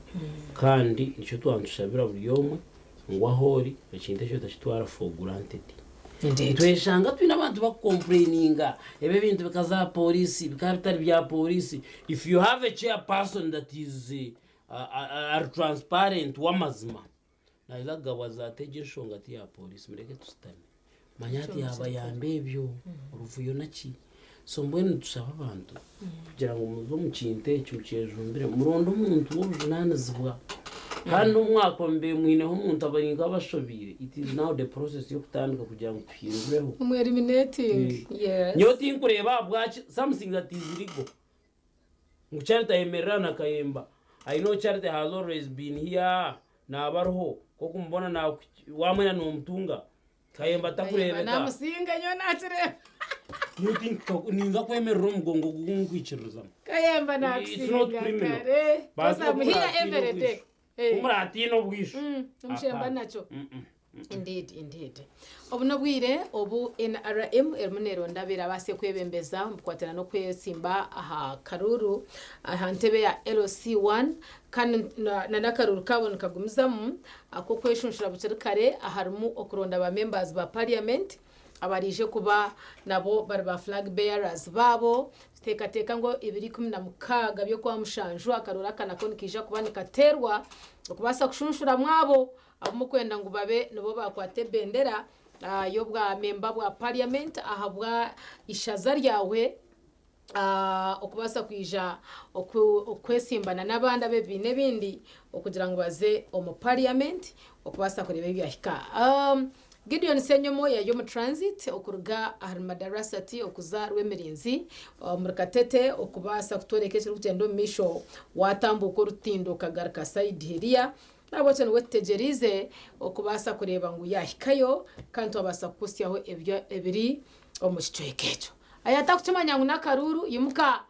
kandi icyo twantushabira buri yomwe ngwahori ekinte cyo tashitwara for granted tweshanga twina abantu bakomplaininga ebe bintu bikaza police bikabitari bya police if you have a chairperson that is are transparent wamazima na ilaga wazategesho ngati ya police mureke tustame manyati yaba yambebyo uruvuyo naki so mbwene tusaba abantu kugira ngo muzo mukinte cyucejumbire murondo umuntu w'ubunana zibwa kandi umwaka mbe mwineho umuntu abaringa bashobire it is now the process yo kutandika kugira ngo twirweho eliminating yes nyoti nkureba bwaci something that is legal ngucyarita yemerana kayemba I know Charity has always been here na barho ko kumbona na wamwe na umutunga kayemba takurebe na musinga nyo natire ninga kwemerera umugongo gungwikiruza kayemba na kusinga kare basa muhira every day umratino bwisho umshemba nacho indeed obuno bwire obu NRM ermunero ndabira base kwebembeza mkwatana no kwesimba aha karuru aha ntebe ya LC1 kan na nakaruru kabon kagumizamu ako kweshunshura bucerikare aharumu okuronda ba members ba parliament abarije kuba nabo bari ba flag bearers babo teka ngo 2016 byo kwa mushanju akarura kana konikija kubanika terwa okubasa kushunshura mwabo amukwenda ngo babe nabo bakwate bendera yo bwa member bwa parliament ahabwa ishaza ryawe okubasa kwija okwesimbana nabanda bebine bindi okugira ngo baze omu parliament okubasa kureba byahika Gideon Senyomo yo mu transit okuruga Madarasati okuza rwemerinzi murikatete okubasa kutorekesha kugendo misho watambuko rutindo kagaraka side hiria nabo cyane wetegerize okubasa kureba ngo yahikayo kandi abasa kusyaho ebyo ebiri omushikekecho ayata kutumanya ngo nakaruru yimuka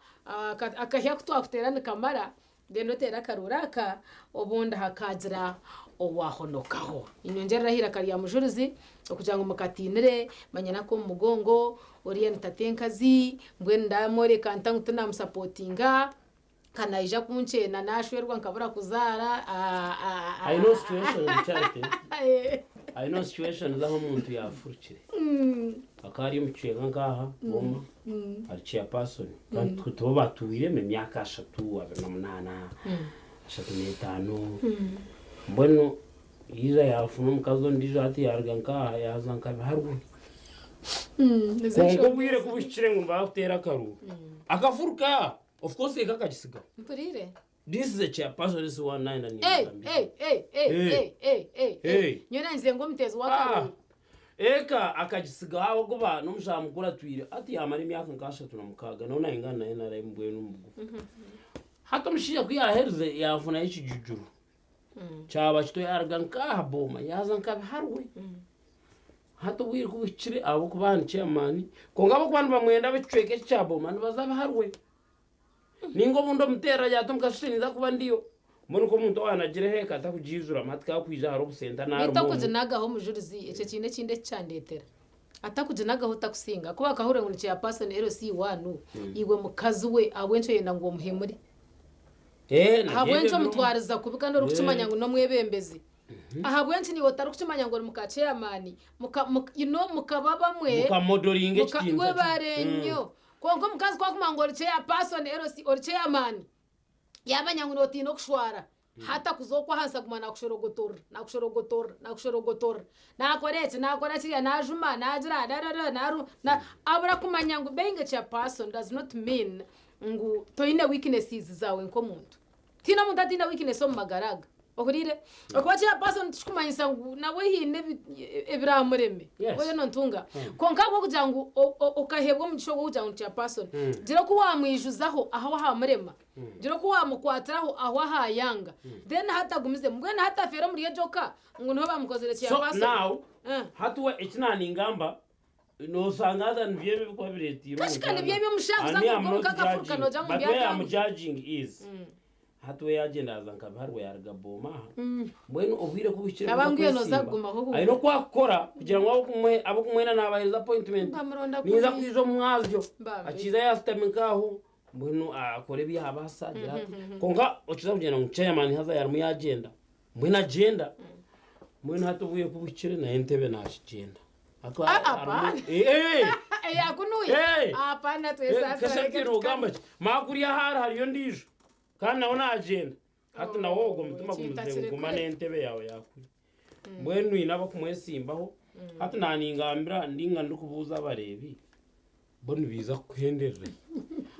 akahya kutwakuterana kamara dendo tera karuraka obunda hakagira owahonokaho inyongera hira kariya mujurizi okugira ngo mukatinire manyana ko mugongo orient tatenkazi mbwenda more kanta ngutuna musupportinga kana ija kunchena nashwerwa nkabura kuzara I know situation Charity I know situation zaho umuntu yafurukire akari mucyenga ngaha boma ari chairperson kandi tuba batuwire mu myaka 3 abana 8 5 mbona ira yafuna mukazo ndijo ati yarganka yazanka harwe kongo bwire kubishire ngo bakutera karu akafuruka of course ikakagisiga mpurire. This is a chairperson, this is 19 and nyona nze ngo mutezi wakaru eka akagisiga aho kuba n'umushamukura twire ati yamara imyaka nkashatu na mukaga none ingana naye narembwe n'umugufu hata mshija kuyaherze yafuna y'ikijujuru cyaba kito yarganka boma yazanka harwe hata wiri kubicire abo kubana chairman konga abo kwantu bamwenda bicweke cyaboma nibazaba harwe ningo bundo mutera yato mukashiniza kuba ndiyo muri ko muntu wanagire heka atakujizura amatka kwija haro busenta na bita kuzinagaho mujurizi icyo kinde kinde cyandetera atakuzinagaho takusinga kuba kahure ngo cya person LC1 iwe mukazi we abwenco yenda ngo muhemuri abwenco mutwariza kubika no rukucimanya ngo no mwebembezi ahabwenci ni wotari kucimanya ngo mukace yamani mukaba bamwe mukamodoringe cyimwe we barenyo kongo mukazi kwa kumangora cya person LC or chairman yabanya ngo notino kushwara hata kuzokwa hansa kumana kushorogotora nakoretse nakora kiriya najuma najira naru na abura kumanya ngo being a person does not mean ngo toine weaknesses zawe nko muntu tina muntu atina weakness mu magaraga okurire okuba kiriya person tukumanyisa ngo nawe hine ebiramureme oyo nontunga konka bwo kugira ngo ukahebwa mu gishogo kugira ngo kiriya person gira ko wamwijuzaho aho hamurema gira ko wamukwatiraho aho hayanga then hatagumize mbwe na hatafera muri joka ngo no bamukozere kiriya person so now hatuwe ikinani ingamba no sangaza nvyebe biko biretiro kashikane byebe mushavuza ngo kakafuka no jamu byaka but where I'm judging is hatuwe agenda azanka harwe yargaboma mbwenu obwire kubikire abangiye no zaguma ho ayino kwakora kugira ngo abo kumwena nabahereza appointment niza kwizo mwazyo akiza yastaminkaho mbwenu akore byabasagira konga okiza kugenda mu chairman haza yarmu yagenda mbwenu agenda mbwenu hatuvuye kubikire na entebe nashigenda yakunuye apana twesa kashatiro gamba makuri yahara hariyo ndijo kandi nawo nagenda hata nawo ugo mutuma kumuzenga gumane entebe yawe yakuye mbwenu inaba kumwesimbaho hata naningambira ndinga ndikubuza abarebi bone biza kuhenderera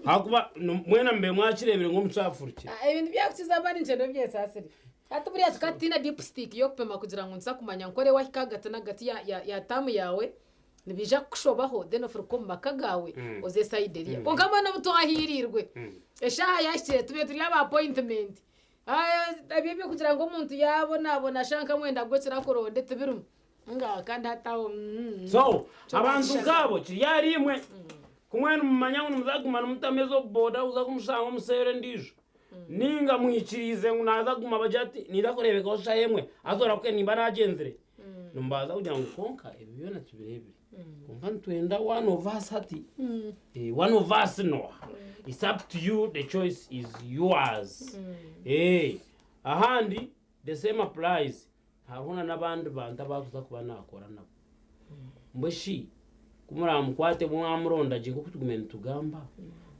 hakuba mwena mbe mwakirebere ngo mucafurike ibintu byakukiza bari njendo byesasiri hata buriya tukatina dipstick yo kupema kugira ngo nsa kumanya nkore wahikagata nagati ya tamu yawe nibija kushobaho then of ko makagawe oze sideria konka mwana buto ahirirwe esha yashire tube turi aba appointment abibi kugira ngo umuntu yabona shanka mwenda gokira koronde tubirum nga kandi hataho so abantu ngabo kiri imwe kumwena mumanya ngo muzagumana mutamezo boda uza kumusanga musere ndijo ninga mwikirize ngo naza guma bajati nirakorebeka osha yemwe azora kwe nimba nagenzere numbaza kugira ngo konka ibyo na tubirebire konka twenda one of us hati one of us no it's up to you, the choice is yours ahandi the same applies haruna nabandi banta bakuza kuba nakora nabo mbeshi kumuramukwate mwamuronda je kutugumentu tugamba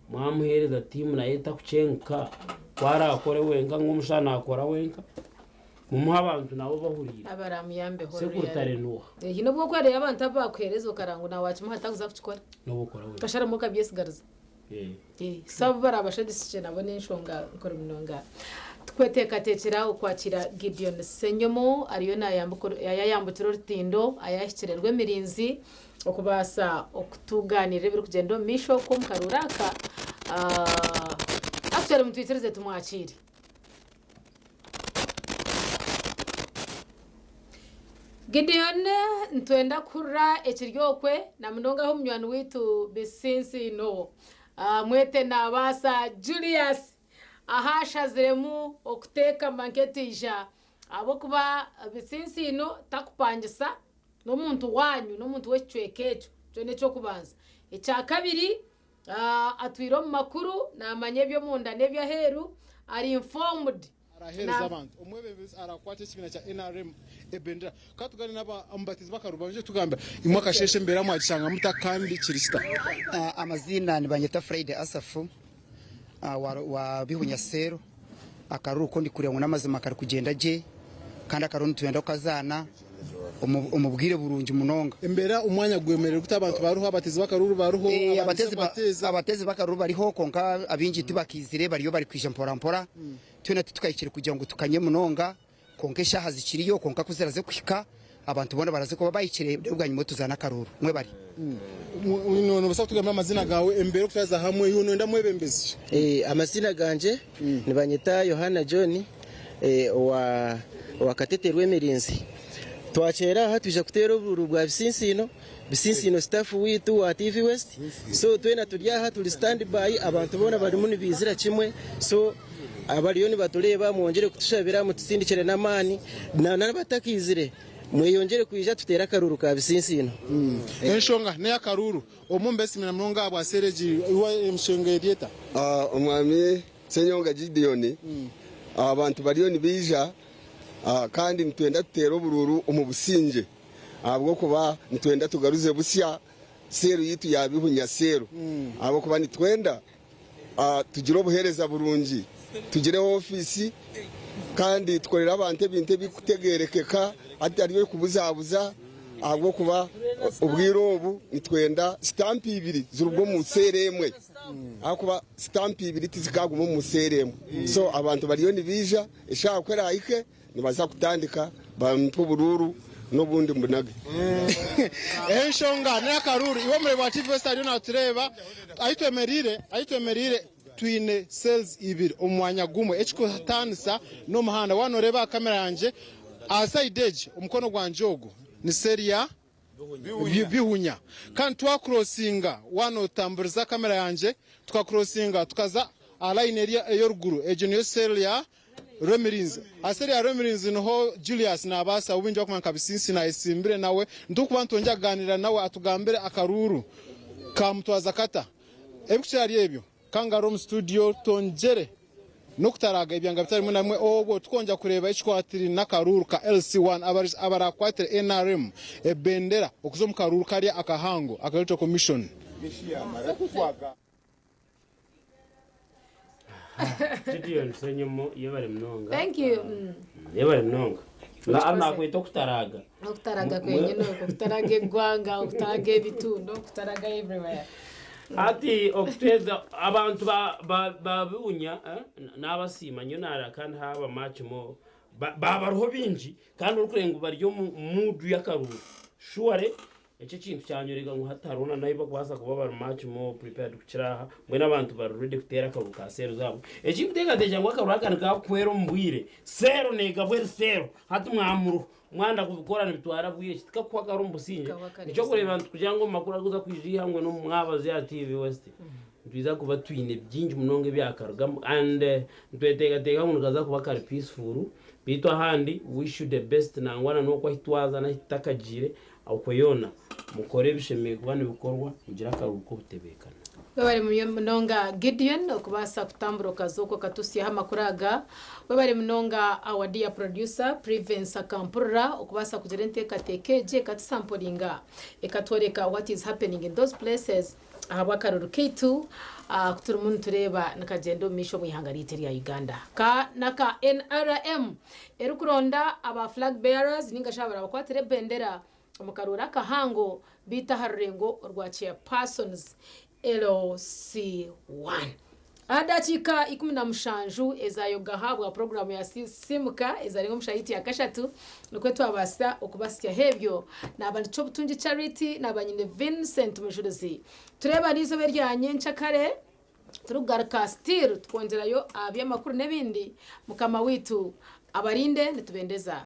mwamuhereza timu na yeta kucenka kwara akore wenka ngumushana akora wenka mumuha abantu nabo bahurira abaramuyambe horo sekurutare nuha hino bwo kwere abantu abakwereza ukarango na wacu muhata kuza kuchikora no bukora we kashara muka byesigarza sabu barabashadisije nabo n'inshonga nkora minonga twetekatekera ukwakira Gideon Senyomo ariyo yayambukiro rutindo ayashikirerwe mirinzi okubasa okutuganire biri kugendo misho ko mukaruraka after mutwitereze tumwakire Gideon ntwenda kura ekiryokwe na mnonga ho munywani witu bisinsi no mwete nabasa Julius ahashaziremu okuteka manketija abo kuba bisinsi no takupangisa no muntu wanyu no muntu wecwekecho cyo neco kubanza icya kabiri atwiro mu makuru namanye byo munda nebyo heru ari informed arahereza abantu umwebebezi arakwate kibina cha NRM ebendera katugani naba ambatizi bakarubanje tugamba imwaka sheshe mbere amwagishanga mutakandi kirista amazina ni Banyeta Friday Asafu wa bihunya sero akaruko ndi kure ngo namazima kari kugenda je kandi akaruru tuyenda kazana umubwire burungi munonga embera umwanya gwemerera kuti abantu baruho abatezi bakaruru baruho abatezi bakaruru bariho konka abinjiti bakizire bariyo bari kwija mpora tuna tukayikire kugira ngo tukanye munonga konke shaha zikiriyo konka kuziraze kwika abantu bona baraze ko bayikire bwanyu moto zana karuru mwe bari none basa kutugamba amazina gawe embera kutaza hamwe yuno ndamwebembezi amazina ganje ni banyita Yohana John wa Kateterwe Mirinzi twachera hatuje kutera uburu bwa bisinsino staff witu wa TV West so twena turya ha tuli stand by abantu bona bari muni bizira kimwe so abariyoni batuleba mwongere kutushabira mutsindikire namani na batakizire mweyongere kuyija tutera karuru ka bisinsino enshonga ne akaruru omumbesi mina mnonga abwa sereji iwa emshonga dieta umwami Senyonga Gideon abantu bariyoni bija kandi nitwenda tutera ubururu umubusinje abwo kuba nitwenda tugaruze busya seru yitu yabihunya seru abo kuba nitwenda tugire obuhereza burungi tugire ofisi kandi tkorera abantu ebintu bikutegerekeka atariyo kubuzabuza abwo kuba ubwirobu nitwenda stamp 2 zurubwo mu seremwe akuba stamp 2 tizikaguma mu seremwe so abantu bariyo nibija ishaka kwera ike nibaza kutandika bantu bururu nobundi mbunage enshonga ne akaruru iwo muri wa TV Stadion natureba ayitwemerire twine sales ibiri umwanya gumwe echiko hatanisa no muhanda wanoreba kamera yanje aside umukono gwa njogo ni seria bihunya kandi twacrossinga wanotamburiza kamera yanje tukacrossinga tukaza aline area yoruguru ejo seria Remirinzi aseri Remirinzi noho Julius na abasa ubinje kwa kabisinsi na isimbire nawe ndukuba ntonja ganira nawe atugambere akaruru kamutwaza kata ebikucyari ebyo kangarom studio tonjere nokutaraga ibyanga bitari mwe namwe obo tukonja kureba ikikwatiri nakaruru ka LC1 abarakwatire NRM ebendera okuzo mu karuru kari akahango akalito commission Gideon Senyomo yebare mnonga. Thank you. Yebare mnonga. La ana kwito kutaraga. Okutaraga kwenye no kutaraga gwanga okutaraga bitundo kutaraga everywhere. Ati okuteza abantu babunya n'abasima nyo nara kandi haba match mo babaroho binji kandi urukurengo baryo mudu yakaruru. Sure icyo kintu cyanyurega ngo hatarona nayo bakwasa kuba bar match mo prepared kukiraha mwe nabantu bari ready kutera akaruka zero zabo eki mutega deja ngo akaruka ka kwero mbwire zero nega bwe zero hatu mwamuru mwanda kubikorana bitwara bwiye kitika kwa karumbu sinje nicyo kureba kugira ngo makuru aguza kwiji hamwe no mwabaze ya TV West twiza kuba twine byinji munonge byakaruga and twetega ngo kaza kuba kari peaceful bitwa handi wish you the best na ngwana no kwa hitwaza na hitakagire aukuyona mukore bishemeye kubana bikorwa kugira akaruko butebekana bari munonga Gideon okubasa kutamburuka zoko katusiya hamakuraga bari munonga our dear producer Prevence Akampura okubasa kugira nteka tekeje katisampolinga ekatworeka what is happening in those places ahabwa karuru K2 kuturi muntu tureba nakagendo misho mwihangariteri ya Uganda ka naka NRM erukuronda aba flag bearers ningashabara bakwatire bendera umukarura kahango bita harengo rwa chairpersons LOC1 adachika 17 ezayo gahabwa program ya simuka ezarengo mushahiti ya kashatu nokwetu abasa okubasya hebyo nabantu cyo butungi charity nabanyine Vincent Mujuruzi tureba nizo beryanye nchakare turugaruka still twongerayo abya makuru nebindi mukama witu abarinde nitubendeza